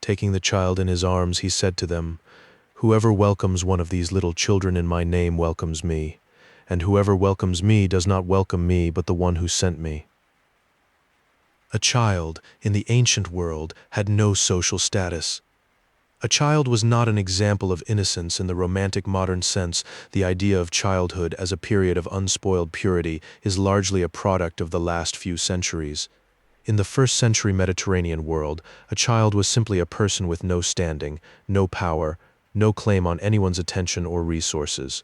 Taking the child in his arms, he said to them, Whoever welcomes one of these little children in my name welcomes me, and whoever welcomes me does not welcome me but the one who sent me. A child, in the ancient world, had no social status. A child was not an example of innocence in the romantic modern sense. The idea of childhood as a period of unspoiled purity is largely a product of the last few centuries. In the first-century Mediterranean world, a child was simply a person with no standing, no power, no claim on anyone's attention or resources.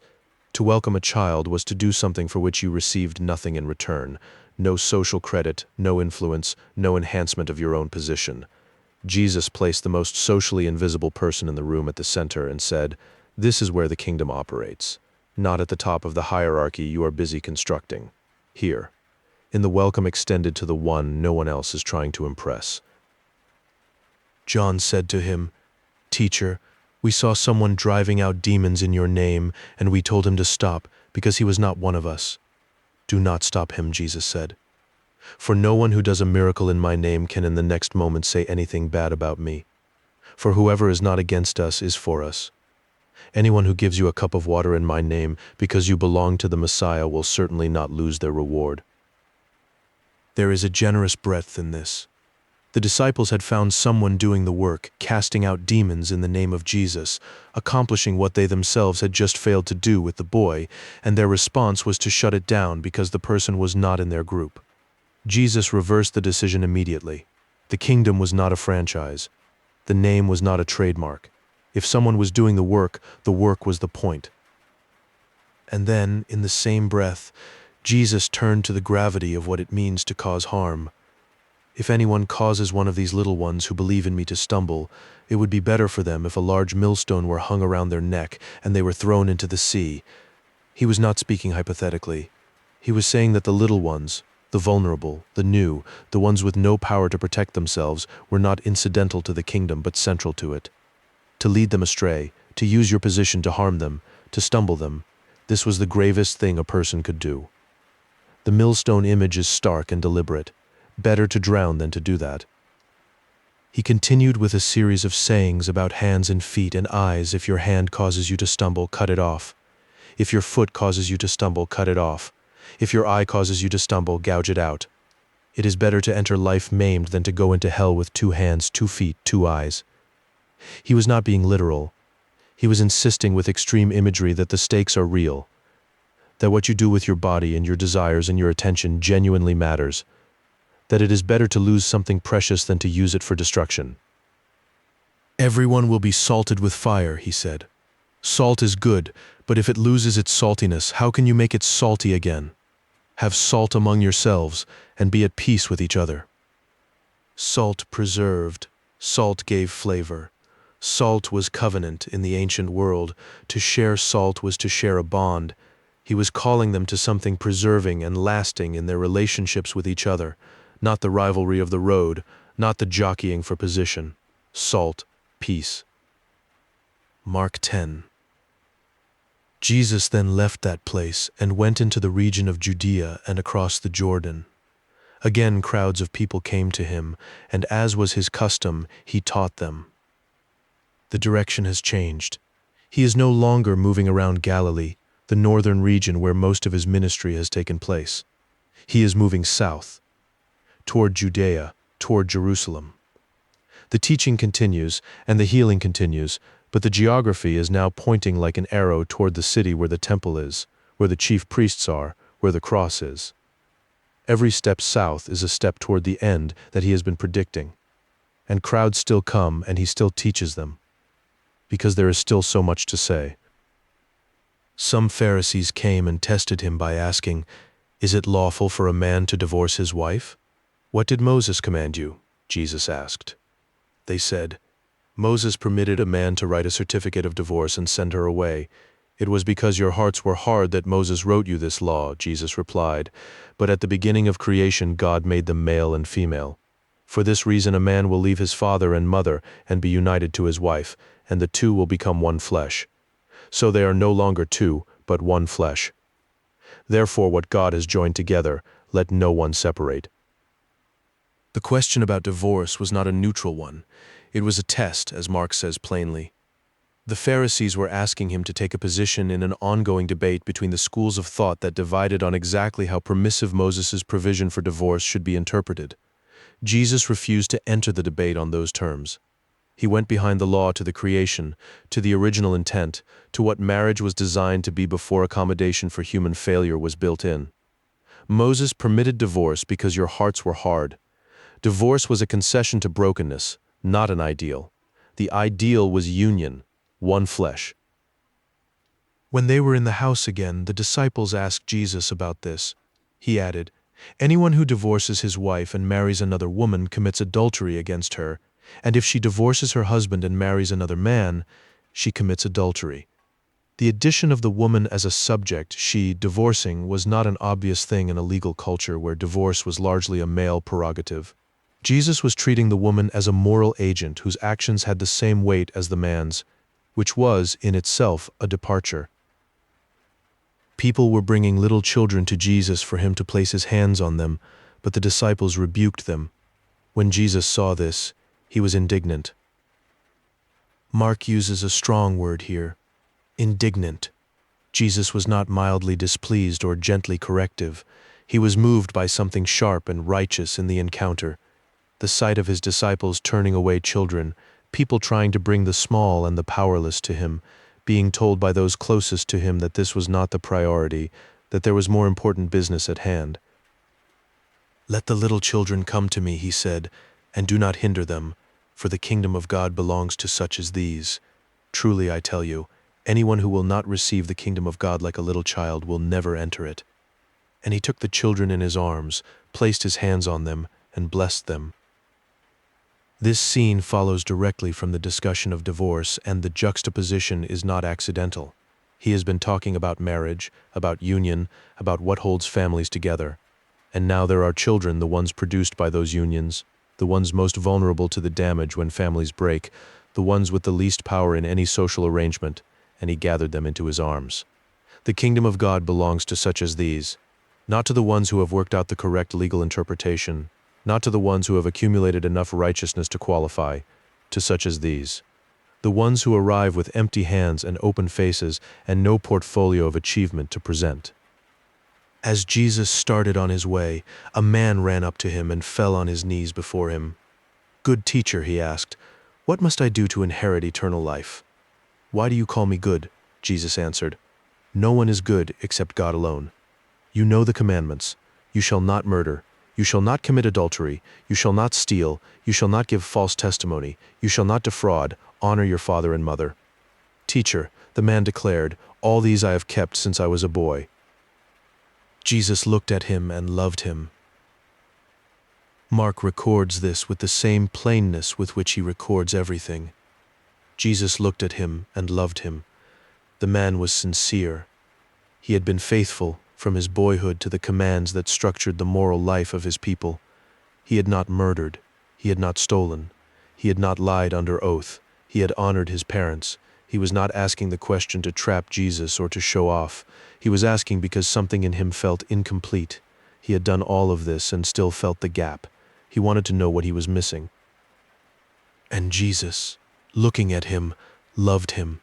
To welcome a child was to do something for which you received nothing in return. No social credit, no influence, no enhancement of your own position. Jesus placed the most socially invisible person in the room at the center and said, This is where the kingdom operates. Not at the top of the hierarchy you are busy constructing. Here. In the welcome extended to the one no one else is trying to impress. John said to him, Teacher, we saw someone driving out demons in your name, and we told him to stop, because he was not one of us. Do not stop him, Jesus said. For no one who does a miracle in my name can in the next moment say anything bad about me. For whoever is not against us is for us. Anyone who gives you a cup of water in my name, because you belong to the Messiah, will certainly not lose their reward. There is a generous breadth in this. The disciples had found someone doing the work, casting out demons in the name of Jesus, accomplishing what they themselves had just failed to do with the boy, and their response was to shut it down because the person was not in their group. Jesus reversed the decision immediately. The kingdom was not a franchise. The name was not a trademark. If someone was doing the work was the point. And then, in the same breath, Jesus turned to the gravity of what it means to cause harm. If anyone causes one of these little ones who believe in me to stumble, it would be better for them if a large millstone were hung around their neck and they were thrown into the sea. He was not speaking hypothetically. He was saying that the little ones, the vulnerable, the new, the ones with no power to protect themselves, were not incidental to the kingdom but central to it. To lead them astray, to use your position to harm them, to stumble them, this was the gravest thing a person could do. The millstone image is stark and deliberate. Better to drown than to do that. He continued with a series of sayings about hands and feet and eyes. If your hand causes you to stumble, cut it off. If your foot causes you to stumble, cut it off. If your eye causes you to stumble, gouge it out. It is better to enter life maimed than to go into hell with 2 hands, 2 feet, 2 eyes. He was not being literal. He was insisting with extreme imagery that the stakes are real, that what you do with your body and your desires and your attention genuinely matters, that it is better to lose something precious than to use it for destruction. Everyone will be salted with fire, he said. Salt is good, but if it loses its saltiness, how can you make it salty again? Have salt among yourselves, and be at peace with each other. Salt preserved. Salt gave flavor. Salt was covenant in the ancient world. To share salt was to share a bond. He was calling them to something preserving and lasting in their relationships with each other. Not the rivalry of the road, not the jockeying for position. Salt, peace. Mark 10. Jesus then left that place and went into the region of Judea and across the Jordan. Again crowds of people came to him, and as was his custom, he taught them. The direction has changed. He is no longer moving around Galilee, the northern region where most of his ministry has taken place. He is moving south, toward Judea, toward Jerusalem. The teaching continues, and the healing continues, but the geography is now pointing like an arrow toward the city where the temple is, where the chief priests are, where the cross is. Every step south is a step toward the end that he has been predicting. And crowds still come, and he still teaches them, because there is still so much to say. Some Pharisees came and tested him by asking, "Is it lawful for a man to divorce his wife?" "What did Moses command you?" Jesus asked. They said, "Moses permitted a man to write a certificate of divorce and send her away. It was because your hearts were hard that Moses wrote you this law," Jesus replied. "But at the beginning of creation God made them male and female. For this reason a man will leave his father and mother and be united to his wife, and the two will become one flesh. So they are no longer two, but one flesh. Therefore what God has joined together, let no one separate." The question about divorce was not a neutral one. It was a test, as Mark says plainly. The Pharisees were asking him to take a position in an ongoing debate between the schools of thought that divided on exactly how permissive Moses' provision for divorce should be interpreted. Jesus refused to enter the debate on those terms. He went behind the law to the creation, to the original intent, to what marriage was designed to be before accommodation for human failure was built in. Moses permitted divorce because your hearts were hard. Divorce was a concession to brokenness, not an ideal. The ideal was union, one flesh. When they were in the house again, the disciples asked Jesus about this. He added, "Anyone who divorces his wife and marries another woman commits adultery against her, and if she divorces her husband and marries another man, she commits adultery." The addition of the woman as a subject, she, divorcing, was not an obvious thing in a legal culture where divorce was largely a male prerogative. Jesus was treating the woman as a moral agent whose actions had the same weight as the man's, which was, in itself, a departure. People were bringing little children to Jesus for him to place his hands on them, but the disciples rebuked them. When Jesus saw this, he was indignant. Mark uses a strong word here, indignant. Jesus was not mildly displeased or gently corrective. He was moved by something sharp and righteous in the encounter. The sight of his disciples turning away children, people trying to bring the small and the powerless to him, being told by those closest to him that this was not the priority, that there was more important business at hand. "Let the little children come to me," he said, "and do not hinder them, for the kingdom of God belongs to such as these. Truly, I tell you, anyone who will not receive the kingdom of God like a little child will never enter it." And he took the children in his arms, placed his hands on them, and blessed them. This scene follows directly from the discussion of divorce, and the juxtaposition is not accidental. He has been talking about marriage, about union, about what holds families together. And now there are children, the ones produced by those unions, the ones most vulnerable to the damage when families break, the ones with the least power in any social arrangement, and he gathered them into his arms. The kingdom of God belongs to such as these, not to the ones who have worked out the correct legal interpretation, not to the ones who have accumulated enough righteousness to qualify, to such as these. The ones who arrive with empty hands and open faces and no portfolio of achievement to present. As Jesus started on his way, a man ran up to him and fell on his knees before him. "Good teacher," he asked, "what must I do to inherit eternal life?" "Why do you call me good?" Jesus answered. "No one is good except God alone. You know the commandments. You shall not murder. You shall not commit adultery. You shall not steal. You shall not give false testimony. You shall not defraud. Honor your father and mother." "Teacher," the man declared, "all these I have kept since I was a boy." Jesus looked at him and loved him. Mark records this with the same plainness with which he records everything. Jesus looked at him and loved him. The man was sincere. He had been faithful from his boyhood to the commands that structured the moral life of his people. He had not murdered. He had not stolen. He had not lied under oath. He had honored his parents. He was not asking the question to trap Jesus or to show off. He was asking because something in him felt incomplete. He had done all of this and still felt the gap. He wanted to know what he was missing. And Jesus, looking at him, loved him.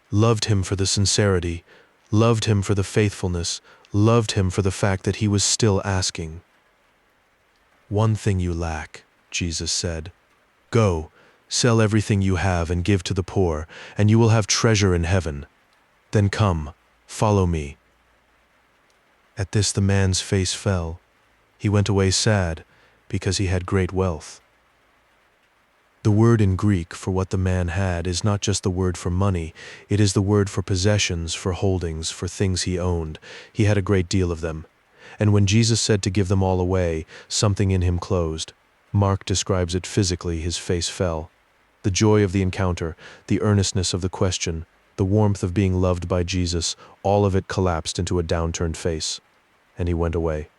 Loved him for the sincerity, loved him for the faithfulness, loved him for the fact that he was still asking. "One thing you lack," Jesus said. "Go, sell everything you have and give to the poor, and you will have treasure in heaven. Then come, follow me." At this the man's face fell. He went away sad, because he had great wealth. The word in Greek for what the man had is not just the word for money, it is the word for possessions, for holdings, for things he owned. He had a great deal of them. And when Jesus said to give them all away, something in him closed. Mark describes it physically, his face fell. The joy of the encounter, the earnestness of the question, the warmth of being loved by Jesus, all of it collapsed into a downturned face. And he went away.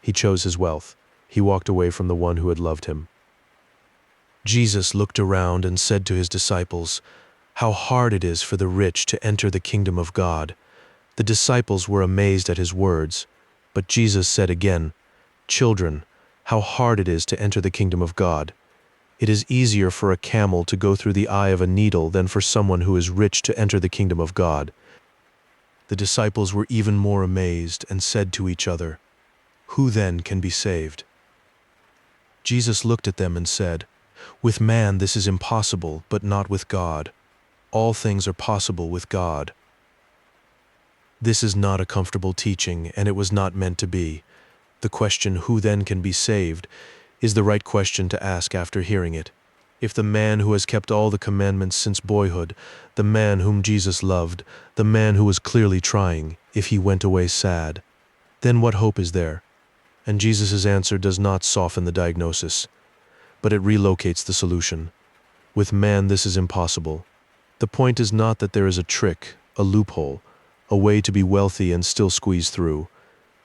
He chose his wealth. He walked away from the one who had loved him. Jesus looked around and said to his disciples, "How hard it is for the rich to enter the kingdom of God." The disciples were amazed at his words, but Jesus said again, "Children, how hard it is to enter the kingdom of God. It is easier for a camel to go through the eye of a needle than for someone who is rich to enter the kingdom of God." The disciples were even more amazed and said to each other, "Who then can be saved?" Jesus looked at them and said, "With man this is impossible, but not with God. All things are possible with God." This is not a comfortable teaching, and it was not meant to be. The question, "Who then can be saved?" is the right question to ask after hearing it. If the man who has kept all the commandments since boyhood, the man whom Jesus loved, the man who was clearly trying, if he went away sad, then what hope is there? And Jesus' answer does not soften the diagnosis, but it relocates the solution. With man this is impossible. The point is not that there is a trick, a loophole, a way to be wealthy and still squeeze through.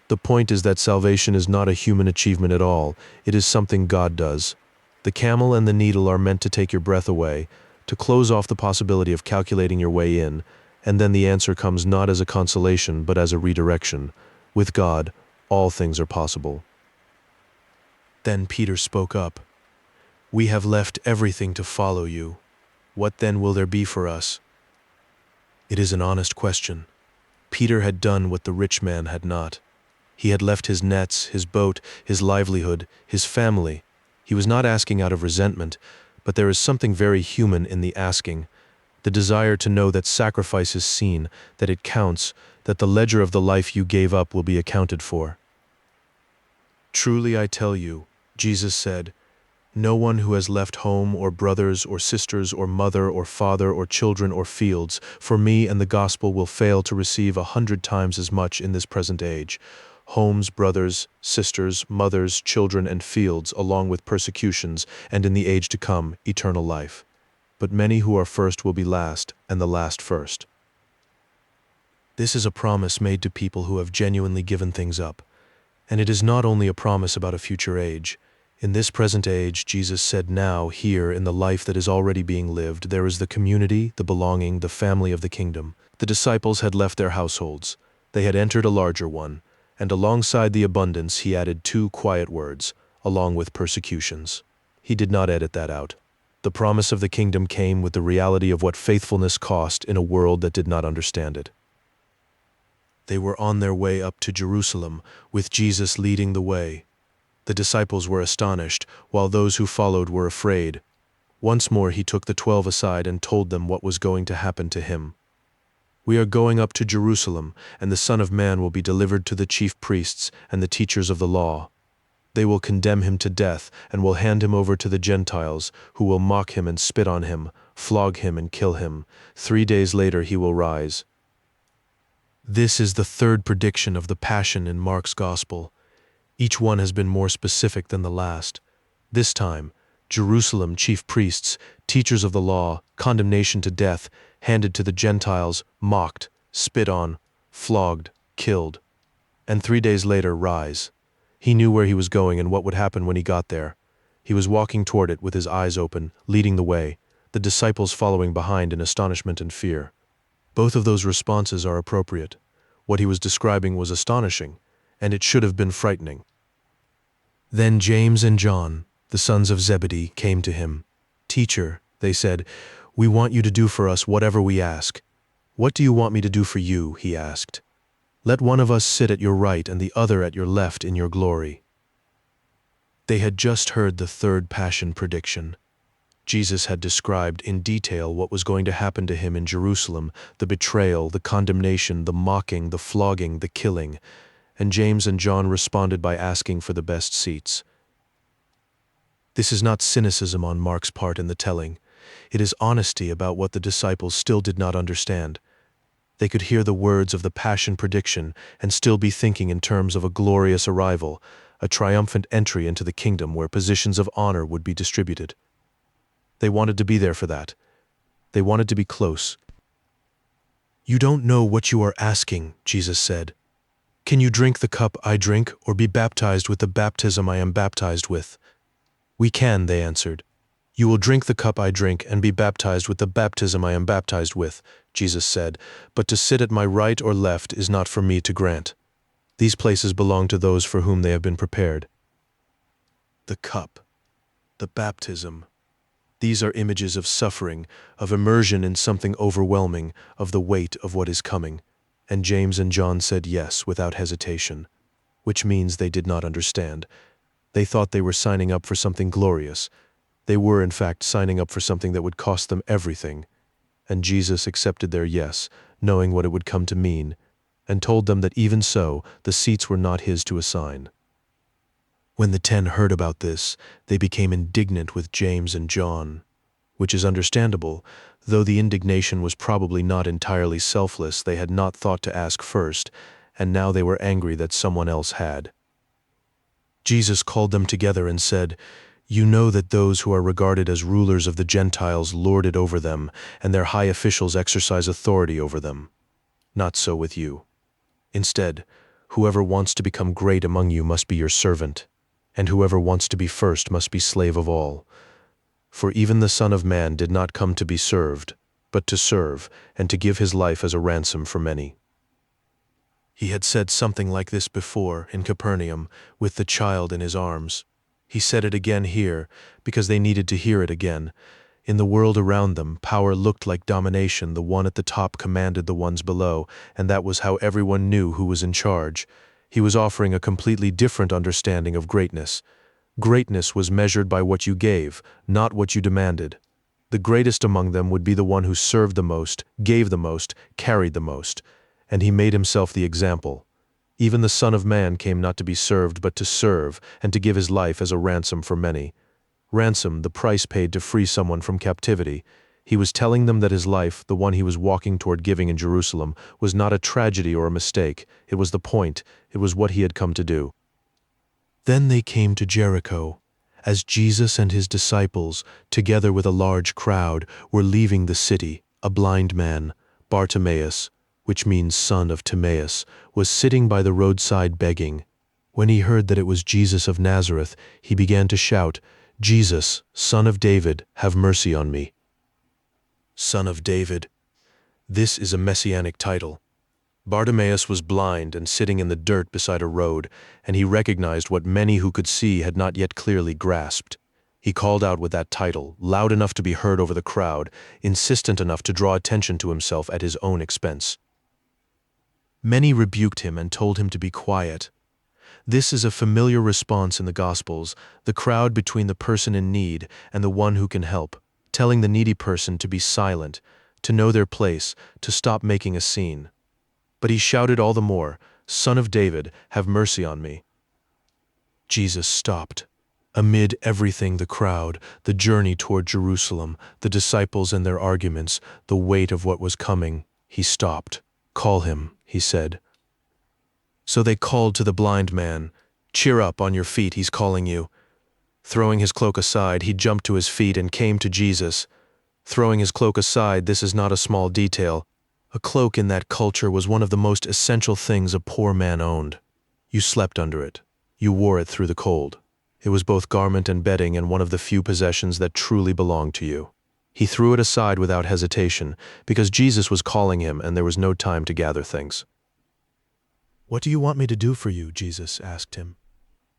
The point is that salvation is not a human achievement at all, it is something God does. The camel and the needle are meant to take your breath away, to close off the possibility of calculating your way in, and then the answer comes not as a consolation but as a redirection. With God, all things are possible. Then Peter spoke up. "We have left everything to follow you. What then will there be for us?" It is an honest question. Peter had done what the rich man had not. He had left his nets, his boat, his livelihood, his family. He was not asking out of resentment, but there is something very human in the asking, the desire to know that sacrifice is seen, that it counts, that the ledger of the life you gave up will be accounted for. Truly I tell you, Jesus said, no one who has left home or brothers or sisters or mother or father or children or fields for me and the gospel will fail to receive 100 times as much in this present age. Homes, brothers, sisters, mothers, children, and fields, along with persecutions, and in the age to come, eternal life. But many who are first will be last, and the last first. This is a promise made to people who have genuinely given things up. And it is not only a promise about a future age. In this present age, Jesus said now, here, in the life that is already being lived, there is the community, the belonging, the family of the kingdom. The disciples had left their households. They had entered a larger one, and alongside the abundance he added 2 quiet words, along with persecutions. He did not edit that out. The promise of the kingdom came with the reality of what faithfulness cost in a world that did not understand it. They were on their way up to Jerusalem, with Jesus leading the way. The disciples were astonished, while those who followed were afraid. Once more he took the 12 aside and told them what was going to happen to him. We are going up to Jerusalem, and the Son of Man will be delivered to the chief priests and the teachers of the law. They will condemn him to death and will hand him over to the Gentiles, who will mock him and spit on him, flog him and kill him. 3 days later he will rise. This is the third prediction of the Passion in Mark's Gospel. Each one has been more specific than the last. This time, Jerusalem, chief priests, teachers of the law, condemnation to death, handed to the Gentiles, mocked, spit on, flogged, killed. And 3 days later, rise. He knew where he was going and what would happen when he got there. He was walking toward it with his eyes open, leading the way, the disciples following behind in astonishment and fear. Both of those responses are appropriate. What he was describing was astonishing, and it should have been frightening. Then James and John, the sons of Zebedee, came to him. Teacher, they said, we want you to do for us whatever we ask. What do you want me to do for you? He asked. Let one of us sit at your right and the other at your left in your glory. They had just heard the third Passion prediction. Jesus had described in detail what was going to happen to him in Jerusalem, the betrayal, the condemnation, the mocking, the flogging, the killing, and James and John responded by asking for the best seats. This is not cynicism on Mark's part in the telling. It is honesty about what the disciples still did not understand. They could hear the words of the Passion prediction and still be thinking in terms of a glorious arrival, a triumphant entry into the kingdom where positions of honor would be distributed. They wanted to be there for that. They wanted to be close. You don't know what you are asking, Jesus said. Can you drink the cup I drink, or be baptized with the baptism I am baptized with? We can, they answered. You will drink the cup I drink and be baptized with the baptism I am baptized with, Jesus said, but to sit at my right or left is not for me to grant. These places belong to those for whom they have been prepared. The cup, the baptism. These are images of suffering, of immersion in something overwhelming, of the weight of what is coming. And James and John said yes without hesitation, which means they did not understand. They thought they were signing up for something glorious. They were, in fact, signing up for something that would cost them everything. And Jesus accepted their yes, knowing what it would come to mean, and told them that even so, the seats were not his to assign. When the 10 heard about this, they became indignant with James and John, which is understandable. Though the indignation was probably not entirely selfless, they had not thought to ask first, and now they were angry that someone else had. Jesus called them together and said, You know that those who are regarded as rulers of the Gentiles lord it over them, and their high officials exercise authority over them. Not so with you. Instead, whoever wants to become great among you must be your servant, and whoever wants to be first must be slave of all. For even the Son of Man did not come to be served, but to serve, and to give his life as a ransom for many. He had said something like this before in Capernaum, with the child in his arms. He said it again here, because they needed to hear it again. In the world around them, power looked like domination. The one at the top commanded the ones below, and that was how everyone knew who was in charge. He was offering a completely different understanding of greatness. Greatness was measured by what you gave, not what you demanded. The greatest among them would be the one who served the most, gave the most, carried the most, and he made himself the example. Even the Son of Man came not to be served but to serve, and to give his life as a ransom for many. Ransom, the price paid to free someone from captivity. He was telling them that his life, the one he was walking toward giving in Jerusalem, was not a tragedy or a mistake. It was the point. It was what he had come to do. Then they came to Jericho. As Jesus and his disciples, together with a large crowd, were leaving the city, a blind man, Bartimaeus, which means son of Timaeus, was sitting by the roadside begging. When he heard that it was Jesus of Nazareth, he began to shout, "Jesus, Son of David, have mercy on me." Son of David. This is a messianic title. Bartimaeus was blind and sitting in the dirt beside a road, and he recognized what many who could see had not yet clearly grasped. He called out with that title, loud enough to be heard over the crowd, insistent enough to draw attention to himself at his own expense. Many rebuked him and told him to be quiet. This is a familiar response in the Gospels, the crowd between the person in need and the one who can help, telling the needy person to be silent, to know their place, to stop making a scene. But he shouted all the more, "Son of David, have mercy on me." Jesus stopped. Amid everything, the crowd, the journey toward Jerusalem, the disciples and their arguments, the weight of what was coming, he stopped. "Call him," he said. So they called to the blind man, "Cheer up, on your feet, he's calling you." Throwing his cloak aside, he jumped to his feet and came to Jesus. Throwing his cloak aside, this is not a small detail. A cloak in that culture was one of the most essential things a poor man owned. You slept under it. You wore it through the cold. It was both garment and bedding and one of the few possessions that truly belonged to you. He threw it aside without hesitation, because Jesus was calling him and there was no time to gather things. "What do you want me to do for you?" Jesus asked him.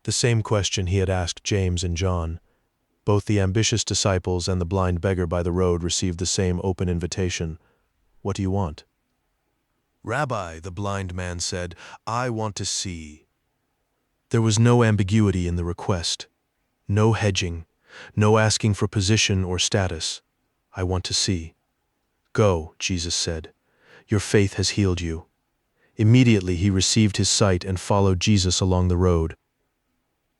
The same question he had asked James and John. Both the ambitious disciples and the blind beggar by the road received the same open invitation. "What do you want?" "Rabbi," the blind man said, "I want to see." There was no ambiguity in the request, no hedging, no asking for position or status. "I want to see." "Go," Jesus said. "Your faith has healed you." Immediately he received his sight and followed Jesus along the road.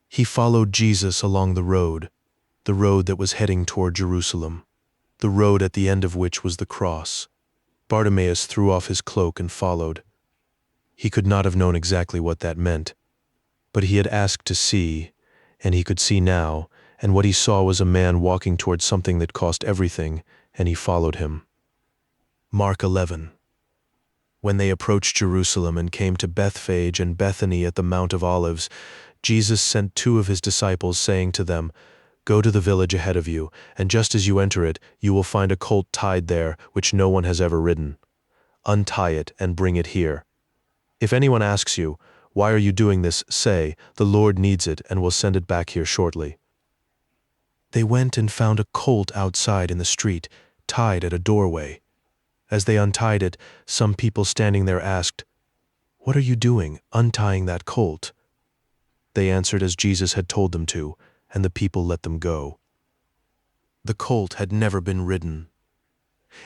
He followed Jesus along the road that was heading toward Jerusalem, the road at the end of which was the cross. Bartimaeus threw off his cloak and followed. He could not have known exactly what that meant, but he had asked to see, and he could see now, and what he saw was a man walking toward something that cost everything, and he followed him. Mark 11. When they approached Jerusalem and came to Bethphage and Bethany at the Mount of Olives, Jesus sent 2 of his disciples, saying to them, "Go to the village ahead of you, and just as you enter it, you will find a colt tied there, which no one has ever ridden. Untie it and bring it here. If anyone asks you, 'Why are you doing this?' say, 'The Lord needs it and will send it back here shortly.'" They went and found a colt outside in the street, tied at a doorway. As they untied it, some people standing there asked, "What are you doing, untying that colt?" They answered as Jesus had told them to, and the people let them go. The colt had never been ridden.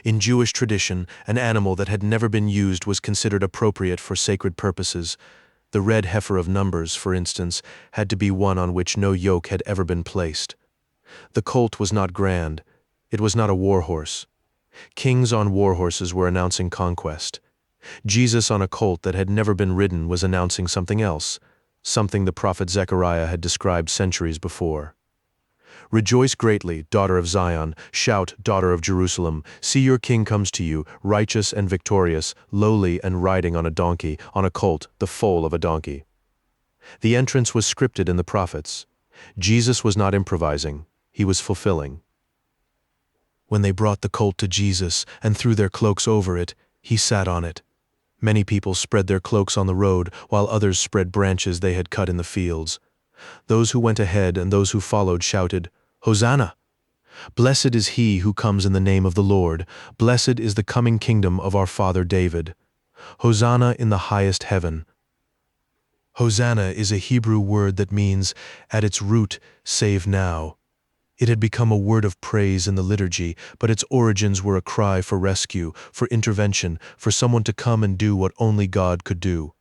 In Jewish tradition, an animal that had never been used was considered appropriate for sacred purposes. The red heifer of Numbers, for instance, had to be one on which no yoke had ever been placed. The colt was not grand. It was not a war horse. Kings on war horses were announcing conquest. Jesus on a colt that had never been ridden was announcing something else, something the prophet Zechariah had described centuries before. "Rejoice greatly, daughter of Zion, shout, daughter of Jerusalem, see your king comes to you, righteous and victorious, lowly and riding on a donkey, on a colt, the foal of a donkey." The entrance was scripted in the prophets. Jesus was not improvising, he was fulfilling. When they brought the colt to Jesus and threw their cloaks over it, he sat on it. Many people spread their cloaks on the road, while others spread branches they had cut in the fields. Those who went ahead and those who followed shouted, "Hosanna! Blessed is he who comes in the name of the Lord. Blessed is the coming kingdom of our father David. Hosanna in the highest heaven." Hosanna is a Hebrew word that means, at its root, save now. It had become a word of praise in the liturgy, but its origins were a cry for rescue, for intervention, for someone to come and do what only God could do.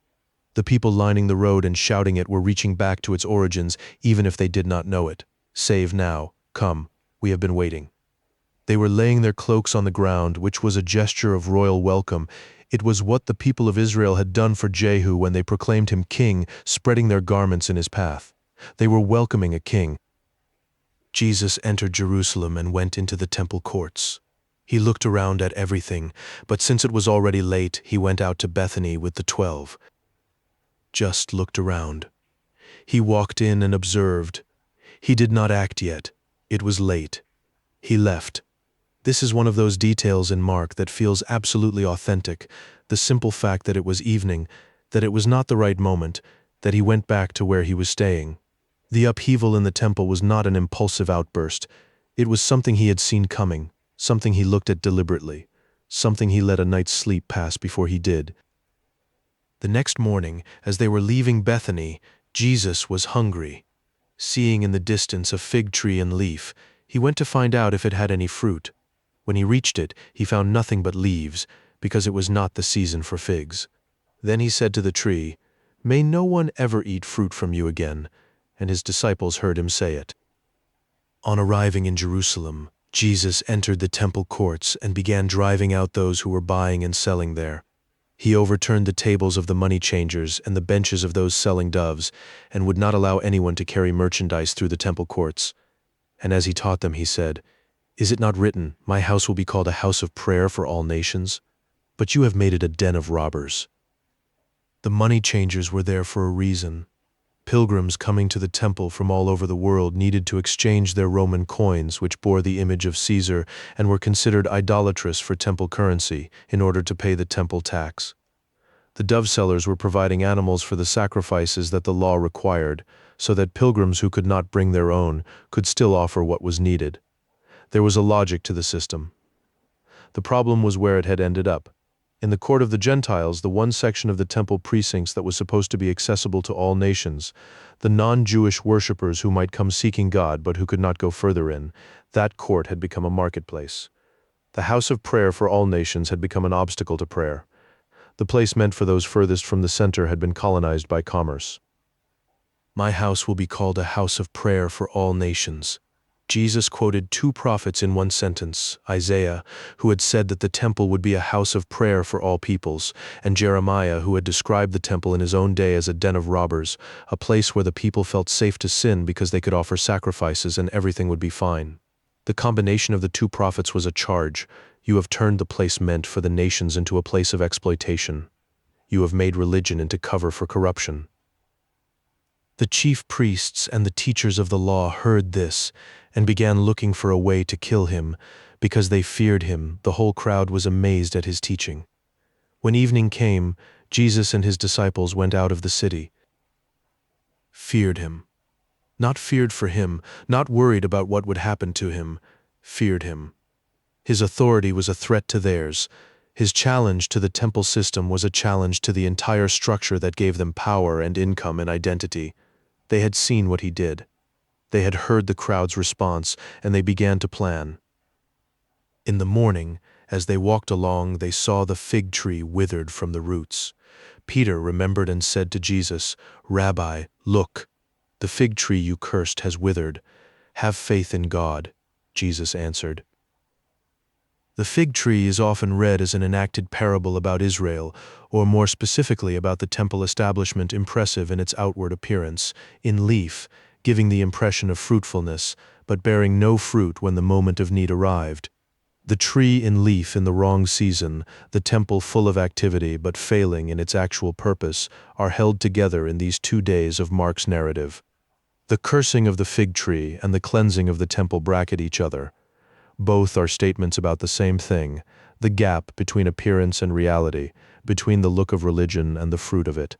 The people lining the road and shouting it were reaching back to its origins, even if they did not know it. Save now, come, we have been waiting. They were laying their cloaks on the ground, which was a gesture of royal welcome. It was what the people of Israel had done for Jehu when they proclaimed him king, spreading their garments in his path. They were welcoming a king. Jesus entered Jerusalem and went into the temple courts. He looked around at everything, but since it was already late, he went out to Bethany with the 12. Just looked around. He walked in and observed. He did not act yet. It was late. He left. This is one of those details in Mark that feels absolutely authentic, the simple fact that it was evening, that it was not the right moment, that he went back to where he was staying. The upheaval in the temple was not an impulsive outburst. It was something he had seen coming, something he looked at deliberately, something he let a night's sleep pass before he did. The next morning, as they were leaving Bethany, Jesus was hungry. Seeing in the distance a fig tree in leaf, he went to find out if it had any fruit. When he reached it, he found nothing but leaves, because it was not the season for figs. Then he said to the tree, "May no one ever eat fruit from you again," and his disciples heard him say it. On arriving in Jerusalem, Jesus entered the temple courts and began driving out those who were buying and selling there. He overturned the tables of the money changers and the benches of those selling doves, and would not allow anyone to carry merchandise through the temple courts. And as he taught them, he said, "Is it not written, 'My house will be called a house of prayer for all nations'? But you have made it a den of robbers." The money changers were there for a reason. Pilgrims coming to the temple from all over the world needed to exchange their Roman coins, which bore the image of Caesar and were considered idolatrous for temple currency, in order to pay the temple tax. The dove sellers were providing animals for the sacrifices that the law required, so that pilgrims who could not bring their own could still offer what was needed. There was a logic to the system. The problem was where it had ended up. In the court of the Gentiles, the one section of the temple precincts that was supposed to be accessible to all nations, the non-Jewish worshippers who might come seeking God but who could not go further in, that court had become a marketplace. The house of prayer for all nations had become an obstacle to prayer. The place meant for those furthest from the center had been colonized by commerce. "My house will be called a house of prayer for all nations." Jesus quoted two prophets in one sentence, Isaiah, who had said that the temple would be a house of prayer for all peoples, and Jeremiah, who had described the temple in his own day as a den of robbers, a place where the people felt safe to sin because they could offer sacrifices and everything would be fine. The combination of the two prophets was a charge. You have turned the place meant for the nations into a place of exploitation. You have made religion into cover for corruption. The chief priests and the teachers of the law heard this and began looking for a way to kill him, because they feared him. The whole crowd was amazed at his teaching. When evening came, Jesus and his disciples went out of the city. Feared him. Not feared for him, not worried about what would happen to him, feared him. His authority was a threat to theirs. His challenge to the temple system was a challenge to the entire structure that gave them power and income and identity. They had seen what he did. They had heard the crowd's response, and they began to plan. In the morning, as they walked along, they saw the fig tree withered from the roots. Peter remembered and said to Jesus, "Rabbi, look, the fig tree you cursed has withered. Have faith in God," Jesus answered. The fig tree is often read as an enacted parable about Israel, or more specifically about the temple establishment, impressive in its outward appearance, in leaf, giving the impression of fruitfulness, but bearing no fruit when the moment of need arrived. The tree in leaf in the wrong season, the temple full of activity but failing in its actual purpose, are held together in these 2 days of Mark's narrative. The cursing of the fig tree and the cleansing of the temple bracket each other. Both are statements about the same thing, the gap between appearance and reality, between the look of religion and the fruit of it.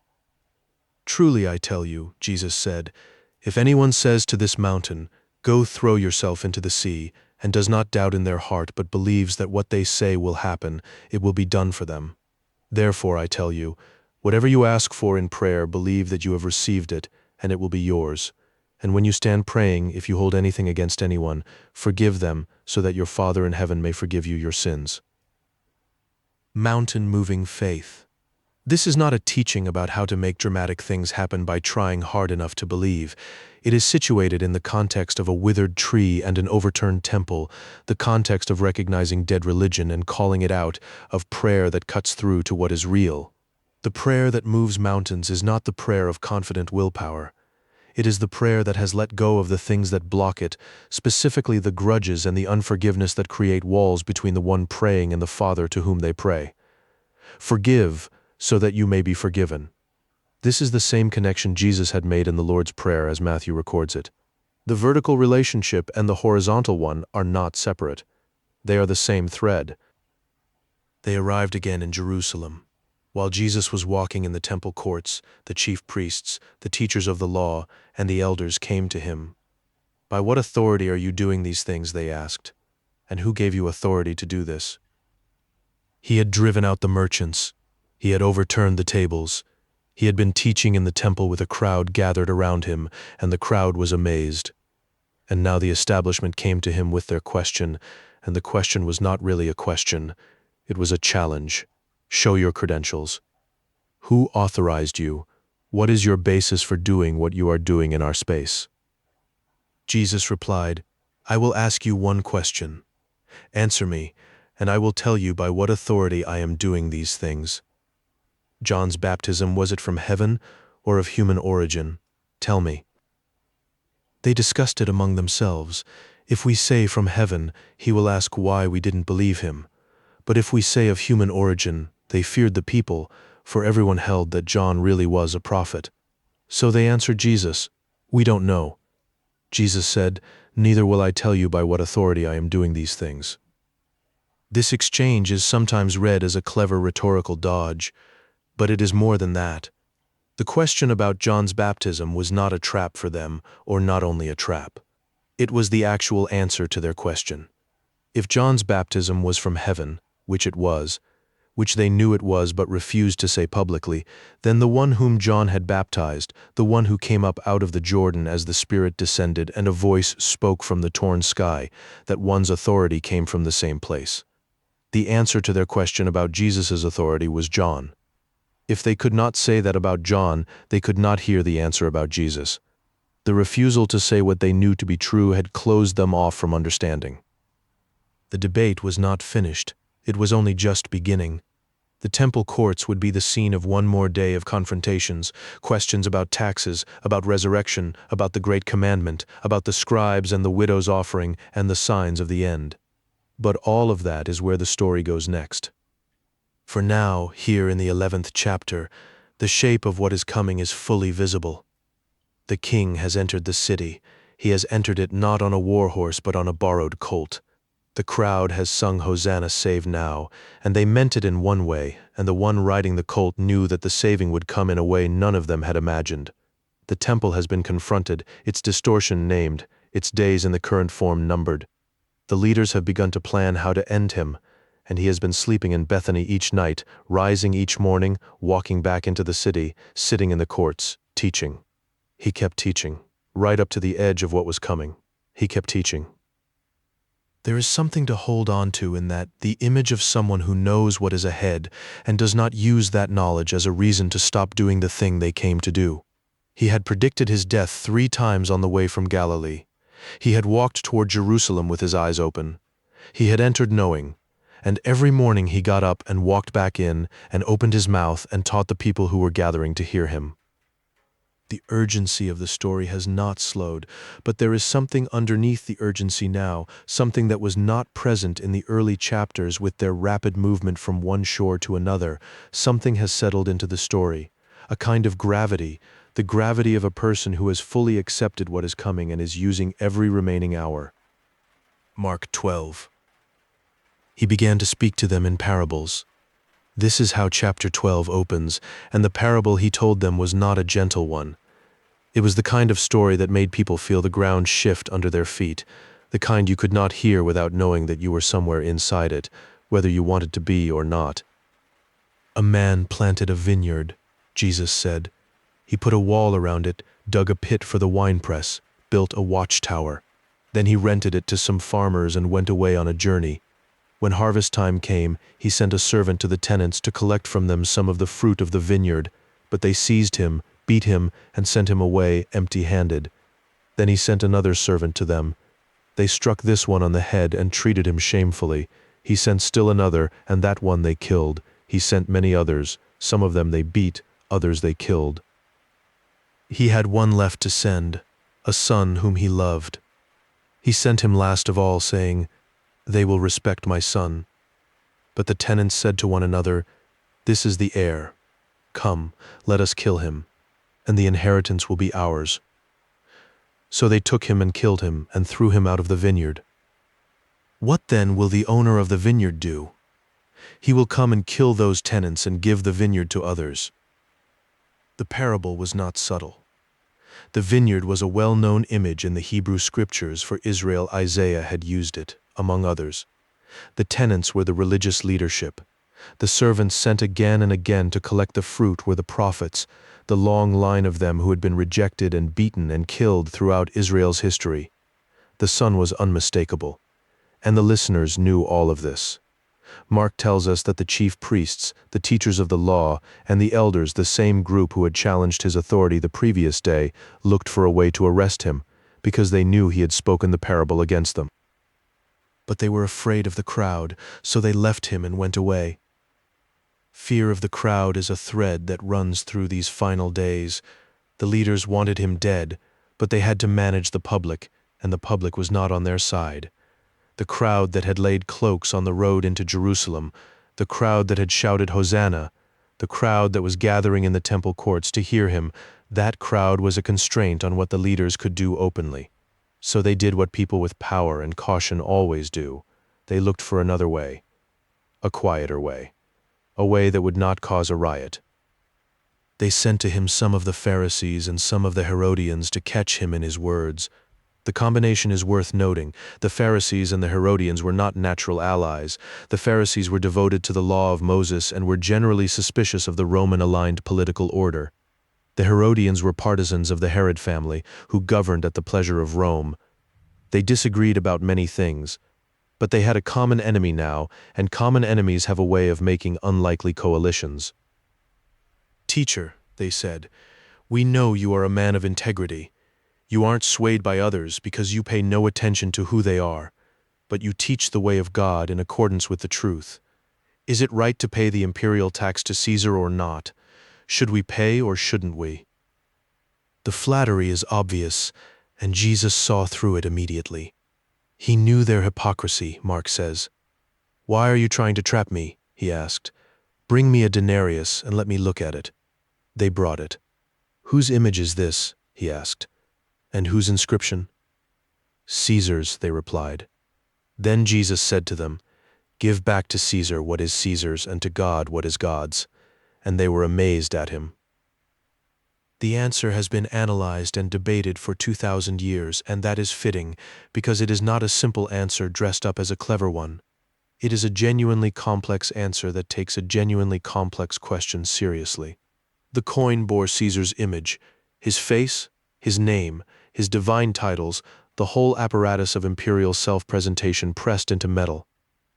"Truly I tell you," Jesus said, "if anyone says to this mountain, 'Go throw yourself into the sea,' and does not doubt in their heart but believes that what they say will happen, it will be done for them. Therefore I tell you, Whatever you ask for in prayer, believe that you have received it, and it will be yours. And when you stand praying, if you hold anything against anyone, forgive them, so that your Father in heaven may forgive you your sins. Mountain-moving faith. This is not a teaching about how to make dramatic things happen by trying hard enough to believe. It is situated in the context of a withered tree and an overturned temple, the context of recognizing dead religion and calling it out, of prayer that cuts through to what is real. The prayer that moves mountains is not the prayer of confident willpower. It is the prayer that has let go of the things that block it, specifically the grudges and the unforgiveness that create walls between the one praying and the Father to whom they pray. Forgive, so that you may be forgiven. This is the same connection Jesus had made in the Lord's Prayer as Matthew records it. The vertical relationship and the horizontal one are not separate. They are the same thread. They arrived again in Jerusalem. While Jesus was walking in the temple courts, the chief priests, the teachers of the law, and the elders came to him. "By what authority are you doing these things?" they asked. "And who gave you authority to do this?" He had driven out the merchants. He had overturned the tables. He had been teaching in the temple with a crowd gathered around him, and the crowd was amazed. And now the establishment came to him with their question, and the question was not really a question. It was a challenge. Show your credentials. Who authorized you? What is your basis for doing what you are doing in our space? Jesus replied, "I will ask you one question. Answer me, and I will tell you by what authority I am doing these things. John's baptism, was it from heaven or of human origin? Tell me." They discussed it among themselves. If we say from heaven, he will ask why we didn't believe him. But if we say of human origin, they feared the people, for everyone held that John really was a prophet. So they answered Jesus, "We don't know." Jesus said, "Neither will I tell you by what authority I am doing these things." This exchange is sometimes read as a clever rhetorical dodge, but it is more than that. The question about John's baptism was not a trap for them, or not only a trap. It was the actual answer to their question. If John's baptism was from heaven, which it was, which they knew it was but refused to say publicly, then the one whom John had baptized, the one who came up out of the Jordan as the Spirit descended and a voice spoke from the torn sky, that one's authority came from the same place. The answer to their question about Jesus' authority was John. If they could not say that about John, they could not hear the answer about Jesus. The refusal to say what they knew to be true had closed them off from understanding. The debate was not finished. It was only just beginning. The temple courts would be the scene of one more day of confrontations, questions about taxes, about resurrection, about the great commandment, about the scribes and the widow's offering, and the signs of the end. But all of that is where the story goes next. For now, here in the 11th chapter, the shape of what is coming is fully visible. The king has entered the city. He has entered it not on a war horse but on a borrowed colt. The crowd has sung Hosanna, save now, and they meant it in one way, and the one riding the colt knew that the saving would come in a way none of them had imagined. The temple has been confronted, its distortion named, its days in the current form numbered. The leaders have begun to plan how to end him, and he has been sleeping in Bethany each night, rising each morning, walking back into the city, sitting in the courts, teaching. He kept teaching, right up to the edge of what was coming. He kept teaching. There is something to hold on to in that, the image of someone who knows what is ahead and does not use that knowledge as a reason to stop doing the thing they came to do. He had predicted his death 3 times on the way from Galilee. He had walked toward Jerusalem with his eyes open. He had entered knowing, and every morning he got up and walked back in and opened his mouth and taught the people who were gathering to hear him. The urgency of the story has not slowed, but there is something underneath the urgency now, something that was not present in the early chapters with their rapid movement from one shore to another. Something has settled into the story, a kind of gravity, the gravity of a person who has fully accepted what is coming and is using every remaining hour. Mark 12. He began to speak to them in parables. This is how chapter 12 opens, and the parable he told them was not a gentle one. It was the kind of story that made people feel the ground shift under their feet, the kind you could not hear without knowing that you were somewhere inside it, whether you wanted to be or not. A man planted a vineyard. Jesus said. He put a wall around it, dug a pit for the winepress, built a watchtower. Then he rented it to some farmers and went away on a journey. When harvest time came, he sent a servant to the tenants to collect from them some of the fruit of the vineyard, but they seized him, beat him, and sent him away empty-handed. Then he sent another servant to them. They struck this one on the head and treated him shamefully. He sent still another, and that one they killed. He sent many others. Some of them they beat, others they killed. He had one left to send, a son whom he loved. He sent him last of all, saying, "They will respect my son." But the tenants said to one another, "This is the heir. Come, let us kill him, and the inheritance will be ours." So they took him and killed him and threw him out of the vineyard. What then will the owner of the vineyard do? He will come and kill those tenants and give the vineyard to others. The parable was not subtle. The vineyard was a well-known image in the Hebrew scriptures, for Israel. Isaiah had used it, among others. The tenants were the religious leadership. The servants sent again and again to collect the fruit were the prophets, the long line of them who had been rejected and beaten and killed throughout Israel's history. The son was unmistakable, and the listeners knew all of this. Mark tells us that the chief priests, the teachers of the law, and the elders, the same group who had challenged his authority the previous day, looked for a way to arrest him, because they knew he had spoken the parable against them. But they were afraid of the crowd, so they left him and went away. Fear of the crowd is a thread that runs through these final days. The leaders wanted him dead, but they had to manage the public, and the public was not on their side. The crowd that had laid cloaks on the road into Jerusalem, the crowd that had shouted Hosanna, the crowd that was gathering in the temple courts to hear him, that crowd was a constraint on what the leaders could do openly. So they did what people with power and caution always do. They looked for another way, a quieter way, a way that would not cause a riot. They sent to him some of the Pharisees and some of the Herodians to catch him in his words. The combination is worth noting. The Pharisees and the Herodians were not natural allies. The Pharisees were devoted to the law of Moses and were generally suspicious of the Roman-aligned political order. The Herodians were partisans of the Herod family, who governed at the pleasure of Rome. They disagreed about many things, but they had a common enemy now, and common enemies have a way of making unlikely coalitions. "Teacher," they said, "we know you are a man of integrity. You aren't swayed by others because you pay no attention to who they are, but you teach the way of God in accordance with the truth. Is it right to pay the imperial tax to Caesar or not? Should we pay or shouldn't we?" The flattery is obvious, and Jesus saw through it immediately. He knew their hypocrisy, Mark says. "Why are you trying to trap me?" he asked. "Bring me a denarius and let me look at it." They brought it. "Whose image is this?" he asked. "And whose inscription?" "Caesar's," they replied. Then Jesus said to them, "Give back to Caesar what is Caesar's and to God what is God's." And they were amazed at him. The answer has been analyzed and debated for 2,000 years, and that is fitting, because it is not a simple answer dressed up as a clever one. It is a genuinely complex answer that takes a genuinely complex question seriously. The coin bore Caesar's image, his face, his name, his divine titles, the whole apparatus of imperial self-presentation pressed into metal.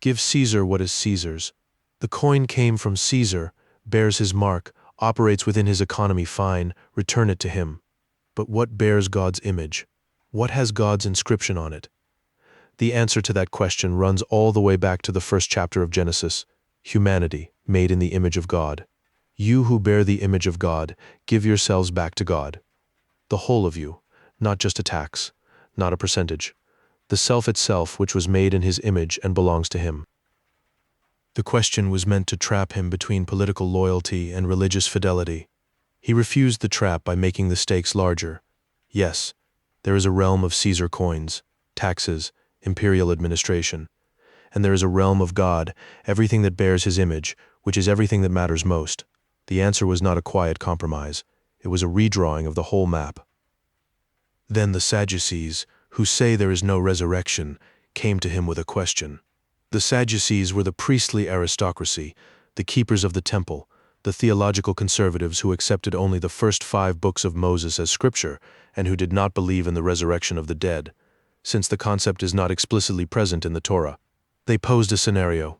Give Caesar what is Caesar's. The coin came from Caesar, bears his mark, operates within his economy fine, return it to him. But what bears God's image? What has God's inscription on it? The answer to that question runs all the way back to the first chapter of Genesis, humanity, made in the image of God. You who bear the image of God, give yourselves back to God. The whole of you, not just a tax, not a percentage. The self itself which was made in his image and belongs to him. The question was meant to trap him between political loyalty and religious fidelity. He refused the trap by making the stakes larger. Yes, there is a realm of Caesar coins, taxes, imperial administration. And there is a realm of God, everything that bears his image, which is everything that matters most. The answer was not a quiet compromise. It was a redrawing of the whole map. Then the Sadducees, who say there is no resurrection, came to him with a question. The Sadducees were the priestly aristocracy, the keepers of the temple, the theological conservatives who accepted only the first 5 books of Moses as scripture and who did not believe in the resurrection of the dead, since the concept is not explicitly present in the Torah. They posed a scenario.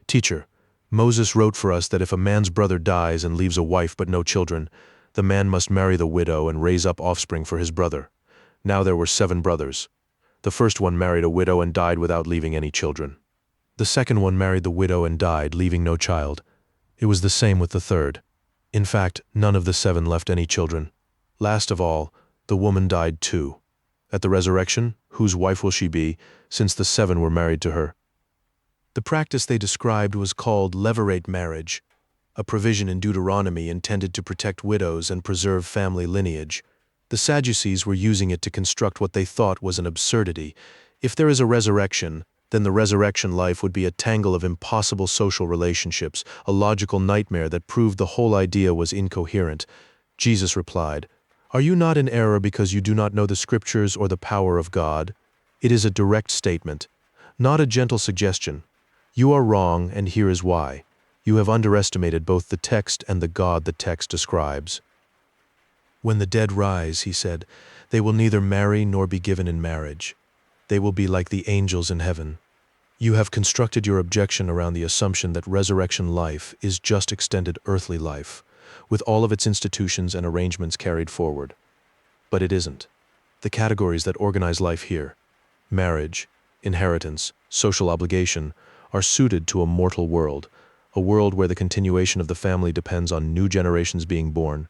Teacher, Moses wrote for us that if a man's brother dies and leaves a wife but no children, the man must marry the widow and raise up offspring for his brother. Now there were 7 brothers. The first one married a widow and died without leaving any children. The second one married the widow and died, leaving no child. It was the same with the third. In fact, none of the 7 left any children. Last of all, the woman died too. At the resurrection, whose wife will she be, since the 7 were married to her? The practice they described was called levirate marriage, a provision in Deuteronomy intended to protect widows and preserve family lineage. The Sadducees were using it to construct what they thought was an absurdity. If there is a resurrection, then the resurrection life would be a tangle of impossible social relationships, a logical nightmare that proved the whole idea was incoherent. Jesus replied, "Are you not in error because you do not know the Scriptures or the power of God?" It is a direct statement, not a gentle suggestion. You are wrong, and here is why. You have underestimated both the text and the God the text describes. When the dead rise, he said, they will neither marry nor be given in marriage. They will be like the angels in heaven. You have constructed your objection around the assumption that resurrection life is just extended earthly life, with all of its institutions and arrangements carried forward. But it isn't. The categories that organize life here, marriage, inheritance, social obligation, are suited to a mortal world, a world where the continuation of the family depends on new generations being born,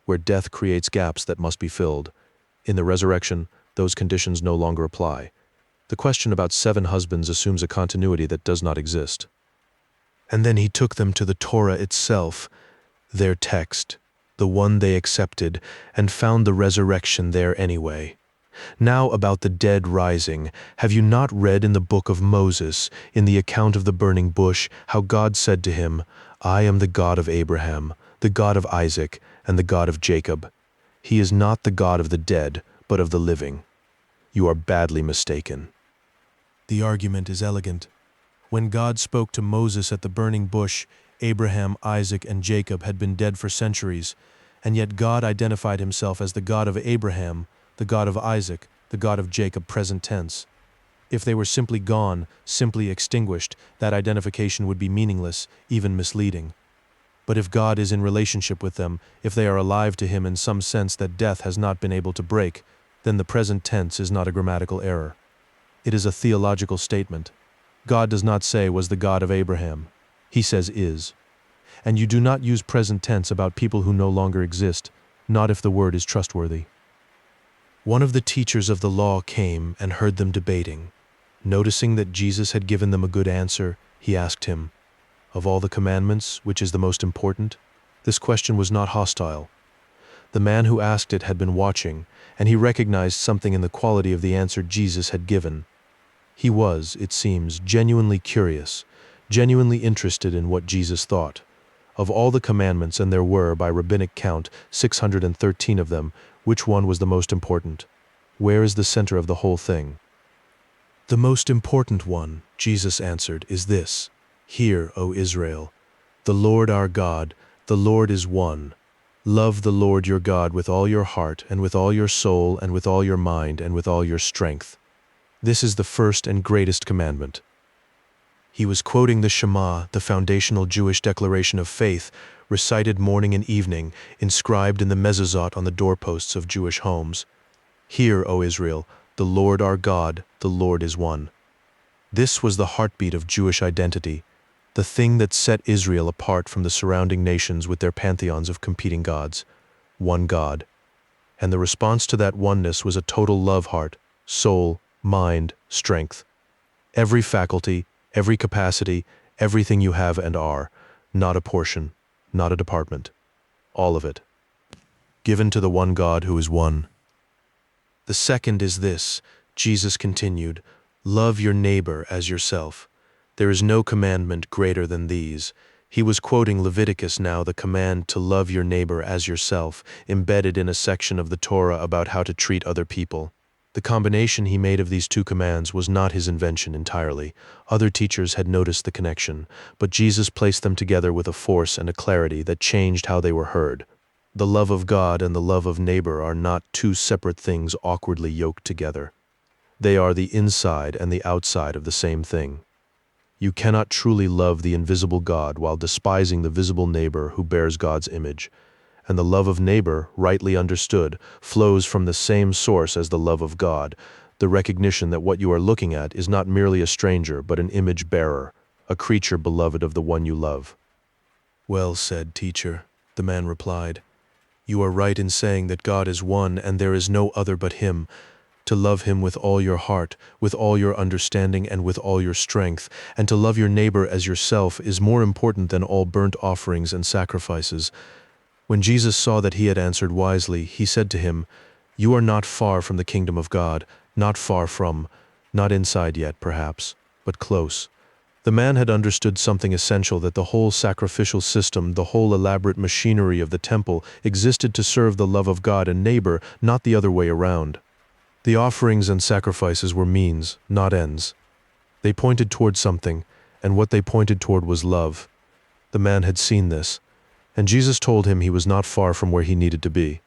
where death creates gaps that must be filled. In the resurrection, those conditions no longer apply. The question about 7 husbands assumes a continuity that does not exist. And then he took them to the Torah itself, their text, the one they accepted, and found the resurrection there anyway. Now about the dead rising, have you not read in the book of Moses, in the account of the burning bush, how God said to him, "I am the God of Abraham, the God of Isaac, and the God of Jacob. He is not the God of the dead, but of the living." You are badly mistaken. The argument is elegant. When God spoke to Moses at the burning bush, Abraham, Isaac, and Jacob had been dead for centuries, and yet God identified himself as the God of Abraham, the God of Isaac, the God of Jacob, present tense. If they were simply gone, simply extinguished, that identification would be meaningless, even misleading. But if God is in relationship with them, if they are alive to him in some sense that death has not been able to break, then the present tense is not a grammatical error. It is a theological statement. God does not say was the God of Abraham. He says is. And you do not use present tense about people who no longer exist, not if the word is trustworthy. One of the teachers of the law came and heard them debating. Noticing that Jesus had given them a good answer, he asked him, "Of all the commandments, which is the most important?" This question was not hostile. The man who asked it had been watching, and he recognized something in the quality of the answer Jesus had given. He was, it seems, genuinely curious, genuinely interested in what Jesus thought. Of all the commandments, and there were, by rabbinic count, 613 of them, which one was the most important? Where is the center of the whole thing? The most important one, Jesus answered, is this: "Hear, O Israel, the Lord our God, the Lord is one. Love the Lord your God with all your heart, and with all your soul, and with all your mind, and with all your strength." This is the first and greatest commandment. He was quoting the Shema, the foundational Jewish declaration of faith, recited morning and evening, inscribed in the mezuzot on the doorposts of Jewish homes. "Hear, O Israel, the Lord our God, the Lord is one." This was the heartbeat of Jewish identity, the thing that set Israel apart from the surrounding nations with their pantheons of competing gods. One God. And the response to that oneness was a total love heart, soul, mind, strength. Every faculty, every capacity, everything you have and are, not a portion, not a department. All of it. Given to the one God who is one. The second is this, Jesus continued, "Love your neighbor as yourself. There is no commandment greater than these." He was quoting Leviticus now, the command to love your neighbor as yourself, embedded in a section of the Torah about how to treat other people. The combination he made of these two commands was not his invention entirely. Other teachers had noticed the connection, but Jesus placed them together with a force and a clarity that changed how they were heard. The love of God and the love of neighbor are not two separate things awkwardly yoked together. They are the inside and the outside of the same thing. You cannot truly love the invisible God while despising the visible neighbor who bears God's image. And the love of neighbor, rightly understood, flows from the same source as the love of God, the recognition that what you are looking at is not merely a stranger but an image bearer, a creature beloved of the one you love. "Well said, teacher," the man replied. "You are right in saying that God is one and there is no other but Him. To love Him with all your heart, with all your understanding and with all your strength, and to love your neighbor as yourself is more important than all burnt offerings and sacrifices." When Jesus saw that he had answered wisely, he said to him, "You are not far from the kingdom of God, not far from, not inside yet, perhaps, but close." The man had understood something essential, that the whole sacrificial system, the whole elaborate machinery of the temple existed to serve the love of God and neighbor, not the other way around. The offerings and sacrifices were means, not ends. They pointed toward something, and what they pointed toward was love. The man had seen this, and Jesus told him he was not far from where he needed to be,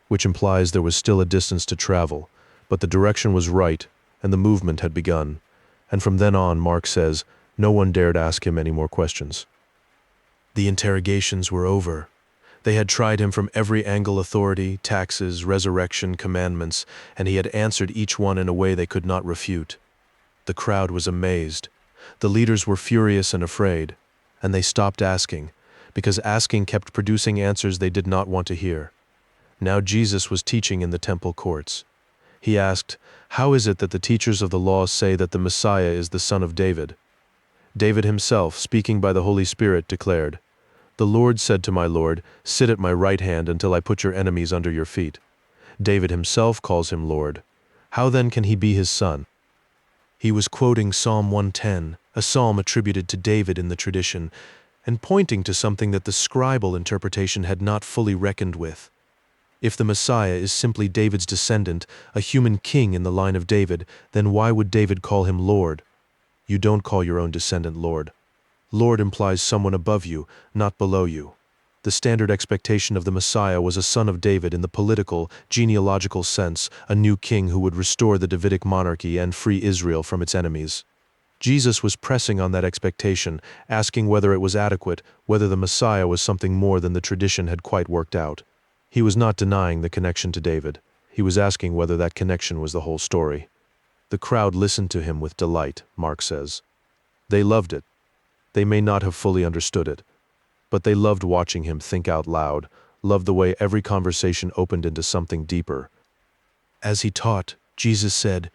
which implies there was still a distance to travel, but the direction was right, and the movement had begun. And from then on, Mark says, no one dared ask him any more questions. The interrogations were over. They had tried him from every angle: authority, taxes, resurrection, commandments, and he had answered each one in a way they could not refute. The crowd was amazed. The leaders were furious and afraid, and they stopped asking, because asking kept producing answers they did not want to hear. Now Jesus was teaching in the temple courts. He asked, "How is it that the teachers of the law say that the Messiah is the son of David?" David himself, speaking by the Holy Spirit, declared, "The Lord said to my Lord, 'Sit at my right hand until I put your enemies under your feet.' David himself calls him Lord. How then can he be his son?" He was quoting Psalm 110, a psalm attributed to David in the tradition, and pointing to something that the scribal interpretation had not fully reckoned with. If the Messiah is simply David's descendant, a human king in the line of David, then why would David call him Lord? You don't call your own descendant Lord. Lord implies someone above you, not below you. The standard expectation of the Messiah was a son of David in the political, genealogical sense, a new king who would restore the Davidic monarchy and free Israel from its enemies. Jesus was pressing on that expectation, asking whether it was adequate, whether the Messiah was something more than the tradition had quite worked out. He was not denying the connection to David. He was asking whether that connection was the whole story. The crowd listened to him with delight, Mark says. They loved it. They may not have fully understood it, but they loved watching him think out loud, loved the way every conversation opened into something deeper. As he taught, Jesus said,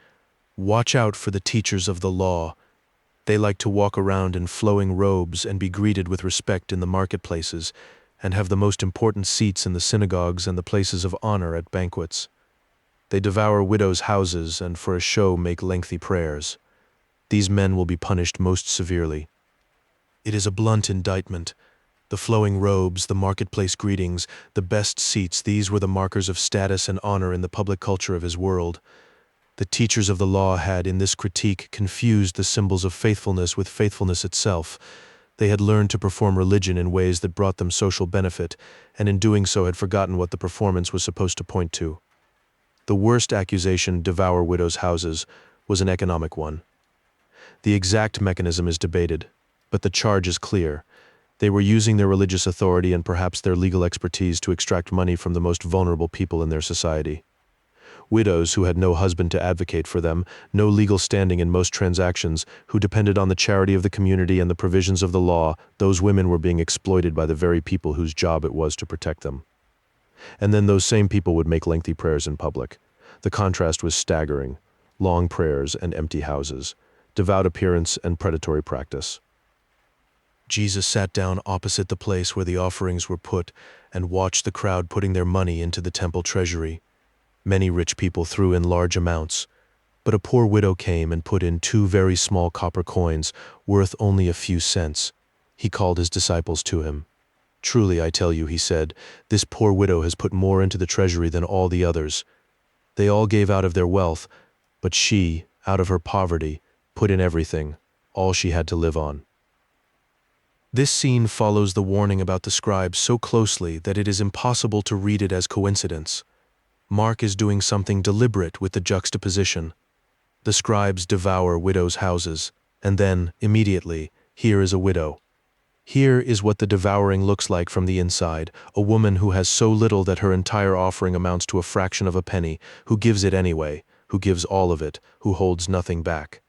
"Watch out for the teachers of the law. They like to walk around in flowing robes and be greeted with respect in the marketplaces, and have the most important seats in the synagogues and the places of honor at banquets. They devour widows' houses and for a show make lengthy prayers. These men will be punished most severely." It is a blunt indictment. The flowing robes, the marketplace greetings, the best seats, these were the markers of status and honor in the public culture of his world. The teachers of the law had, in this critique, confused the symbols of faithfulness with faithfulness itself. They had learned to perform religion in ways that brought them social benefit, and in doing so had forgotten what the performance was supposed to point to. The worst accusation, "devour widows' houses," was an economic one. The exact mechanism is debated, but the charge is clear. They were using their religious authority and perhaps their legal expertise to extract money from the most vulnerable people in their society. Widows who had no husband to advocate for them, no legal standing in most transactions, who depended on the charity of the community and the provisions of the law, those women were being exploited by the very people whose job it was to protect them. And then those same people would make lengthy prayers in public. The contrast was staggering: long prayers and empty houses, devout appearance and predatory practice. Jesus sat down opposite the place where the offerings were put and watched the crowd putting their money into the temple treasury. Many rich people threw in large amounts, but a poor widow came and put in 2 very small copper coins, worth only a few cents. He called his disciples to him. "Truly, I tell you," he said, "this poor widow has put more into the treasury than all the others. They all gave out of their wealth, but she, out of her poverty, put in everything, all she had to live on. This scene follows the warning about the scribes so closely that it is impossible to read it as coincidence. Mark is doing something deliberate with the juxtaposition. The scribes devour widows' houses, and then, immediately, here is a widow. Here is what the devouring looks like from the inside, a woman who has so little that her entire offering amounts to a fraction of a penny, who gives it anyway, who gives all of it, who holds nothing back.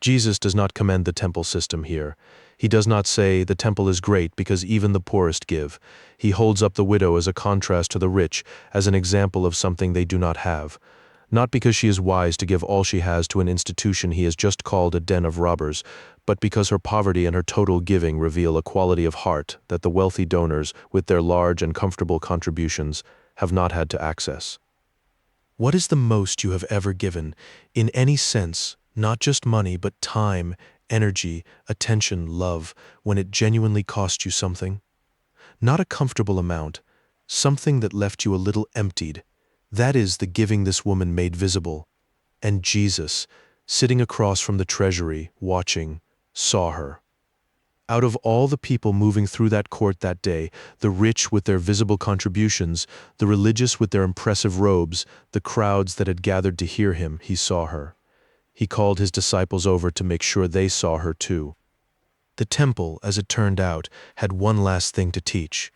Jesus does not commend the temple system here. He does not say the temple is great because even the poorest give. He holds up the widow as a contrast to the rich, as an example of something they do not have. Not because she is wise to give all she has to an institution he has just called a den of robbers, but because her poverty and her total giving reveal a quality of heart that the wealthy donors, with their large and comfortable contributions, have not had to access. What is the most you have ever given, in any sense, not just money, but time, energy, attention, love, when it genuinely cost you something? Not a comfortable amount, something that left you a little emptied. That is the giving this woman made visible. And Jesus, sitting across from the treasury, watching, saw her. Out of all the people moving through that court that day, the rich with their visible contributions, the religious with their impressive robes, the crowds that had gathered to hear him, he saw her. He called his disciples over to make sure they saw her too. The temple, as it turned out, had one last thing to teach.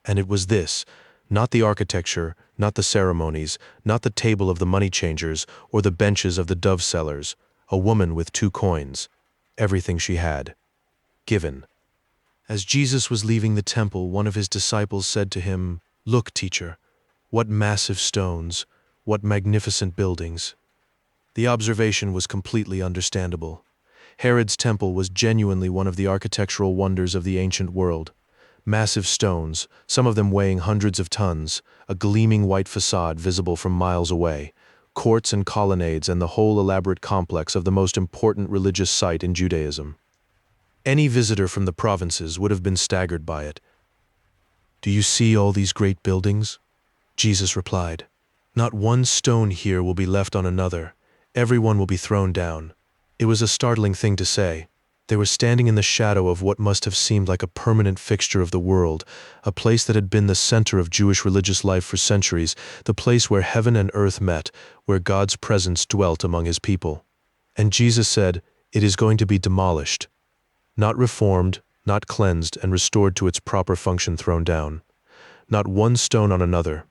And it was this: not the architecture, not the ceremonies, not the table of the money changers, or the benches of the dove sellers. A woman with 2 coins. Everything she had. Given. As Jesus was leaving the temple, one of his disciples said to him, "Look, teacher, what massive stones, what magnificent buildings." The observation was completely understandable. Herod's temple was genuinely one of the architectural wonders of the ancient world. Massive stones, some of them weighing hundreds of tons, a gleaming white facade visible from miles away, courts and colonnades, and the whole elaborate complex of the most important religious site in Judaism. Any visitor from the provinces would have been staggered by it. "Do you see all these great buildings?" Jesus replied. "Not one stone here will be left on another. Everyone will be thrown down." It was a startling thing to say. They were standing in the shadow of what must have seemed like a permanent fixture of the world, a place that had been the center of Jewish religious life for centuries, the place where heaven and earth met, where God's presence dwelt among his people. And Jesus said, "It is going to be demolished." Not reformed, not cleansed and restored to its proper function thrown down. Not one stone on another.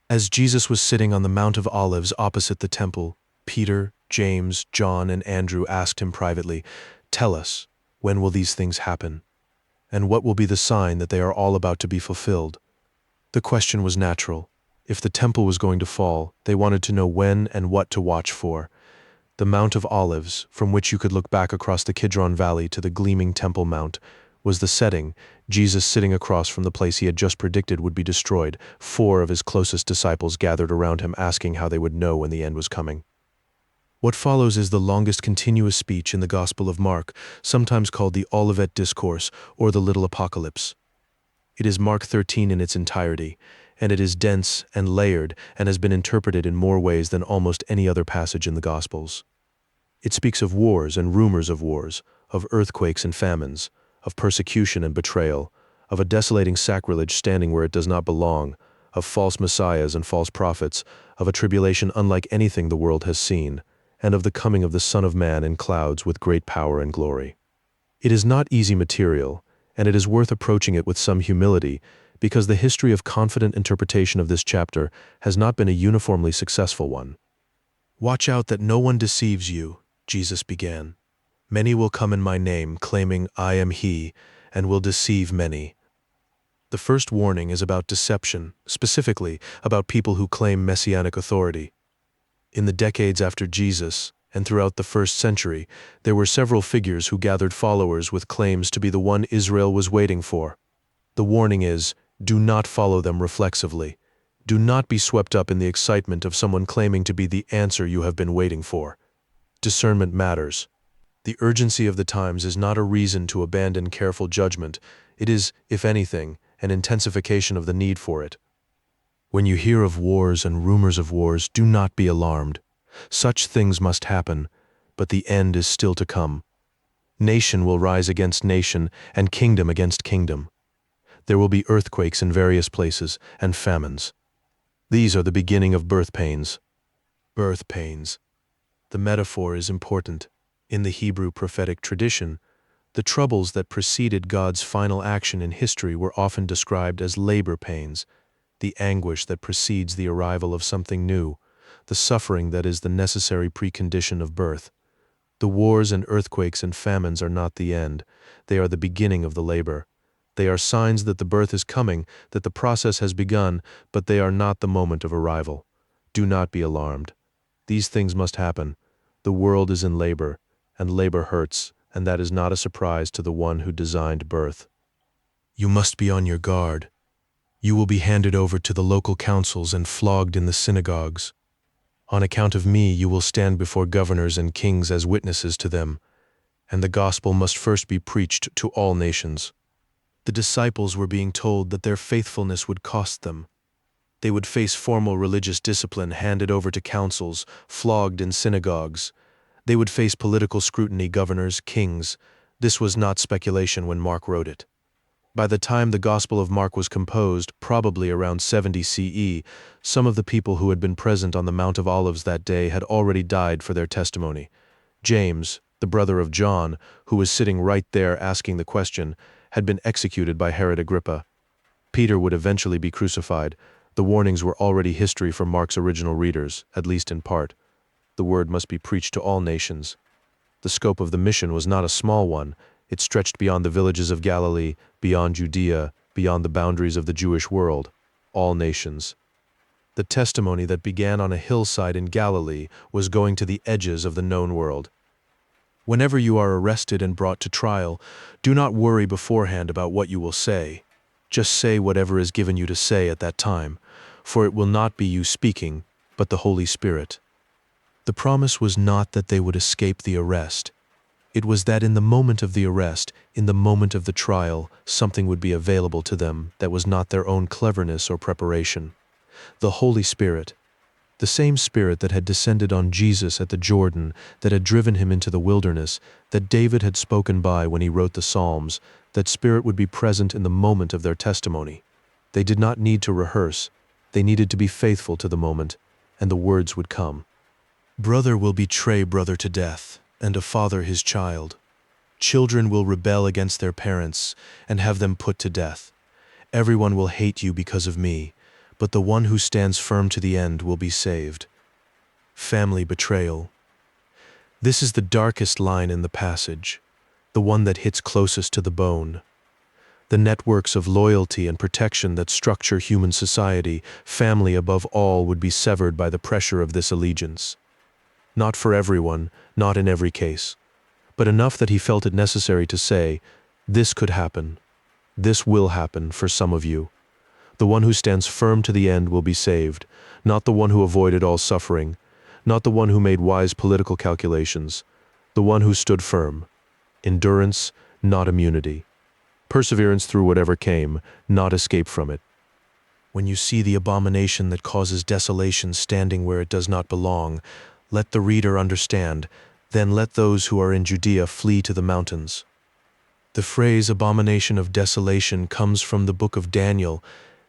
As Jesus was sitting on the Mount of Olives opposite the temple, Peter, James, John, and Andrew asked him privately, "Tell us, when will these things happen? And what will be the sign that they are all about to be fulfilled?" The question was natural. If the temple was going to fall, they wanted to know when and what to watch for. The Mount of Olives, from which you could look back across the Kidron Valley to the gleaming Temple Mount, was the setting, Jesus sitting across from the place he had just predicted would be destroyed. 4 of his closest disciples gathered around him asking how they would know when the end was coming. What follows is the longest continuous speech in the Gospel of Mark, sometimes called the Olivet Discourse or the Little Apocalypse. It is Mark 13 in its entirety, and it is dense and layered and has been interpreted in more ways than almost any other passage in the Gospels. It speaks of wars and rumors of wars, of earthquakes and famines, of persecution and betrayal, of a desolating sacrilege standing where it does not belong, of false messiahs and false prophets, of a tribulation unlike anything the world has seen, and of the coming of the Son of Man in clouds with great power and glory. It is not easy material, and it is worth approaching it with some humility, because the history of confident interpretation of this chapter has not been a uniformly successful one. "Watch out that no one deceives you," Jesus began. "Many will come in my name, claiming I am he, and will deceive many." The first warning is about deception, specifically about people who claim messianic authority. In the decades after Jesus, and throughout the first century, there were several figures who gathered followers with claims to be the one Israel was waiting for. The warning is, do not follow them reflexively. Do not be swept up in the excitement of someone claiming to be the answer you have been waiting for. Discernment matters. The urgency of the times is not a reason to abandon careful judgment. It is, if anything, an intensification of the need for it. When you hear of wars and rumors of wars, do not be alarmed. Such things must happen, but the end is still to come. Nation will rise against nation, and kingdom against kingdom. There will be earthquakes in various places, and famines. These are the beginning of birth pains. Birth pains. The metaphor is important. In the Hebrew prophetic tradition, the troubles that preceded God's final action in history were often described as labor pains, the anguish that precedes the arrival of something new, the suffering that is the necessary precondition of birth. The wars and earthquakes and famines are not the end. They are the beginning of the labor. They are signs that the birth is coming, that the process has begun, but they are not the moment of arrival. Do not be alarmed. These things must happen. The world is in labor, and labor hurts, and that is not a surprise to the one who designed birth. You must be on your guard. You will be handed over to the local councils and flogged in the synagogues. On account of me, you will stand before governors and kings as witnesses to them, and the gospel must first be preached to all nations. The disciples were being told that their faithfulness would cost them. They would face formal religious discipline handed over to councils, flogged in synagogues. They would face political scrutiny, governors, kings. This was not speculation when Mark wrote it. By the time the Gospel of Mark was composed, probably around 70 CE, some of the people who had been present on the Mount of Olives that day had already died for their testimony. James, the brother of John, who was sitting right there asking the question, had been executed by Herod Agrippa. Peter would eventually be crucified. The warnings were already history for Mark's original readers, at least in part. The word must be preached to all nations. The scope of the mission was not a small one. It stretched beyond the villages of Galilee, beyond Judea, beyond the boundaries of the Jewish world, all nations. The testimony that began on a hillside in Galilee was going to the edges of the known world. Whenever you are arrested and brought to trial, do not worry beforehand about what you will say. Just say whatever is given you to say at that time, for it will not be you speaking, but the Holy Spirit. The promise was not that they would escape the arrest. It was that in the moment of the arrest, in the moment of the trial, something would be available to them that was not their own cleverness or preparation. The Holy Spirit, the same Spirit that had descended on Jesus at the Jordan, that had driven him into the wilderness, that David had spoken by when he wrote the Psalms, that Spirit would be present in the moment of their testimony. They did not need to rehearse. They needed to be faithful to the moment, and the words would come. Brother will betray brother to death, and a father his child. Children will rebel against their parents and have them put to death. Everyone will hate you because of me, but the one who stands firm to the end will be saved. Family betrayal. This is the darkest line in the passage, the one that hits closest to the bone. The networks of loyalty and protection that structure human society, family above all, would be severed by the pressure of this allegiance. Not for everyone, not in every case, but enough that he felt it necessary to say, this could happen. This will happen for some of you. The one who stands firm to the end will be saved, not the one who avoided all suffering, not the one who made wise political calculations, the one who stood firm. Endurance, not immunity. Perseverance through whatever came, not escape from it. When you see the abomination that causes desolation standing where it does not belong, let the reader understand, then let those who are in Judea flee to the mountains. The phrase abomination of desolation comes from the book of Daniel,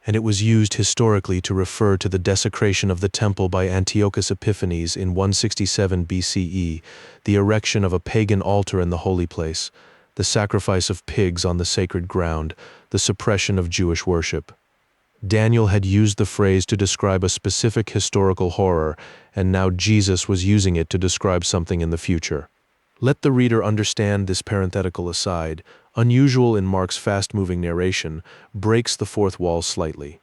and it was used historically to refer to the desecration of the temple by Antiochus Epiphanes in 167 BCE, the erection of a pagan altar in the holy place, the sacrifice of pigs on the sacred ground, the suppression of Jewish worship. Daniel had used the phrase to describe a specific historical horror, and now Jesus was using it to describe something in the future. Let the reader understand this parenthetical aside, unusual in Mark's fast-moving narration, breaks the fourth wall slightly.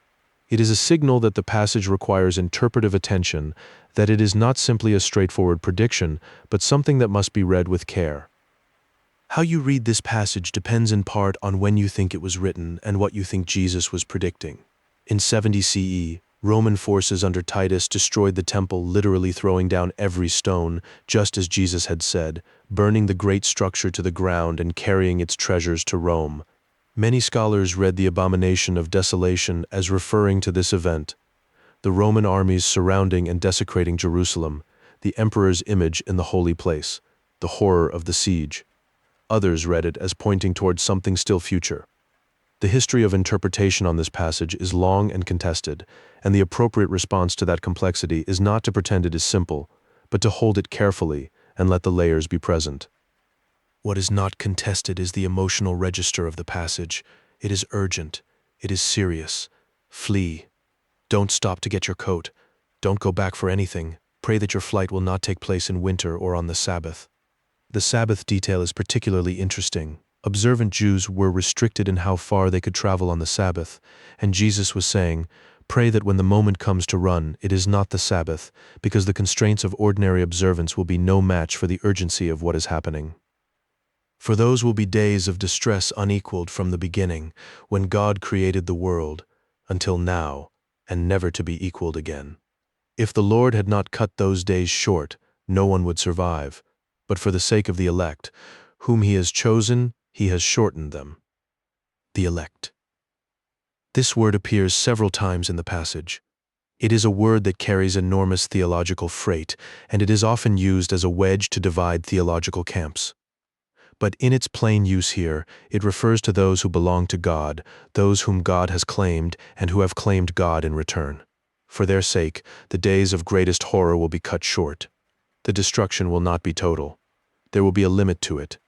It is a signal that the passage requires interpretive attention, that it is not simply a straightforward prediction, but something that must be read with care. How you read this passage depends in part on when you think it was written and what you think Jesus was predicting. In 70 CE, Roman forces under Titus destroyed the temple, literally throwing down every stone, just as Jesus had said, burning the great structure to the ground and carrying its treasures to Rome. Many scholars read the abomination of desolation as referring to this event. the Roman armies surrounding and desecrating Jerusalem, the emperor's image in the holy place, the horror of the siege. Others read it as pointing towards something still future. The history of interpretation on this passage is long and contested, and the appropriate response to that complexity is not to pretend it is simple, but to hold it carefully and let the layers be present. What is not contested is the emotional register of the passage. It is urgent. It is serious. Flee. Don't stop to get your coat. Don't go back for anything. Pray that your flight will not take place in winter or on the Sabbath. The Sabbath detail is particularly interesting. Observant Jews were restricted in how far they could travel on the Sabbath, and Jesus was saying, "Pray that when the moment comes to run, it is not the Sabbath, because the constraints of ordinary observance will be no match for the urgency of what is happening." For those will be days of distress unequaled from the beginning, when God created the world, until now, and never to be equaled again. If the Lord had not cut those days short, no one would survive, but for the sake of the elect, whom he has chosen, he has shortened them. The elect. This word appears several times in the passage. It is a word that carries enormous theological freight, and it is often used as a wedge to divide theological camps. But in its plain use here, it refers to those who belong to God, those whom God has claimed and who have claimed God in return. For their sake, the days of greatest horror will be cut short. The destruction will not be total. There will be a limit to it.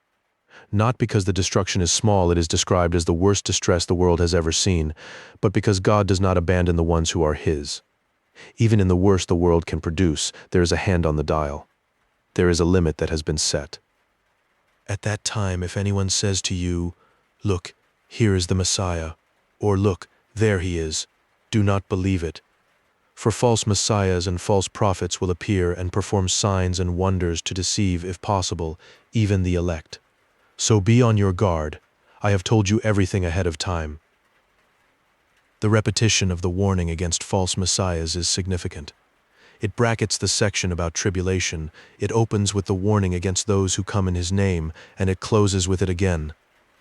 Not because the destruction is small, it is described as the worst distress the world has ever seen, but because God does not abandon the ones who are His. Even in the worst the world can produce, there is a hand on the dial. There is a limit that has been set. At that time, if anyone says to you, "Look, here is the Messiah," or "Look, there he is," do not believe it. For false messiahs and false prophets will appear and perform signs and wonders to deceive, if possible, even the elect. So be on your guard. I have told you everything ahead of time. The repetition of the warning against false messiahs is significant. It brackets the section about tribulation, it opens with the warning against those who come in his name, and it closes with it again.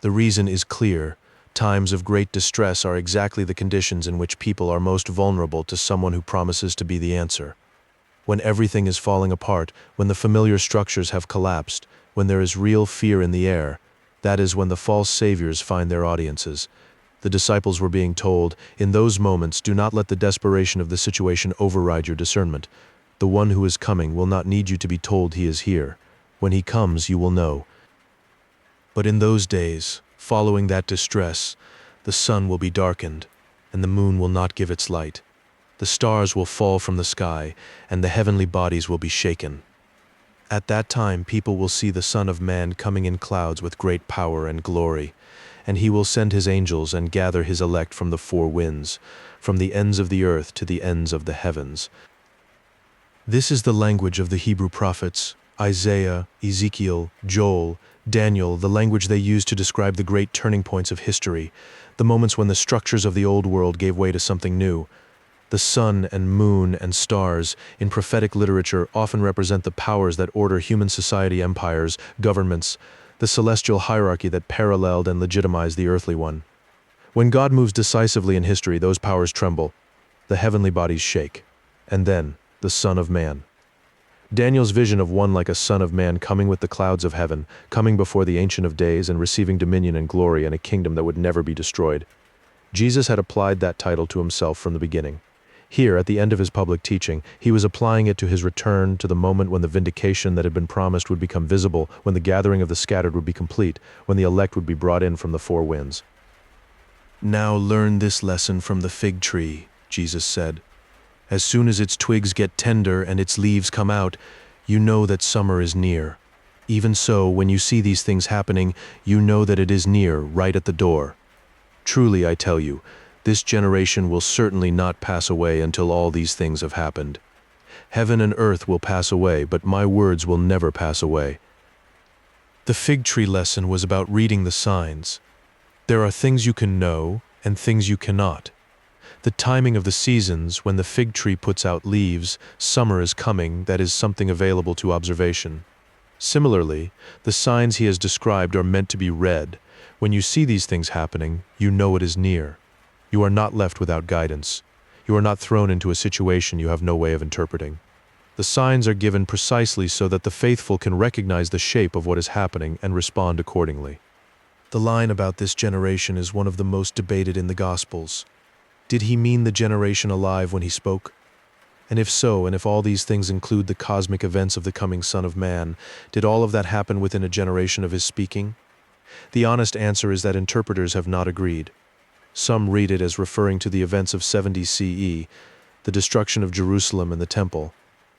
The reason is clear. Times of great distress are exactly the conditions in which people are most vulnerable to someone who promises to be the answer. When everything is falling apart, when the familiar structures have collapsed, when there is real fear in the air, that is when the false saviors find their audiences. The disciples were being told, in those moments, do not let the desperation of the situation override your discernment. The one who is coming will not need you to be told he is here. When he comes, you will know. But in those days, following that distress, the sun will be darkened, and the moon will not give its light. The stars will fall from the sky, and the heavenly bodies will be shaken. At that time people will see the Son of Man coming in clouds with great power and glory, and he will send his angels and gather his elect from the four winds, from the ends of the earth to the ends of the heavens. This is the language of the Hebrew prophets, Isaiah, Ezekiel, Joel, Daniel, the language they used to describe the great turning points of history, the moments when the structures of the old world gave way to something new. The sun and moon and stars in prophetic literature often represent the powers that order human society, empires, governments, the celestial hierarchy that paralleled and legitimized the earthly one. When God moves decisively in history, those powers tremble, the heavenly bodies shake, and then the Son of Man. Daniel's vision of one like a Son of Man coming with the clouds of heaven, coming before the Ancient of Days and receiving dominion and glory and a kingdom that would never be destroyed. Jesus had applied that title to himself from the beginning. Here, at the end of his public teaching, he was applying it to his return, to the moment when the vindication that had been promised would become visible, when the gathering of the scattered would be complete, when the elect would be brought in from the four winds. "Now learn this lesson from the fig tree," Jesus said. "As soon as its twigs get tender and its leaves come out, you know that summer is near. Even so, when you see these things happening, you know that it is near, right at the door. Truly, I tell you, this generation will certainly not pass away until all these things have happened. Heaven and earth will pass away, but my words will never pass away." The fig tree lesson was about reading the signs. There are things you can know and things you cannot. The timing of the seasons, when the fig tree puts out leaves, summer is coming, that is something available to observation. Similarly, the signs he has described are meant to be read. When you see these things happening, you know it is near. You are not left without guidance. You are not thrown into a situation you have no way of interpreting. The signs are given precisely so that the faithful can recognize the shape of what is happening and respond accordingly. The line about this generation is one of the most debated in the Gospels. Did he mean the generation alive when he spoke? And if so, and if all these things include the cosmic events of the coming Son of Man, did all of that happen within a generation of his speaking? The honest answer is that interpreters have not agreed. Some read it as referring to the events of 70 CE, the destruction of Jerusalem and the Temple,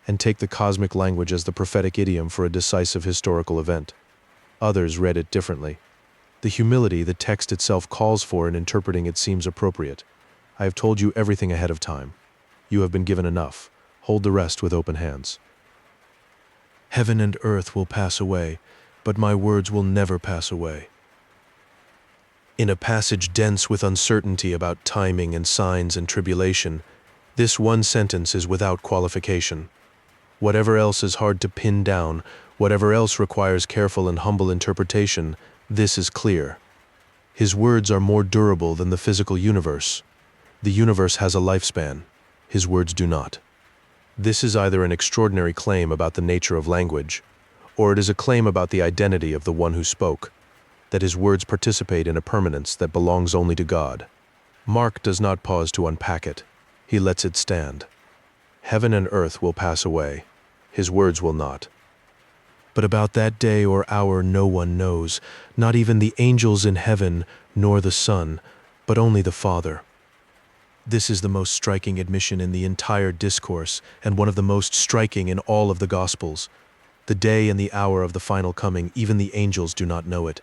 and take the cosmic language as the prophetic idiom for a decisive historical event. Others read it differently. The humility the text itself calls for in interpreting it seems appropriate. I have told you everything ahead of time. You have been given enough. Hold the rest with open hands. Heaven and earth will pass away, but my words will never pass away. In a passage dense with uncertainty about timing and signs and tribulation, this one sentence is without qualification. Whatever else is hard to pin down, whatever else requires careful and humble interpretation, this is clear. His words are more durable than the physical universe. The universe has a lifespan. His words do not. This is either an extraordinary claim about the nature of language, or it is a claim about the identity of the one who spoke, that his words participate in a permanence that belongs only to God. Mark does not pause to unpack it. He lets it stand. Heaven and earth will pass away. His words will not. But about that day or hour no one knows, not even the angels in heaven, nor the Son, but only the Father. This is the most striking admission in the entire discourse, and one of the most striking in all of the Gospels. The day and the hour of the final coming, even the angels do not know it.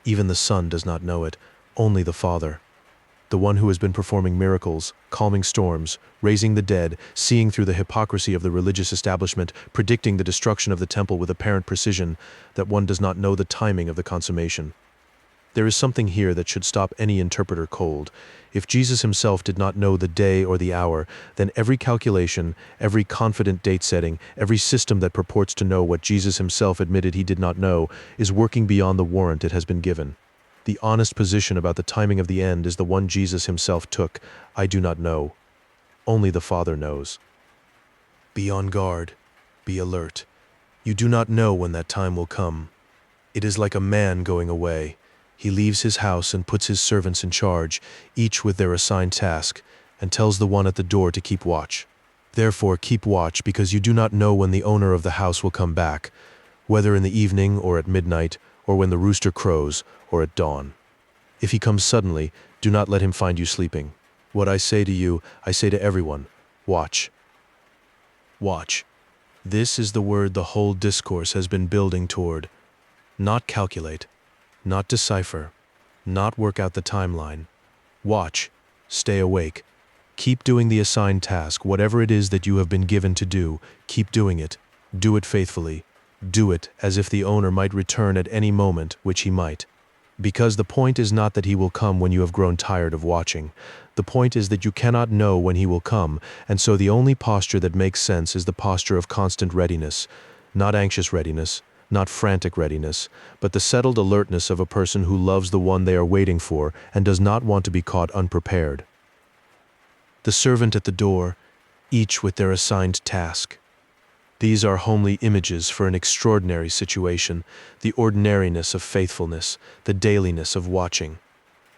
Even the Son does not know it, only the Father. The one who has been performing miracles, calming storms, raising the dead, seeing through the hypocrisy of the religious establishment, predicting the destruction of the temple with apparent precision, that one does not know the timing of the consummation. There is something here that should stop any interpreter cold. If Jesus himself did not know the day or the hour, then every calculation, every confident date setting, every system that purports to know what Jesus himself admitted he did not know, is working beyond the warrant it has been given. The honest position about the timing of the end is the one Jesus himself took. I do not know. Only the Father knows. Be on guard. Be alert. You do not know when that time will come. It is like a man going away. He leaves his house and puts his servants in charge, each with their assigned task, and tells the one at the door to keep watch. Therefore keep watch, because you do not know when the owner of the house will come back, whether in the evening or at midnight, or when the rooster crows, or at dawn. If he comes suddenly, do not let him find you sleeping. What I say to you, I say to everyone, watch. Watch. This is the word the whole discourse has been building toward. Not calculate, not decipher, not work out the timeline. Watch. Stay awake. Keep doing the assigned task, whatever it is that you have been given to do. Keep doing it. Do it faithfully. Do it as if the owner might return at any moment, which he might. Because the point is not that he will come when you have grown tired of watching. The point is that you cannot know when he will come, and so the only posture that makes sense is the posture of constant readiness, not anxious readiness, not frantic readiness, but the settled alertness of a person who loves the one they are waiting for and does not want to be caught unprepared. The servant at the door, each with their assigned task. These are homely images for an extraordinary situation, the ordinariness of faithfulness, the dailiness of watching.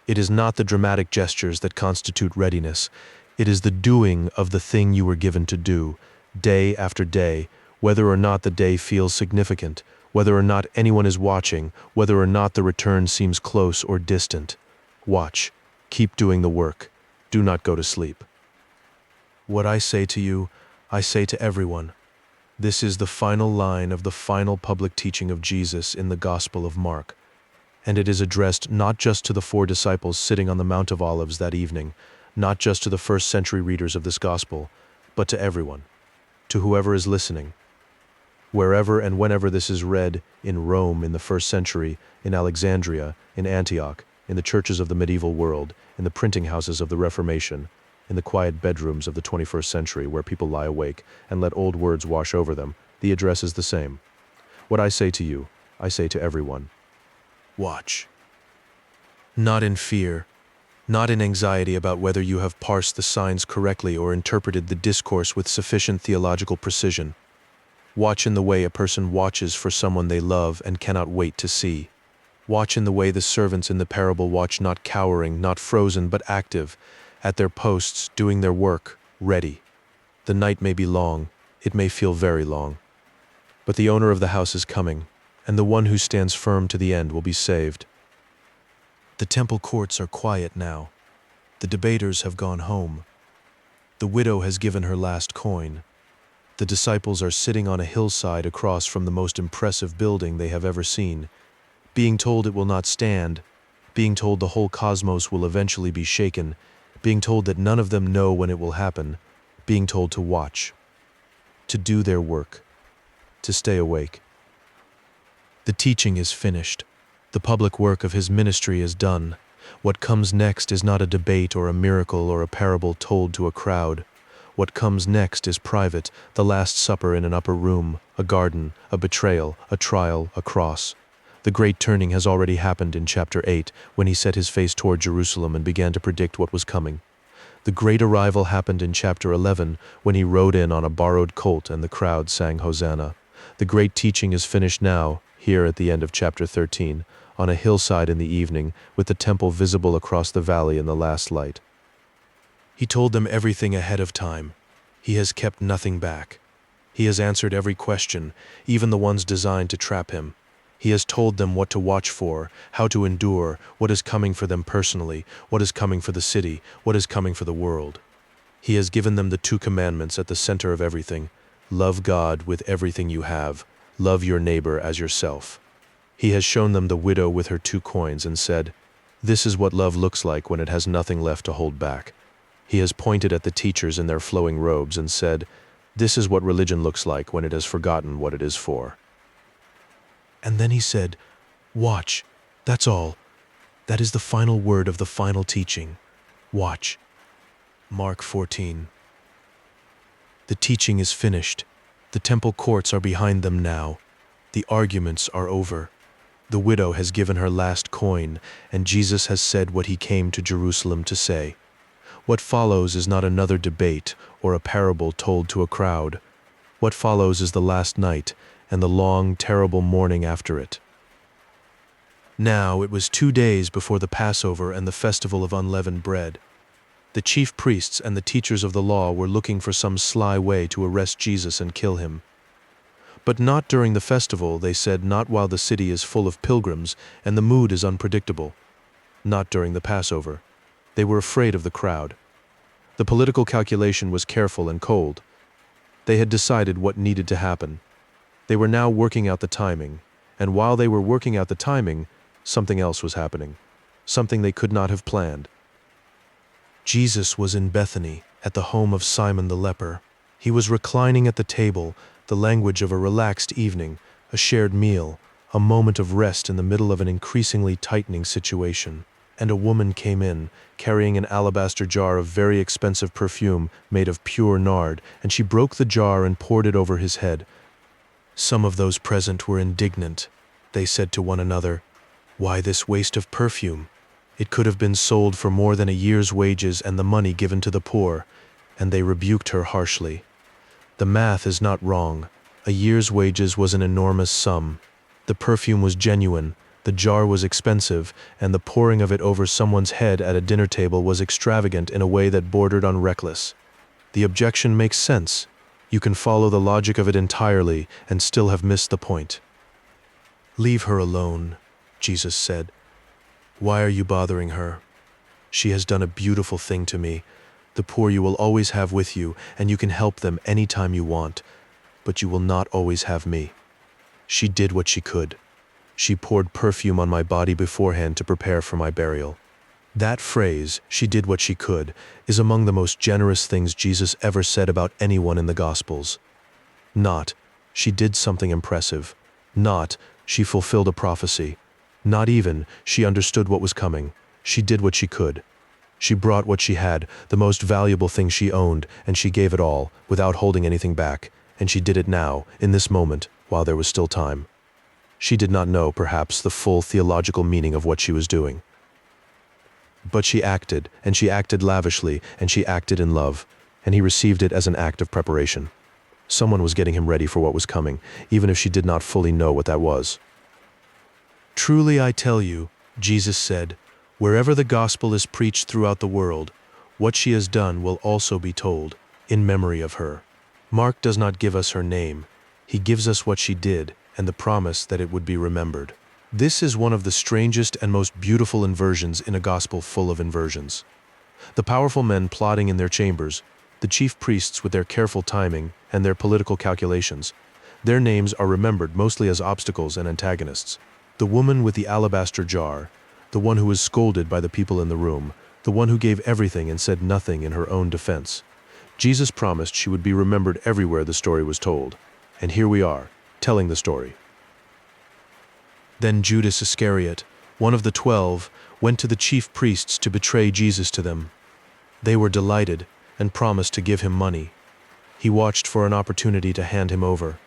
It is not the dramatic gestures that constitute readiness. It is the doing of the thing you were given to do, day after day, whether or not the day feels significant, whether or not anyone is watching, whether or not the return seems close or distant. Watch. Keep doing the work. Do not go to sleep. What I say to you, I say to everyone. This is the final line of the final public teaching of Jesus in the Gospel of Mark, and it is addressed not just to the 4 disciples sitting on the Mount of Olives that evening, not just to the first-century readers of this Gospel, but to everyone, to whoever is listening. Wherever and whenever this is read, in Rome in the 1st century, in Alexandria, in Antioch, in the churches of the medieval world, in the printing houses of the Reformation, in the quiet bedrooms of the 21st century where people lie awake and let old words wash over them, the address is the same. What I say to you, I say to everyone. Watch. Not in fear, not in anxiety about whether you have parsed the signs correctly or interpreted the discourse with sufficient theological precision. Watch in the way a person watches for someone they love and cannot wait to see. Watch in the way the servants in the parable watch, not cowering, not frozen, but active, at their posts, doing their work, ready. The night may be long, it may feel very long. But the owner of the house is coming, and the one who stands firm to the end will be saved. The temple courts are quiet now. The debaters have gone home. The widow has given her last coin. The disciples are sitting on a hillside across from the most impressive building they have ever seen, being told it will not stand, being told the whole cosmos will eventually be shaken, being told that none of them know when it will happen, being told to watch, to do their work, to stay awake. The teaching is finished. The public work of his ministry is done. What comes next is not a debate or a miracle or a parable told to a crowd. What comes next is private, the Last Supper in an upper room, a garden, a betrayal, a trial, a cross. The great turning has already happened in chapter 8, when he set his face toward Jerusalem and began to predict what was coming. The great arrival happened in chapter 11, when he rode in on a borrowed colt and the crowd sang Hosanna. The great teaching is finished now, here at the end of chapter 13, on a hillside in the evening, with the temple visible across the valley in the last light. He told them everything ahead of time. He has kept nothing back. He has answered every question, even the ones designed to trap him. He has told them what to watch for, how to endure, what is coming for them personally, what is coming for the city, what is coming for the world. He has given them the 2 commandments at the center of everything. Love God with everything you have. Love your neighbor as yourself. He has shown them the widow with her 2 coins and said, "This is what love looks like when it has nothing left to hold back." He has pointed at the teachers in their flowing robes and said, "This is what religion looks like when it has forgotten what it is for." And then he said, "Watch, that's all. That is the final word of the final teaching. Watch." Mark 14. The teaching is finished. The temple courts are behind them now. The arguments are over. The widow has given her last coin, and Jesus has said what he came to Jerusalem to say. What follows is not another debate or a parable told to a crowd. What follows is the last night and the long, terrible morning after it. Now it was 2 days before the Passover and the festival of unleavened bread. The chief priests and the teachers of the law were looking for some sly way to arrest Jesus and kill him. But not during the festival, they said, not while the city is full of pilgrims and the mood is unpredictable. Not during the Passover. They were afraid of the crowd. The political calculation was careful and cold. They had decided what needed to happen. They were now working out the timing, and while they were working out the timing, something else was happening, something they could not have planned. Jesus was in Bethany, at the home of Simon the leper. He was reclining at the table, the language of a relaxed evening, a shared meal, a moment of rest in the middle of an increasingly tightening situation. And a woman came in, carrying an alabaster jar of very expensive perfume made of pure nard, and she broke the jar and poured it over his head. Some of those present were indignant. They said to one another, "Why this waste of perfume? It could have been sold for more than a year's wages and the money given to the poor." And they rebuked her harshly. The math is not wrong. A year's wages was an enormous sum. The perfume was genuine, the jar was expensive, and the pouring of it over someone's head at a dinner table was extravagant in a way that bordered on reckless. The objection makes sense. You can follow the logic of it entirely and still have missed the point. "Leave her alone," Jesus said. "Why are you bothering her? She has done a beautiful thing to me. The poor you will always have with you, and you can help them any time you want, but you will not always have me. She did what she could. She poured perfume on my body beforehand to prepare for my burial." That phrase, "she did what she could," is among the most generous things Jesus ever said about anyone in the Gospels. Not, "she did something impressive." Not, "she fulfilled a prophecy." Not even, "she understood what was coming." She did what she could. She brought what she had, the most valuable thing she owned, and she gave it all, without holding anything back, and she did it now, in this moment, while there was still time. She did not know, perhaps, the full theological meaning of what she was doing. But she acted, and she acted lavishly, and she acted in love, and he received it as an act of preparation. Someone was getting him ready for what was coming, even if she did not fully know what that was. "Truly I tell you," Jesus said, "wherever the gospel is preached throughout the world, what she has done will also be told, in memory of her." Mark does not give us her name. He gives us what she did, and the promise that it would be remembered. This is one of the strangest and most beautiful inversions in a gospel full of inversions. The powerful men plotting in their chambers, the chief priests with their careful timing and their political calculations, their names are remembered mostly as obstacles and antagonists. The woman with the alabaster jar, the one who was scolded by the people in the room, the one who gave everything and said nothing in her own defense. Jesus promised she would be remembered everywhere the story was told. And here we are, telling the story. Then Judas Iscariot, one of the 12, went to the chief priests to betray Jesus to them. They were delighted and promised to give him money. He watched for an opportunity to hand him over.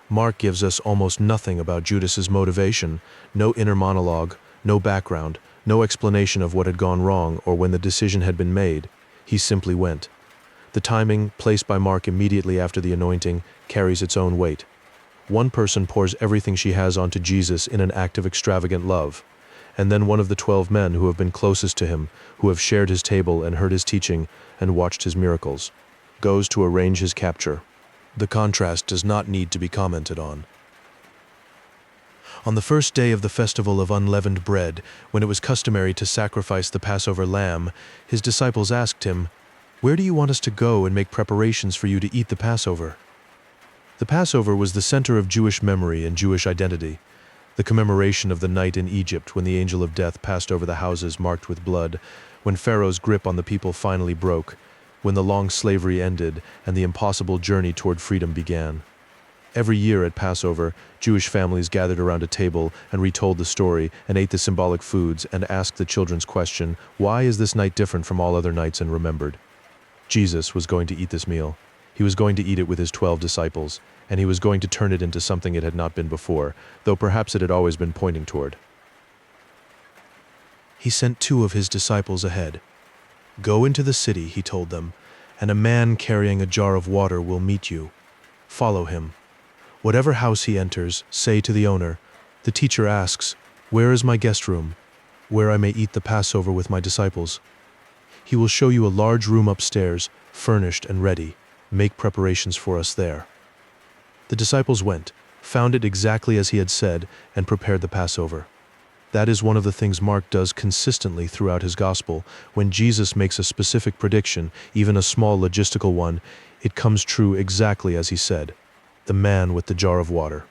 Mark gives us almost nothing about Judas's motivation, no inner monologue, no background, no explanation of what had gone wrong or when the decision had been made. He simply went. The timing, placed by Mark immediately after the anointing, carries its own weight. One person pours everything she has onto Jesus in an act of extravagant love, and then one of the 12 men who have been closest to him, who have shared his table and heard his teaching and watched his miracles, goes to arrange his capture. The contrast does not need to be commented on. On the first day of the festival of unleavened bread, when it was customary to sacrifice the Passover lamb, his disciples asked him, "Where do you want us to go and make preparations for you to eat the Passover?" The Passover was the center of Jewish memory and Jewish identity, the commemoration of the night in Egypt when the angel of death passed over the houses marked with blood, when Pharaoh's grip on the people finally broke, when the long slavery ended and the impossible journey toward freedom began. Every year at Passover, Jewish families gathered around a table and retold the story and ate the symbolic foods and asked the children's question, "Why is this night different from all other nights and remembered?" Jesus was going to eat this meal. He was going to eat it with his 12 disciples, and he was going to turn it into something it had not been before, though perhaps it had always been pointing toward. He sent 2 of his disciples ahead. "Go into the city," he told them, "and a man carrying a jar of water will meet you. Follow him. Whatever house he enters, say to the owner, 'The teacher asks, where is my guest room, where I may eat the Passover with my disciples?' He will show you a large room upstairs, furnished and ready. Make preparations for us there." The disciples went, found it exactly as he had said, and prepared the Passover. That is one of the things Mark does consistently throughout his gospel. When Jesus makes a specific prediction, even a small logistical one, it comes true exactly as he said. The man with the jar of water.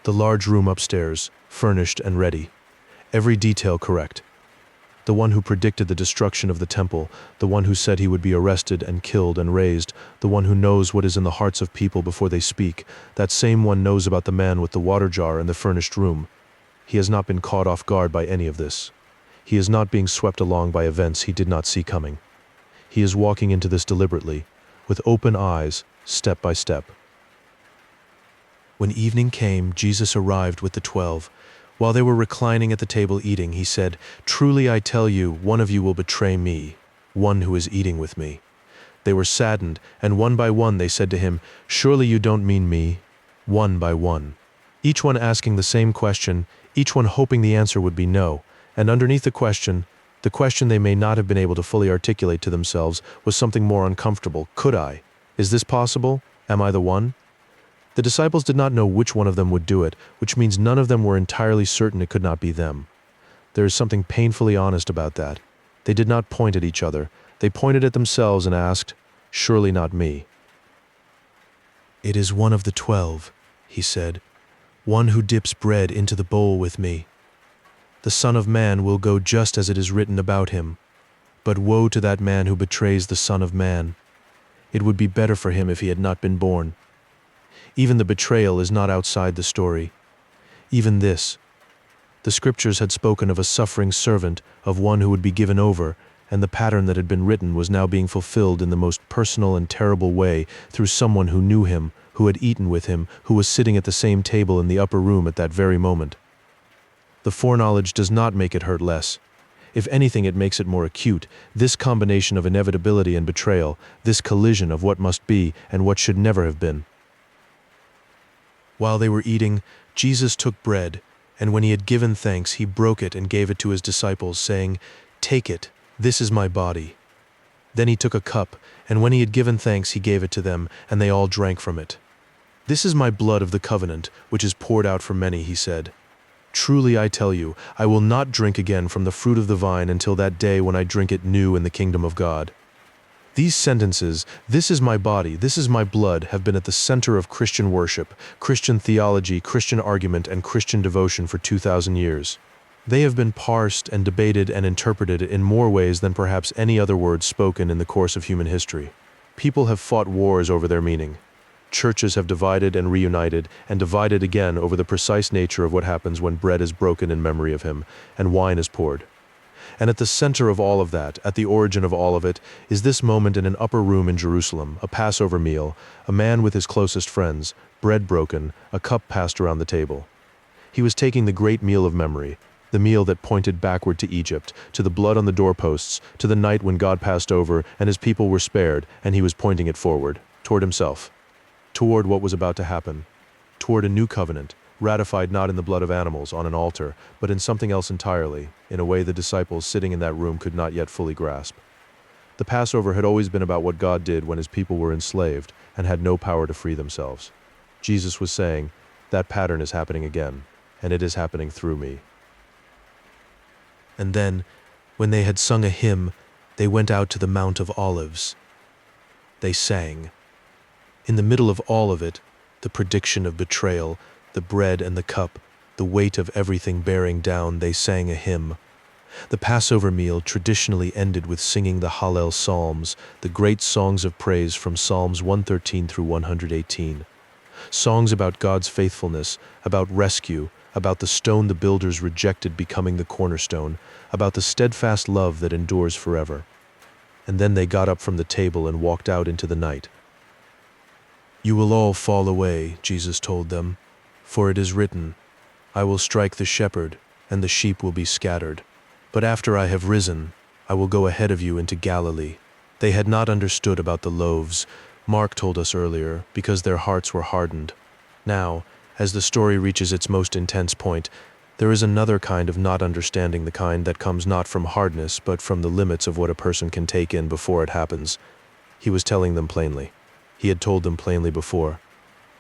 The large room upstairs, furnished and ready. Every detail correct. The one who predicted the destruction of the temple, the one who said he would be arrested and killed and raised, the one who knows what is in the hearts of people before they speak, that same one knows about the man with the water jar and the furnished room. He has not been caught off guard by any of this. He is not being swept along by events he did not see coming. He is walking into this deliberately, with open eyes, step by step. When evening came, Jesus arrived with the 12. While they were reclining at the table eating, he said, "Truly I tell you, one of you will betray me, one who is eating with me." They were saddened, and one by one they said to him, "Surely you don't mean me?" One by one. Each one asking the same question, each one hoping the answer would be no, and underneath the question they may not have been able to fully articulate to themselves, was something more uncomfortable. Could I? Is this possible? Am I the one? The disciples did not know which one of them would do it, which means none of them were entirely certain it could not be them. There is something painfully honest about that. They did not point at each other. They pointed at themselves and asked, "Surely not me." "It is one of the 12, he said, "one who dips bread into the bowl with me. The Son of Man will go just as it is written about him. But woe to that man who betrays the Son of Man. It would be better for him if he had not been born." Even the betrayal is not outside the story. Even this. The scriptures had spoken of a suffering servant, of one who would be given over, and the pattern that had been written was now being fulfilled in the most personal and terrible way through someone who knew him, who had eaten with him, who was sitting at the same table in the upper room at that very moment. The foreknowledge does not make it hurt less. If anything, it makes it more acute, this combination of inevitability and betrayal, this collision of what must be and what should never have been. While they were eating, Jesus took bread, and when he had given thanks, he broke it and gave it to his disciples, saying, "Take it, this is my body." Then he took a cup, and when he had given thanks, he gave it to them, and they all drank from it. "This is my blood of the covenant, which is poured out for many," he said. "Truly I tell you, I will not drink again from the fruit of the vine until that day when I drink it new in the kingdom of God." These sentences, "This is my body, this is my blood," have been at the center of Christian worship, Christian theology, Christian argument, and Christian devotion for 2,000 years. They have been parsed and debated and interpreted in more ways than perhaps any other words spoken in the course of human history. People have fought wars over their meaning. Churches have divided and reunited, and divided again over the precise nature of what happens when bread is broken in memory of him, and wine is poured. And at the center of all of that, at the origin of all of it, is this moment in an upper room in Jerusalem, a Passover meal, a man with his closest friends, bread broken, a cup passed around the table. He was taking the great meal of memory, the meal that pointed backward to Egypt, to the blood on the doorposts, to the night when God passed over and his people were spared, and he was pointing it forward, toward himself, toward what was about to happen, toward a new covenant, ratified not in the blood of animals on an altar, but in something else entirely, in a way the disciples sitting in that room could not yet fully grasp. The Passover had always been about what God did when his people were enslaved and had no power to free themselves. Jesus was saying, that pattern is happening again, and it is happening through me. And then, when they had sung a hymn, they went out to the Mount of Olives. They sang. In the middle of all of it, the prediction of betrayal, the bread and the cup, the weight of everything bearing down, they sang a hymn. The Passover meal traditionally ended with singing the Hallel Psalms, the great songs of praise from Psalms 113 through 118. Songs about God's faithfulness, about rescue, about the stone the builders rejected becoming the cornerstone, about the steadfast love that endures forever. And then they got up from the table and walked out into the night. "You will all fall away," Jesus told them, "for it is written, 'I will strike the shepherd, and the sheep will be scattered.' But after I have risen, I will go ahead of you into Galilee." They had not understood about the loaves, Mark told us earlier, because their hearts were hardened. Now, as the story reaches its most intense point, there is another kind of not understanding, the kind that comes not from hardness, but from the limits of what a person can take in before it happens. He was telling them plainly. He had told them plainly before.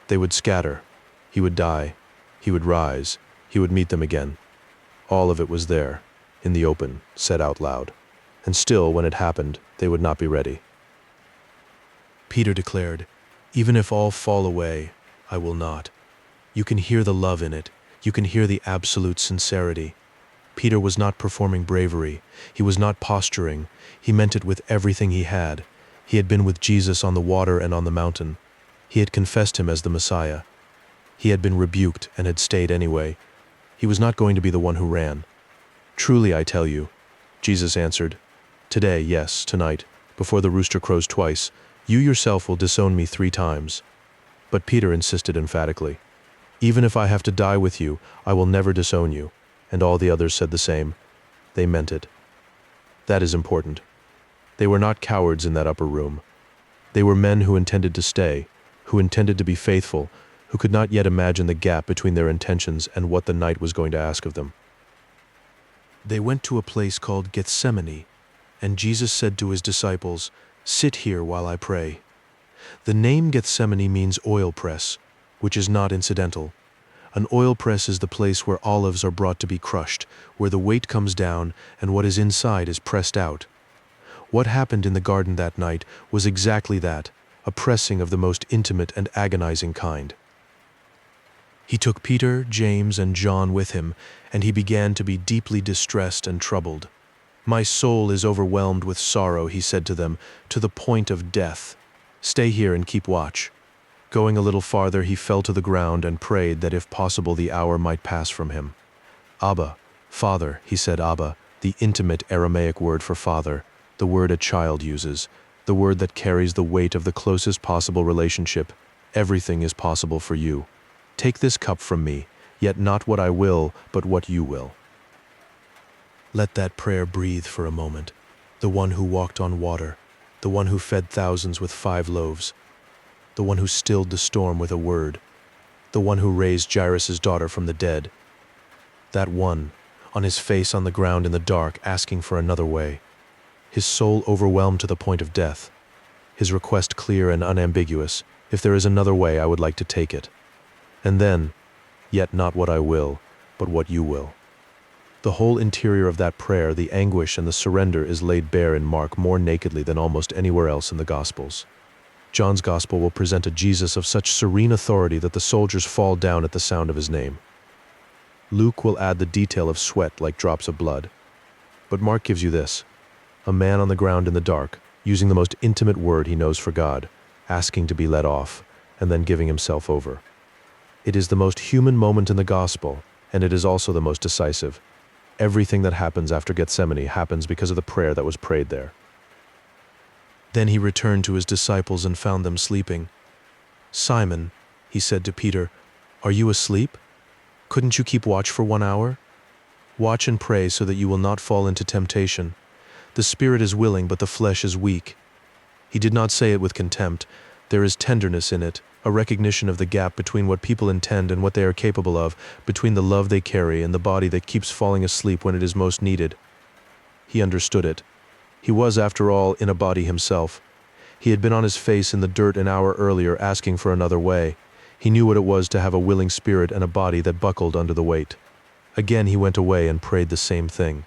They would scatter. He would die. He would rise. He would meet them again. All of it was there, in the open, said out loud. And still, when it happened, they would not be ready. Peter declared, "Even if all fall away, I will not." You can hear the love in it. You can hear the absolute sincerity. Peter was not performing bravery. He was not posturing. He meant it with everything he had. He had been with Jesus on the water and on the mountain. He had confessed him as the Messiah. He had been rebuked and had stayed anyway. He was not going to be the one who ran. "Truly, I tell you," Jesus answered, "today, yes, tonight, before the rooster crows twice, you yourself will disown me 3 times. But Peter insisted emphatically, "Even if I have to die with you, I will never disown you." And all the others said the same. They meant it. That is important. They were not cowards in that upper room. They were men who intended to stay, who intended to be faithful, who could not yet imagine the gap between their intentions and what the night was going to ask of them. They went to a place called Gethsemane, and Jesus said to his disciples, "Sit here while I pray." The name Gethsemane means oil press, which is not incidental. An oil press is the place where olives are brought to be crushed, where the weight comes down and what is inside is pressed out. What happened in the garden that night was exactly that, a pressing of the most intimate and agonizing kind. He took Peter, James, and John with him, and he began to be deeply distressed and troubled. "My soul is overwhelmed with sorrow," he said to them, "to the point of death. Stay here and keep watch." Going a little farther, he fell to the ground and prayed that if possible the hour might pass from him. "Abba, Father," he said. Abba, the intimate Aramaic word for father, the word a child uses, the word that carries the weight of the closest possible relationship. "Everything is possible for you. Take this cup from me, yet not what I will, but what you will." Let that prayer breathe for a moment. The one who walked on water, the one who fed thousands with 5 loaves, the one who stilled the storm with a word, the one who raised Jairus' daughter from the dead. That one, on his face on the ground in the dark, asking for another way. His soul overwhelmed to the point of death. His request clear and unambiguous: if there is another way, I would like to take it. And then, yet not what I will, but what you will. The whole interior of that prayer, the anguish and the surrender, is laid bare in Mark more nakedly than almost anywhere else in the Gospels. John's Gospel will present a Jesus of such serene authority that the soldiers fall down at the sound of his name. Luke will add the detail of sweat like drops of blood. But Mark gives you this: a man on the ground in the dark, using the most intimate word he knows for God, asking to be let off, and then giving himself over. It is the most human moment in the Gospel, and it is also the most decisive. Everything that happens after Gethsemane happens because of the prayer that was prayed there. Then he returned to his disciples and found them sleeping. "Simon," he said to Peter, "are you asleep? Couldn't you keep watch for 1 hour? Watch and pray so that you will not fall into temptation. The spirit is willing, but the flesh is weak." He did not say it with contempt. There is tenderness in it, a recognition of the gap between what people intend and what they are capable of, between the love they carry and the body that keeps falling asleep when it is most needed. He understood it. He was, after all, in a body himself. He had been on his face in the dirt an hour earlier, asking for another way. He knew what it was to have a willing spirit and a body that buckled under the weight. Again he went away and prayed the same thing.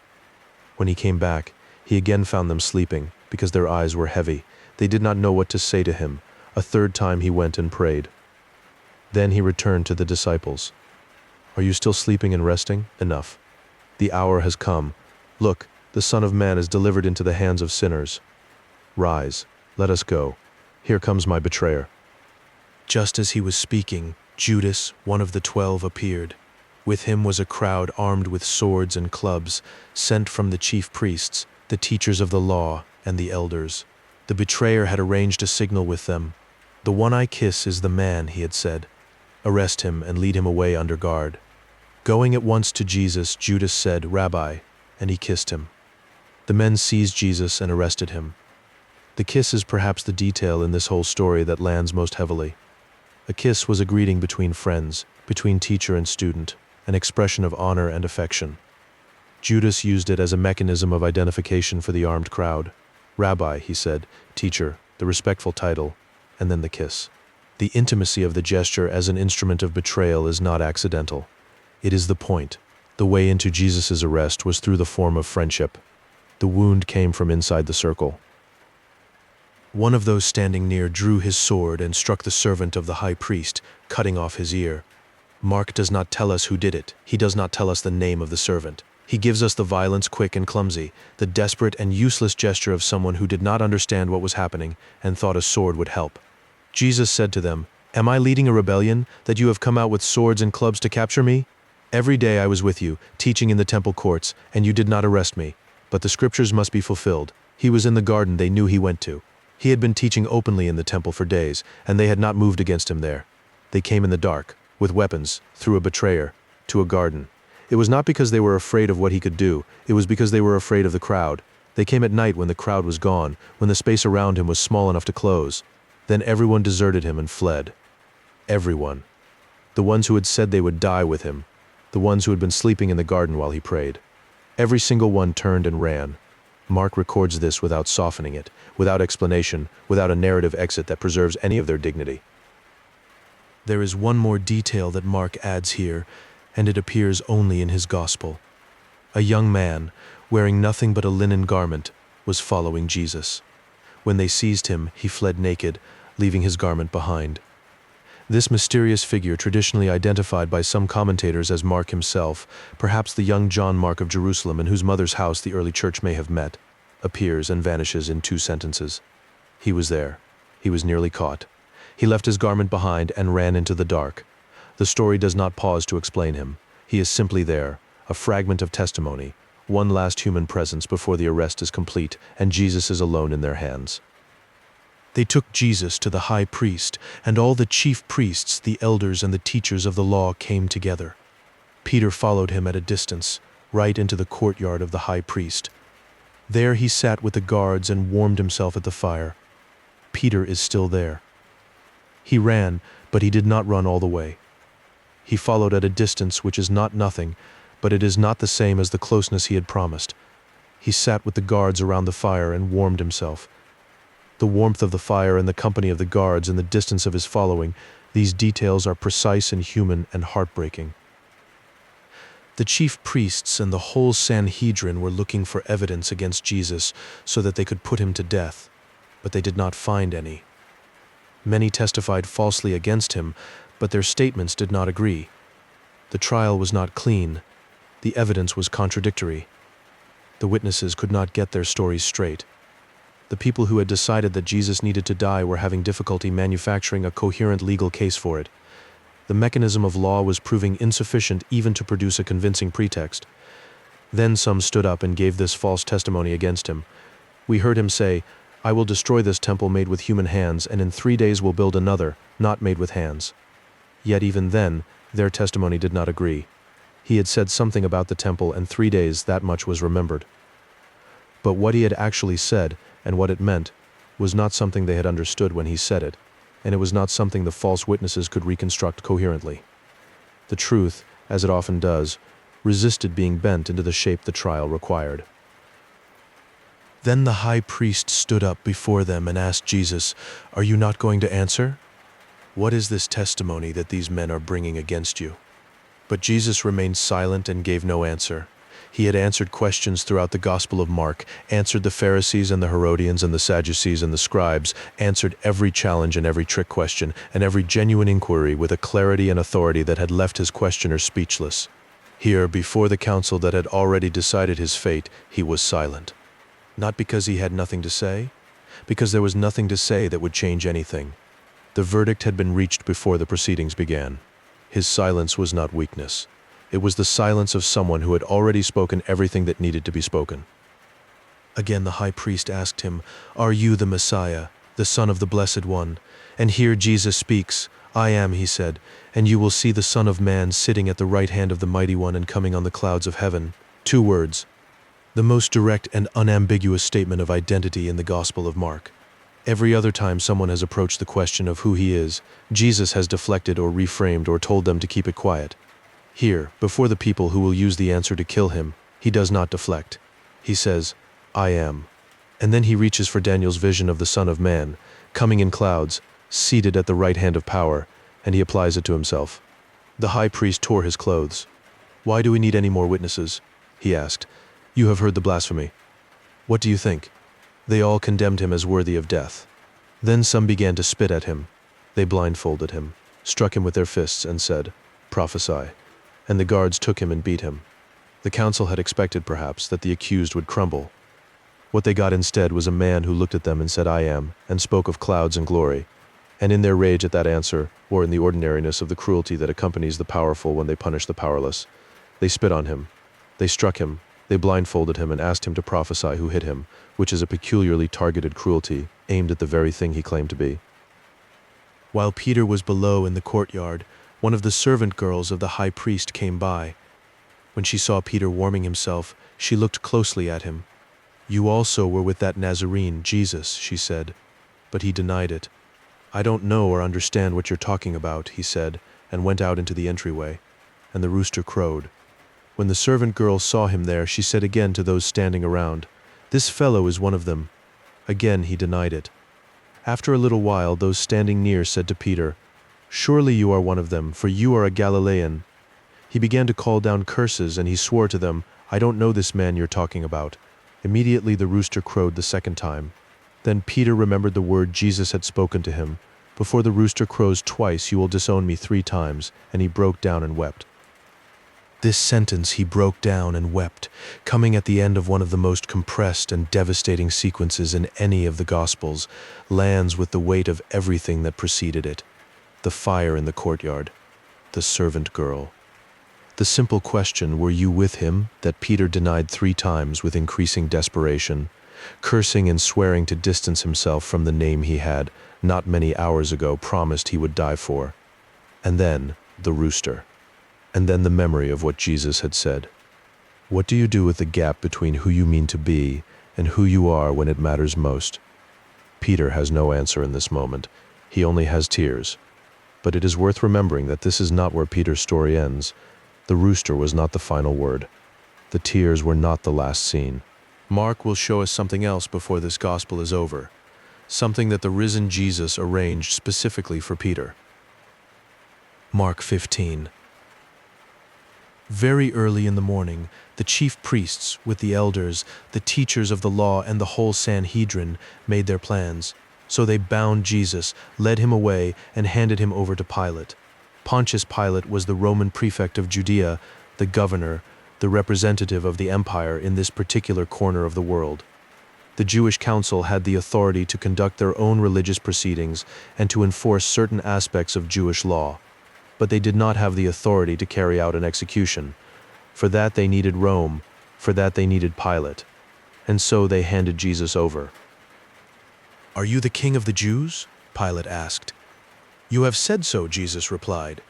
When he came back, he again found them sleeping, because their eyes were heavy. They did not know what to say to him. A third time he went and prayed. Then he returned to the disciples. "Are you still sleeping and resting? Enough. The hour has come. Look, the Son of Man is delivered into the hands of sinners. Rise, let us go. Here comes my betrayer." Just as he was speaking, Judas, one of the 12, appeared. With him was a crowd armed with swords and clubs, sent from the chief priests, the teachers of the law, and the elders. The betrayer had arranged a signal with them. "The one I kiss is the man," he had said. "Arrest him and lead him away under guard." Going at once to Jesus, Judas said, "Rabbi," and he kissed him. The men seized Jesus and arrested him. The kiss is perhaps the detail in this whole story that lands most heavily. A kiss was a greeting between friends, between teacher and student, an expression of honor and affection. Judas used it as a mechanism of identification for the armed crowd. "Rabbi," he said, "teacher," the respectful title, and then the kiss. The intimacy of the gesture as an instrument of betrayal is not accidental. It is the point. The way into Jesus' arrest was through the form of friendship. The wound came from inside the circle. One of those standing near drew his sword and struck the servant of the high priest, cutting off his ear. Mark does not tell us who did it. He does not tell us the name of the servant. He gives us the violence, quick and clumsy, the desperate and useless gesture of someone who did not understand what was happening and thought a sword would help. Jesus said to them, "Am I leading a rebellion, that you have come out with swords and clubs to capture me? Every day I was with you, teaching in the temple courts, and you did not arrest me. But the scriptures must be fulfilled. He was in the garden they knew he went to. He had been teaching openly in the temple for days, and they had not moved against him there. They came in the dark, with weapons, through a betrayer, to a garden. It was not because they were afraid of what he could do, it was because they were afraid of the crowd. They came at night when the crowd was gone, when the space around him was small enough to close. Then everyone deserted him and fled. Everyone. The ones who had said they would die with him, the ones who had been sleeping in the garden while he prayed. Every single one turned and ran. Mark records this without softening it, without explanation, without a narrative exit that preserves any of their dignity. There is one more detail that Mark adds here, and it appears only in his gospel. A young man, wearing nothing but a linen garment, was following Jesus. When they seized him, he fled naked, leaving his garment behind. This mysterious figure, traditionally identified by some commentators as Mark himself, perhaps the young John Mark of Jerusalem in whose mother's house the early church may have met, appears and vanishes in 2 sentences. He was there. He was nearly caught. He left his garment behind and ran into the dark. The story does not pause to explain him. He is simply there, a fragment of testimony, one last human presence before the arrest is complete and Jesus is alone in their hands. They took Jesus to the high priest, and all the chief priests, the elders, and the teachers of the law came together. Peter followed him at a distance, right into the courtyard of the high priest. There he sat with the guards and warmed himself at the fire. Peter is still there. He ran, but he did not run all the way. He followed at a distance which is not nothing, but it is not the same as the closeness he had promised. He sat with the guards around the fire and warmed himself. The warmth of the fire and the company of the guards and the distance of his following, these details are precise and human and heartbreaking. The chief priests and the whole Sanhedrin were looking for evidence against Jesus so that they could put him to death, but they did not find any. Many testified falsely against him, but their statements did not agree. The trial was not clean. The evidence was contradictory. The witnesses could not get their stories straight. The people who had decided that Jesus needed to die were having difficulty manufacturing a coherent legal case for it. The mechanism of law was proving insufficient even to produce a convincing pretext. Then some stood up and gave this false testimony against him. We heard him say, "I will destroy this temple made with human hands, and in 3 days will build another, not made with hands." Yet even then, their testimony did not agree. He had said something about the temple, and 3 days, that much was remembered. But what he had actually said, and what it meant, was not something they had understood when he said it, and it was not something the false witnesses could reconstruct coherently. The truth, as it often does, resisted being bent into the shape the trial required. Then the high priest stood up before them and asked Jesus, "Are you not going to answer? What is this testimony that these men are bringing against you?" But Jesus remained silent and gave no answer. He had answered questions throughout the Gospel of Mark, answered the Pharisees and the Herodians and the Sadducees and the scribes, answered every challenge and every trick question and every genuine inquiry with a clarity and authority that had left his questioner speechless. Here, before the council that had already decided his fate, he was silent. Not because he had nothing to say, because there was nothing to say that would change anything. The verdict had been reached before the proceedings began. His silence was not weakness. It was the silence of someone who had already spoken everything that needed to be spoken. Again the high priest asked him, "Are you the Messiah, the Son of the Blessed One?" And here Jesus speaks. "I am," he said, "and you will see the Son of Man sitting at the right hand of the Mighty One and coming on the clouds of heaven." 2 words. The most direct and unambiguous statement of identity in the Gospel of Mark. Every other time someone has approached the question of who he is, Jesus has deflected or reframed or told them to keep it quiet. Here, before the people who will use the answer to kill him, he does not deflect. He says, "I am." And then he reaches for Daniel's vision of the Son of Man, coming in clouds, seated at the right hand of power, and he applies it to himself. The high priest tore his clothes. "Why do we need any more witnesses?" he asked. "You have heard the blasphemy. What do you think?" They all condemned him as worthy of death. Then some began to spit at him. They blindfolded him, struck him with their fists, and said, "Prophesy." And the guards took him and beat him. The council had expected, perhaps, that the accused would crumble. What they got instead was a man who looked at them and said, "I am," and spoke of clouds and glory. And in their rage at that answer, or in the ordinariness of the cruelty that accompanies the powerful when they punish the powerless, they spit on him. They struck him. They blindfolded him and asked him to prophesy who hit him, which is a peculiarly targeted cruelty aimed at the very thing he claimed to be. While Peter was below in the courtyard, one of the servant girls of the high priest came by. When she saw Peter warming himself, she looked closely at him. "You also were with that Nazarene, Jesus," she said. But he denied it. "I don't know or understand what you're talking about," he said, and went out into the entryway. And the rooster crowed. When the servant girl saw him there, she said again to those standing around, "This fellow is one of them." Again he denied it. After a little while, those standing near said to Peter, "Surely you are one of them, for you are a Galilean." He began to call down curses, and he swore to them, "I don't know this man you're talking about." Immediately the rooster crowed the second time. Then Peter remembered the word Jesus had spoken to him, "Before the rooster crows twice, you will disown me 3 times," and he broke down and wept. This sentence, "he broke down and wept," coming at the end of one of the most compressed and devastating sequences in any of the Gospels, lands with the weight of everything that preceded it. The fire in the courtyard, the servant girl. The simple question, "Were you with him?" that Peter denied 3 times with increasing desperation, cursing and swearing to distance himself from the name he had, not many hours ago, promised he would die for. And then the rooster. And then the memory of what Jesus had said. What do you do with the gap between who you mean to be and who you are when it matters most? Peter has no answer in this moment. He only has tears. But it is worth remembering that this is not where Peter's story ends. The rooster was not the final word. The tears were not the last scene. Mark will show us something else before this gospel is over, something that the risen Jesus arranged specifically for Peter. Mark 15. Very early in the morning, the chief priests, with the elders, the teachers of the law, and the whole Sanhedrin, made their plans. So they bound Jesus, led him away, and handed him over to Pilate. Pontius Pilate was the Roman prefect of Judea, the governor, the representative of the empire in this particular corner of the world. The Jewish council had the authority to conduct their own religious proceedings and to enforce certain aspects of Jewish law, but they did not have the authority to carry out an execution. For that they needed Rome, for that they needed Pilate, and so they handed Jesus over. "Are you the king of the Jews?" Pilate asked. "You have said so," Jesus replied.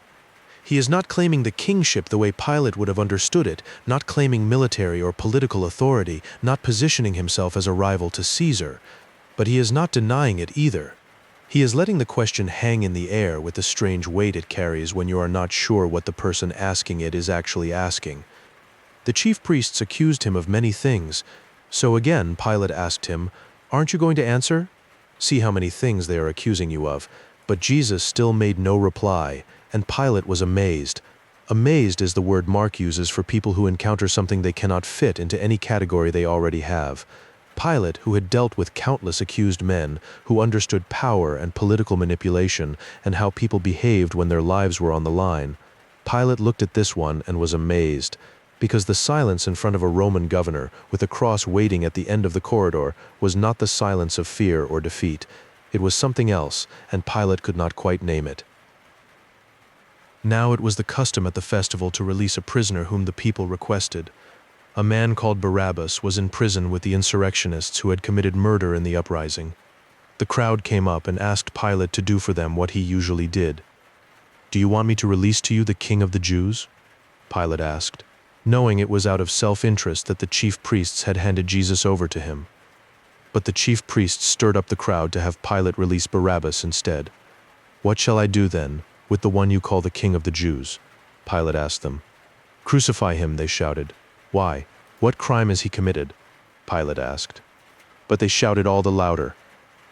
He is not claiming the kingship the way Pilate would have understood it, not claiming military or political authority, not positioning himself as a rival to Caesar, but he is not denying it either. He is letting the question hang in the air with the strange weight it carries when you are not sure what the person asking it is actually asking. The chief priests accused him of many things, so again Pilate asked him, "Aren't you going to answer? See how many things they are accusing you of." But Jesus still made no reply, and Pilate was amazed. Amazed is the word Mark uses for people who encounter something they cannot fit into any category they already have. Pilate, who had dealt with countless accused men, who understood power and political manipulation and how people behaved when their lives were on the line, Pilate looked at this one and was amazed, because the silence in front of a Roman governor, with a cross waiting at the end of the corridor, was not the silence of fear or defeat. It was something else, and Pilate could not quite name it. Now it was the custom at the festival to release a prisoner whom the people requested. A man called Barabbas was in prison with the insurrectionists who had committed murder in the uprising. The crowd came up and asked Pilate to do for them what he usually did. "Do you want me to release to you the king of the Jews?" Pilate asked, knowing it was out of self-interest that the chief priests had handed Jesus over to him. But the chief priests stirred up the crowd to have Pilate release Barabbas instead. "What shall I do then with the one you call the king of the Jews?" Pilate asked them. "Crucify him," they shouted. "Why? What crime has he committed?" Pilate asked. But they shouted all the louder,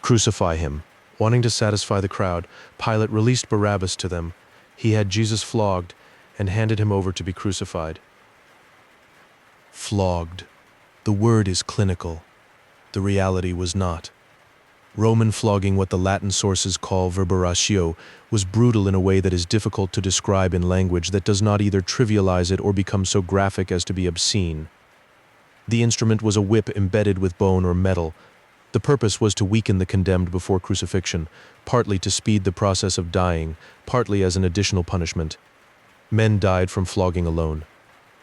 "Crucify him." Wanting to satisfy the crowd, Pilate released Barabbas to them. He had Jesus flogged and handed him over to be crucified. Flogged. The word is clinical. The reality was not. Roman flogging, what the Latin sources call verberatio, was brutal in a way that is difficult to describe in language that does not either trivialize it or become so graphic as to be obscene. The instrument was a whip embedded with bone or metal. The purpose was to weaken the condemned before crucifixion, partly to speed the process of dying, partly as an additional punishment. Men died from flogging alone.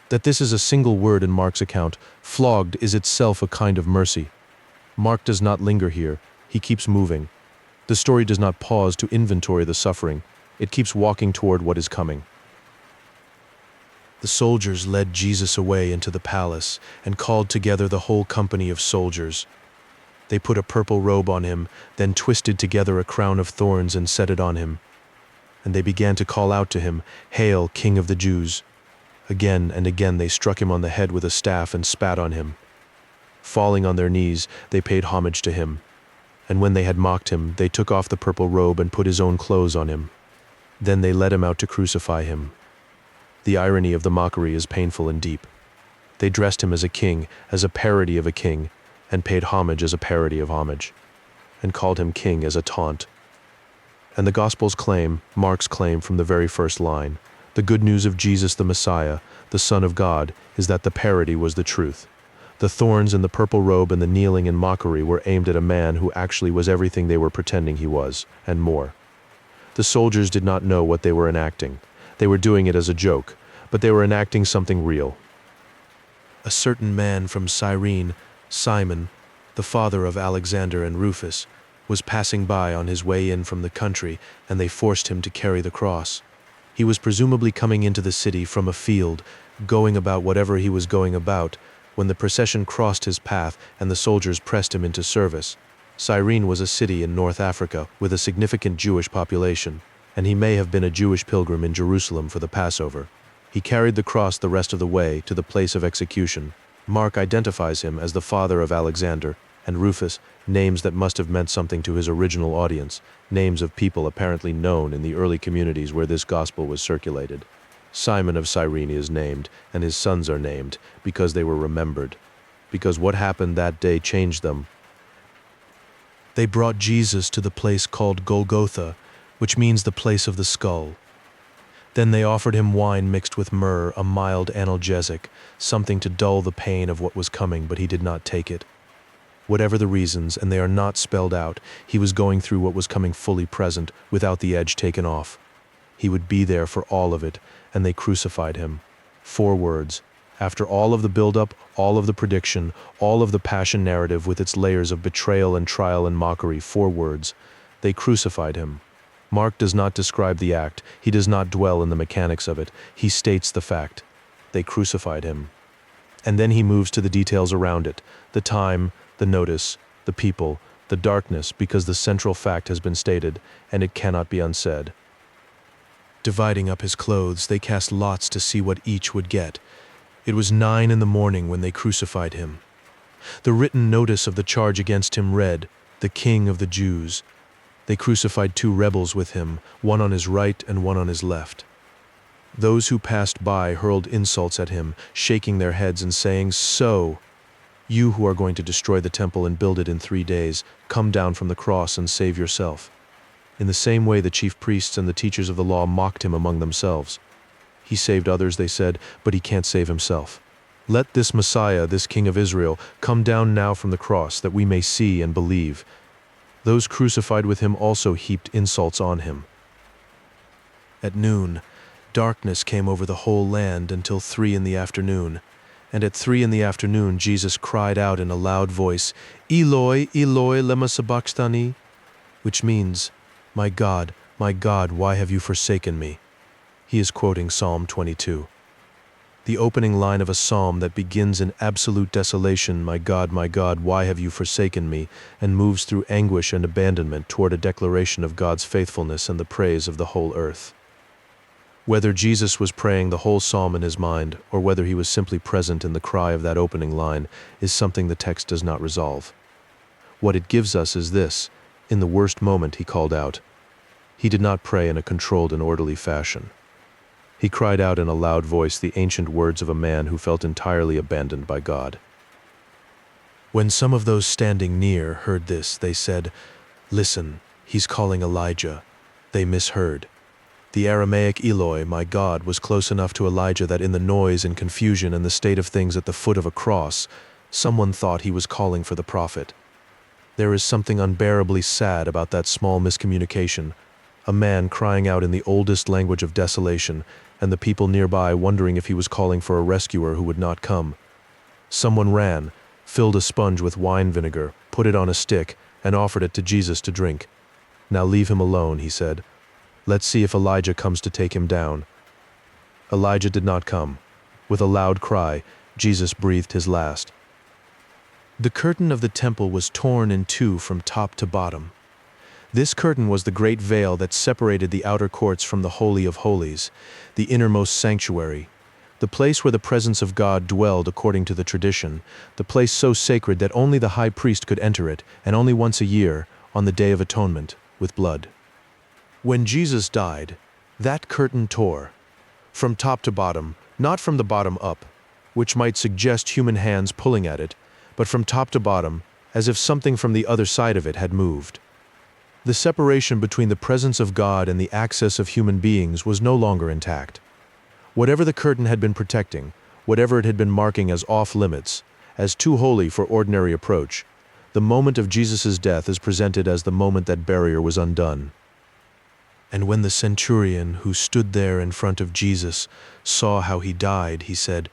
That this is a single word in Mark's account, flogged, is itself a kind of mercy. Mark does not linger here. He keeps moving. The story does not pause to inventory the suffering. It keeps walking toward what is coming. The soldiers led Jesus away into the palace and called together the whole company of soldiers. They put a purple robe on him, then twisted together a crown of thorns and set it on him. And they began to call out to him, "Hail, King of the Jews!" Again and again they struck him on the head with a staff and spat on him. Falling on their knees, they paid homage to him. And when they had mocked him, they took off the purple robe and put his own clothes on him. Then they led him out to crucify him. The irony of the mockery is painful and deep. They dressed him as a king, as a parody of a king, and paid homage as a parody of homage, and called him king as a taunt. And the Gospels claim, Mark's claim from the very first line, the good news of Jesus the Messiah, the Son of God, is that the parody was the truth. The thorns and the purple robe and the kneeling and mockery were aimed at a man who actually was everything they were pretending he was, and more. The soldiers did not know what they were enacting. They were doing it as a joke, but they were enacting something real. A certain man from Cyrene, Simon, the father of Alexander and Rufus, was passing by on his way in from the country, and they forced him to carry the cross. He was presumably coming into the city from a field, going about whatever he was going about, when the procession crossed his path and the soldiers pressed him into service. Cyrene was a city in North Africa with a significant Jewish population, and he may have been a Jewish pilgrim in Jerusalem for the Passover. He carried the cross the rest of the way to the place of execution. Mark identifies him as the father of Alexander, and Rufus, names that must have meant something to his original audience, names of people apparently known in the early communities where this gospel was circulated. Simon of Cyrene is named, and his sons are named, because they were remembered. Because what happened that day changed them. They brought Jesus to the place called Golgotha, which means the place of the skull. Then they offered him wine mixed with myrrh, a mild analgesic, something to dull the pain of what was coming, but he did not take it. Whatever the reasons, and they are not spelled out, he was going through what was coming fully present, without the edge taken off. He would be there for all of it, and they crucified him. 4 words. After all of the build-up, all of the prediction, all of the passion narrative with its layers of betrayal and trial and mockery, 4 words. They crucified him. Mark does not describe the act, he does not dwell in the mechanics of it, he states the fact. They crucified him. And then he moves to the details around it, the time, the notice, the people, the darkness, because the central fact has been stated, and it cannot be unsaid. Dividing up his clothes, they cast lots to see what each would get. It was 9 in the morning when they crucified him. The written notice of the charge against him read, "The King of the Jews." They crucified 2 rebels with him, one on his right and one on his left. Those who passed by hurled insults at him, shaking their heads and saying, "So, you who are going to destroy the temple and build it in 3 days, come down from the cross and save yourself." In the same way the chief priests and the teachers of the law mocked him among themselves. He saved others, they said, but he can't save himself. Let this Messiah, this King of Israel, come down now from the cross, that we may see and believe. Those crucified with him also heaped insults on him. At noon, darkness came over the whole land until 3 in the afternoon. And at 3 in the afternoon Jesus cried out in a loud voice, "Eloi, Eloi, lema sabachthani," which means, my God, why have you forsaken me?" He is quoting Psalm 22. The opening line of a psalm that begins in absolute desolation, my God, why have you forsaken me?" and moves through anguish and abandonment toward a declaration of God's faithfulness and the praise of the whole earth. Whether Jesus was praying the whole psalm in his mind, or whether he was simply present in the cry of that opening line, is something the text does not resolve. What it gives us is this: in the worst moment he called out. He did not pray in a controlled and orderly fashion. He cried out in a loud voice the ancient words of a man who felt entirely abandoned by God. When some of those standing near heard this, they said, "Listen, he's calling Elijah." They misheard. The Aramaic Eloi, my God, was close enough to Elijah that in the noise and confusion and the state of things at the foot of a cross, someone thought he was calling for the prophet. There is something unbearably sad about that small miscommunication, a man crying out in the oldest language of desolation, and the people nearby wondering if he was calling for a rescuer who would not come. Someone ran, filled a sponge with wine vinegar, put it on a stick, and offered it to Jesus to drink. "Now leave him alone," he said. "Let's see if Elijah comes to take him down." Elijah did not come. With a loud cry, Jesus breathed his last. The curtain of the temple was torn in 2 from top to bottom. This curtain was the great veil that separated the outer courts from the Holy of Holies, the innermost sanctuary, the place where the presence of God dwelled according to the tradition, the place so sacred that only the high priest could enter it, and only once a year, on the Day of Atonement, with blood. When Jesus died, that curtain tore, from top to bottom, not from the bottom up, which might suggest human hands pulling at it, but from top to bottom, as if something from the other side of it had moved. The separation between the presence of God and the access of human beings was no longer intact. Whatever the curtain had been protecting, whatever it had been marking as off-limits, as too holy for ordinary approach, the moment of Jesus' death is presented as the moment that barrier was undone. And when the centurion who stood there in front of Jesus saw how he died, he said,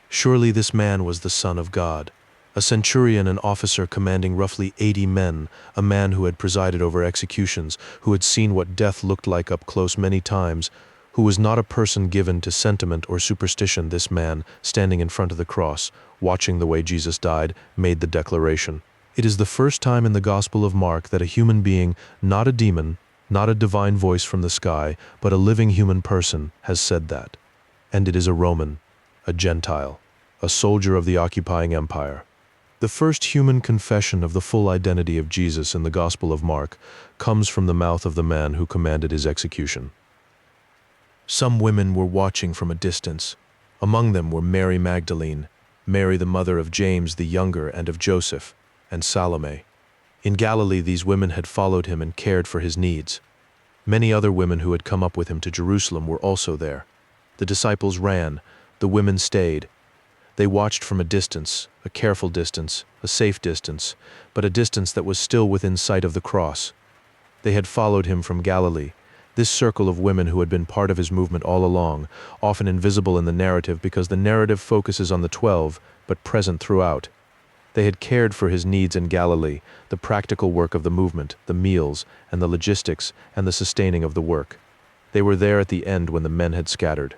"Surely this man was the Son of God." A centurion, an officer commanding roughly 80 men, a man who had presided over executions, who had seen what death looked like up close many times, who was not a person given to sentiment or superstition. This man, standing in front of the cross, watching the way Jesus died, made the declaration. It is the first time in the Gospel of Mark that a human being, not a demon, not a divine voice from the sky, but a living human person, has said that. And it is a Roman, a Gentile, a soldier of the occupying empire. The first human confession of the full identity of Jesus in the Gospel of Mark comes from the mouth of the man who commanded his execution. Some women were watching from a distance. Among them were Mary Magdalene, Mary the mother of James the younger and of Joseph, and Salome. In Galilee, these women had followed him and cared for his needs. Many other women who had come up with him to Jerusalem were also there. The disciples ran, the women stayed. They watched from a distance, a careful distance, a safe distance, but a distance that was still within sight of the cross. They had followed him from Galilee, this circle of women who had been part of his movement all along, often invisible in the narrative because the narrative focuses on the 12, but present throughout. They had cared for his needs in Galilee, the practical work of the movement, the meals, and the logistics, and the sustaining of the work. They were there at the end when the men had scattered.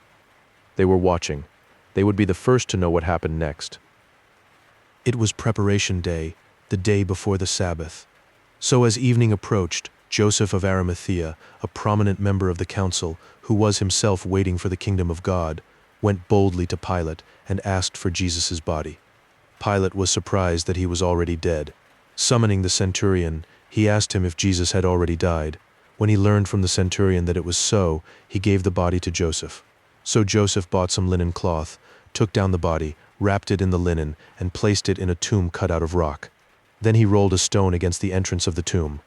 They were watching. They would be the first to know what happened next. It was preparation day, the day before the Sabbath. So as evening approached, Joseph of Arimathea, a prominent member of the council, who was himself waiting for the kingdom of God, went boldly to Pilate and asked for Jesus' body. Pilate was surprised that he was already dead. Summoning the centurion, he asked him if Jesus had already died. When he learned from the centurion that it was so, he gave the body to Joseph. So Joseph bought some linen cloth, took down the body, wrapped it in the linen, and placed it in a tomb cut out of rock. Then he rolled a stone against the entrance of the tomb.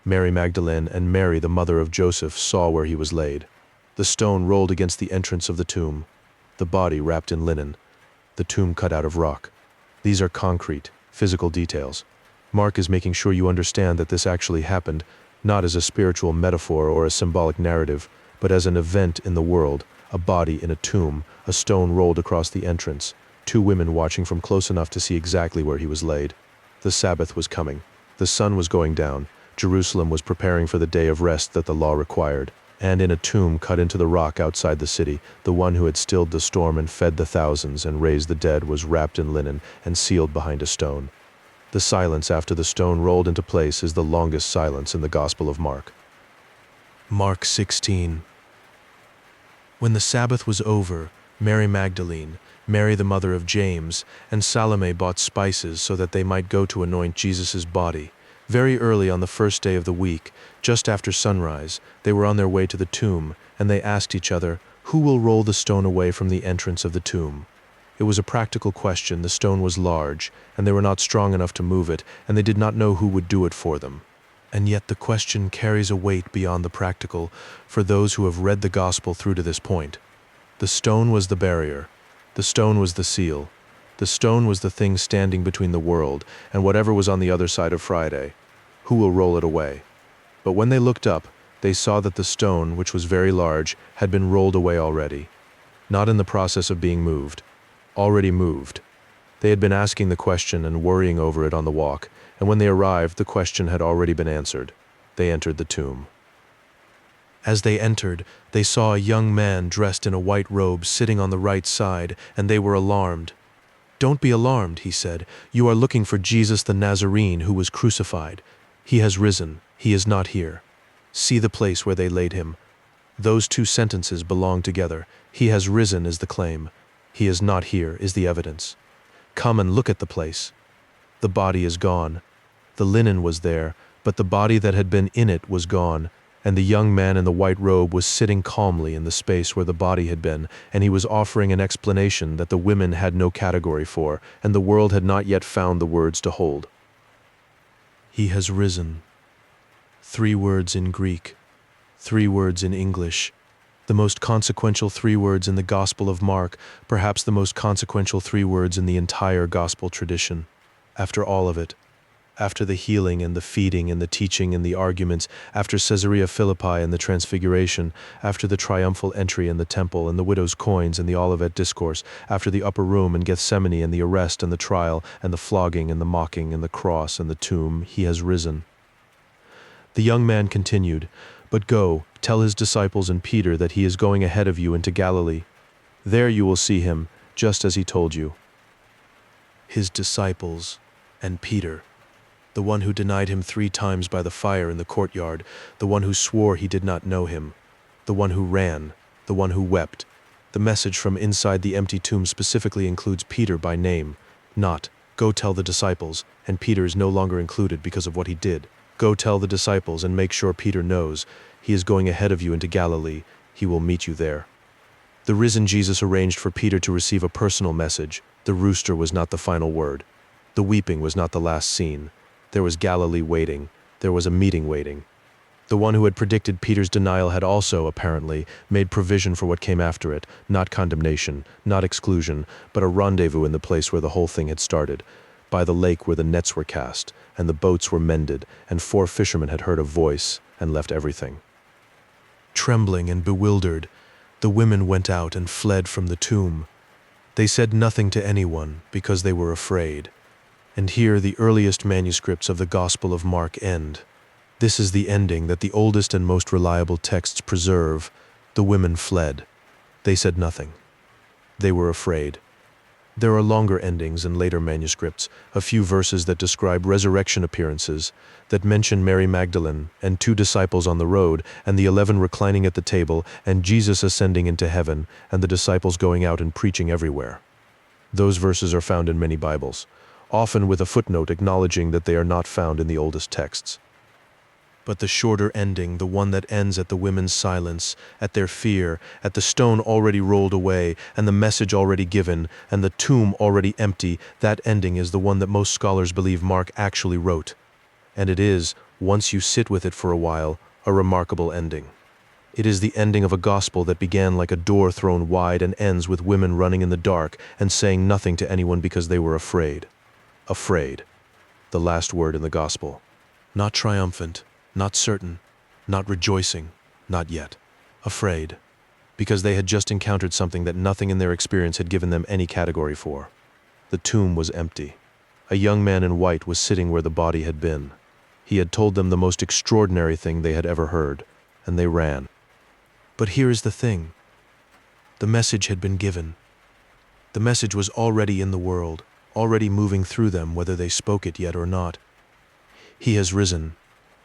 Mary Magdalene and Mary, the mother of Joseph, saw where he was laid. The stone rolled against the entrance of the tomb. The body wrapped in linen. The tomb cut out of rock. These are concrete, physical details. Mark is making sure you understand that this actually happened, not as a spiritual metaphor or a symbolic narrative, but as an event in the world, a body in a tomb, a stone rolled across the entrance, two women watching from close enough to see exactly where he was laid. The Sabbath was coming. The sun was going down. Jerusalem was preparing for the day of rest that the law required. And in a tomb cut into the rock outside the city, the one who had stilled the storm and fed the thousands and raised the dead was wrapped in linen and sealed behind a stone. The silence after the stone rolled into place is the longest silence in the Gospel of Mark. Mark 16. When the Sabbath was over, Mary Magdalene, Mary the mother of James, and Salome bought spices so that they might go to anoint Jesus' body. Very early on the first day of the week, just after sunrise, they were on their way to the tomb, and they asked each other, "Who will roll the stone away from the entrance of the tomb?" It was a practical question. The stone was large, and they were not strong enough to move it, and they did not know who would do it for them. And yet the question carries a weight beyond the practical for those who have read the gospel through to this point. The stone was the barrier. The stone was the seal. The stone was the thing standing between the world and whatever was on the other side of Friday. Who will roll it away? But when they looked up, they saw that the stone, which was very large, had been rolled away already. Not in the process of being moved. Already moved. They had been asking the question and worrying over it on the walk, and when they arrived, the question had already been answered. They entered the tomb. As they entered, they saw a young man dressed in a white robe sitting on the right side, and they were alarmed. "Don't be alarmed," he said. "You are looking for Jesus the Nazarene who was crucified. He has risen. He is not here. See the place where they laid him." Those two sentences belong together. He has risen is the claim. He is not here is the evidence. Come and look at the place. The body is gone. The linen was there, but the body that had been in it was gone, and the young man in the white robe was sitting calmly in the space where the body had been, and he was offering an explanation that the women had no category for, and the world had not yet found the words to hold. He has risen. 3 words in Greek, 3 words in English. The most consequential 3 words in the Gospel of Mark, perhaps the most consequential 3 words in the entire Gospel tradition. After all of it, after the healing and the feeding and the teaching and the arguments, after Caesarea Philippi and the Transfiguration, after the triumphal entry in the temple and the widow's coins and the Olivet discourse, after the upper room in Gethsemane and the arrest and the trial and the flogging and the mocking and the cross and the tomb, he has risen. The young man continued, But go, tell his disciples and Peter that he is going ahead of you into Galilee. There you will see him, just as he told you." His disciples and Peter, the one who denied him 3 times by the fire in the courtyard, the one who swore he did not know him, the one who ran, the one who wept. The message from inside the empty tomb specifically includes Peter by name, not, "Go tell the disciples," and Peter is no longer included because of what he did. "Go tell the disciples and make sure Peter knows. He is going ahead of you into Galilee. He will meet you there." The risen Jesus arranged for Peter to receive a personal message. The rooster was not the final word. The weeping was not the last scene. There was Galilee waiting. There was a meeting waiting. The one who had predicted Peter's denial had also, apparently, made provision for what came after it, not condemnation, not exclusion, but a rendezvous in the place where the whole thing had started, by the lake where the nets were cast, and the boats were mended, and 4 fishermen had heard a voice and left everything. Trembling and bewildered, the women went out and fled from the tomb. They said nothing to anyone because they were afraid. And here the earliest manuscripts of the Gospel of Mark end. This is the ending that the oldest and most reliable texts preserve. The women fled. They said nothing. They were afraid. There are longer endings in later manuscripts, a few verses that describe resurrection appearances, that mention Mary Magdalene and 2 disciples on the road, and the 11 reclining at the table, and Jesus ascending into heaven, and the disciples going out and preaching everywhere. Those verses are found in many Bibles, often with a footnote acknowledging that they are not found in the oldest texts. But the shorter ending, the one that ends at the women's silence, at their fear, at the stone already rolled away, and the message already given, and the tomb already empty, that ending is the one that most scholars believe Mark actually wrote. And it is, once you sit with it for a while, a remarkable ending. It is the ending of a gospel that began like a door thrown wide and ends with women running in the dark and saying nothing to anyone because they were afraid. Afraid. The last word in the gospel. Not triumphant. Not certain, not rejoicing, not yet. Afraid, because they had just encountered something that nothing in their experience had given them any category for. The tomb was empty. A young man in white was sitting where the body had been. He had told them the most extraordinary thing they had ever heard, and they ran. But here is the thing. The message had been given. The message was already in the world, already moving through them whether they spoke it yet or not. He has risen.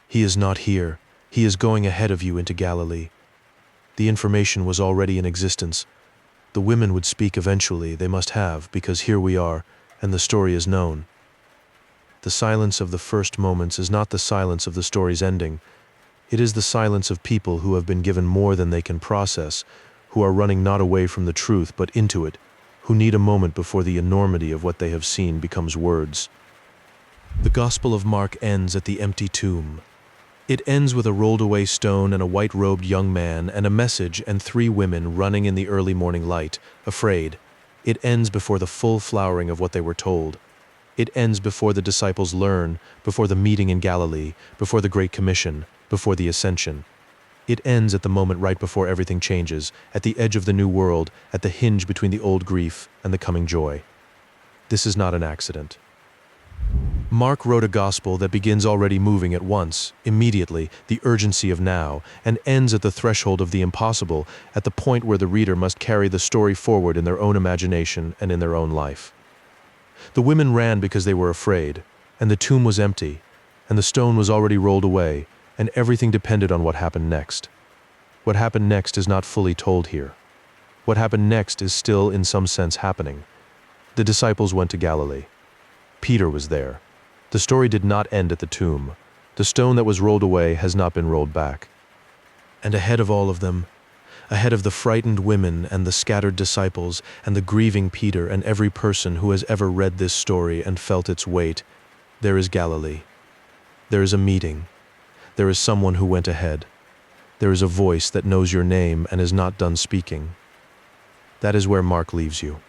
He is not here. He is going ahead of you into Galilee. The information was already in existence. The women would speak eventually, they must have, because here we are, and the story is known. The silence of the first moments is not the silence of the story's ending. It is the silence of people who have been given more than they can process, who are running not away from the truth but into it, who need a moment before the enormity of what they have seen becomes words. The Gospel of Mark ends at the empty tomb. It ends with a rolled-away stone and a white-robed young man and a message and 3 women running in the early morning light, afraid. It ends before the full flowering of what they were told. It ends before the disciples learn, before the meeting in Galilee, before the Great Commission, before the Ascension. It ends at the moment right before everything changes, at the edge of the new world, at the hinge between the old grief and the coming joy. This is not an accident. Mark wrote a gospel that begins already moving at once, immediately, the urgency of now, and ends at the threshold of the impossible, at the point where the reader must carry the story forward in their own imagination and in their own life. The women ran because they were afraid, and the tomb was empty, and the stone was already rolled away, and everything depended on what happened next. What happened next is not fully told here. What happened next is still, in some sense, happening. The disciples went to Galilee. Peter was there. The story did not end at the tomb. The stone that was rolled away has not been rolled back. And ahead of all of them, ahead of the frightened women and the scattered disciples and the grieving Peter and every person who has ever read this story and felt its weight, there is Galilee. There is a meeting. There is someone who went ahead. There is a voice that knows your name and is not done speaking. That is where Mark leaves you.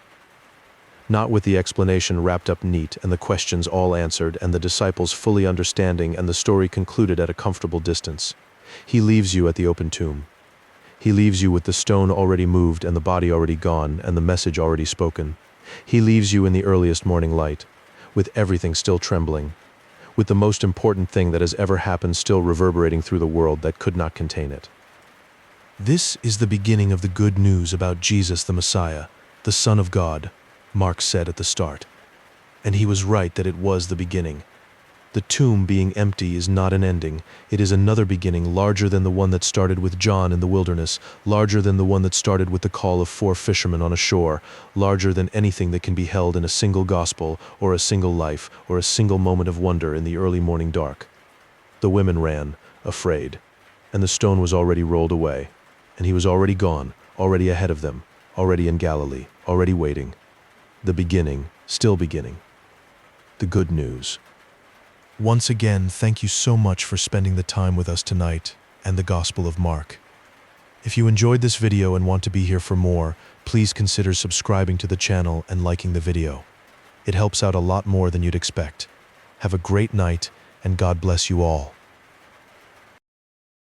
Not with the explanation wrapped up neat and the questions all answered and the disciples fully understanding and the story concluded at a comfortable distance. He leaves you at the open tomb. He leaves you with the stone already moved and the body already gone and the message already spoken. He leaves you in the earliest morning light, with everything still trembling, with the most important thing that has ever happened still reverberating through the world that could not contain it. This is the beginning of the good news about Jesus the Messiah, the Son of God, Mark said at the start. And he was right that it was the beginning. The tomb being empty is not an ending. It is another beginning larger than the one that started with John in the wilderness, larger than the one that started with the call of 4 fishermen on a shore, larger than anything that can be held in a single gospel or a single life or a single moment of wonder in the early morning dark. The women ran, afraid, and the stone was already rolled away, and he was already gone, already ahead of them, already in Galilee, already waiting. The beginning, still beginning. The good news. Once again, thank you so much for spending the time with us tonight and the Gospel of Mark. If you enjoyed this video and want to be here for more, please consider subscribing to the channel and liking the video. It helps out a lot more than you'd expect. Have a great night, and God bless you all.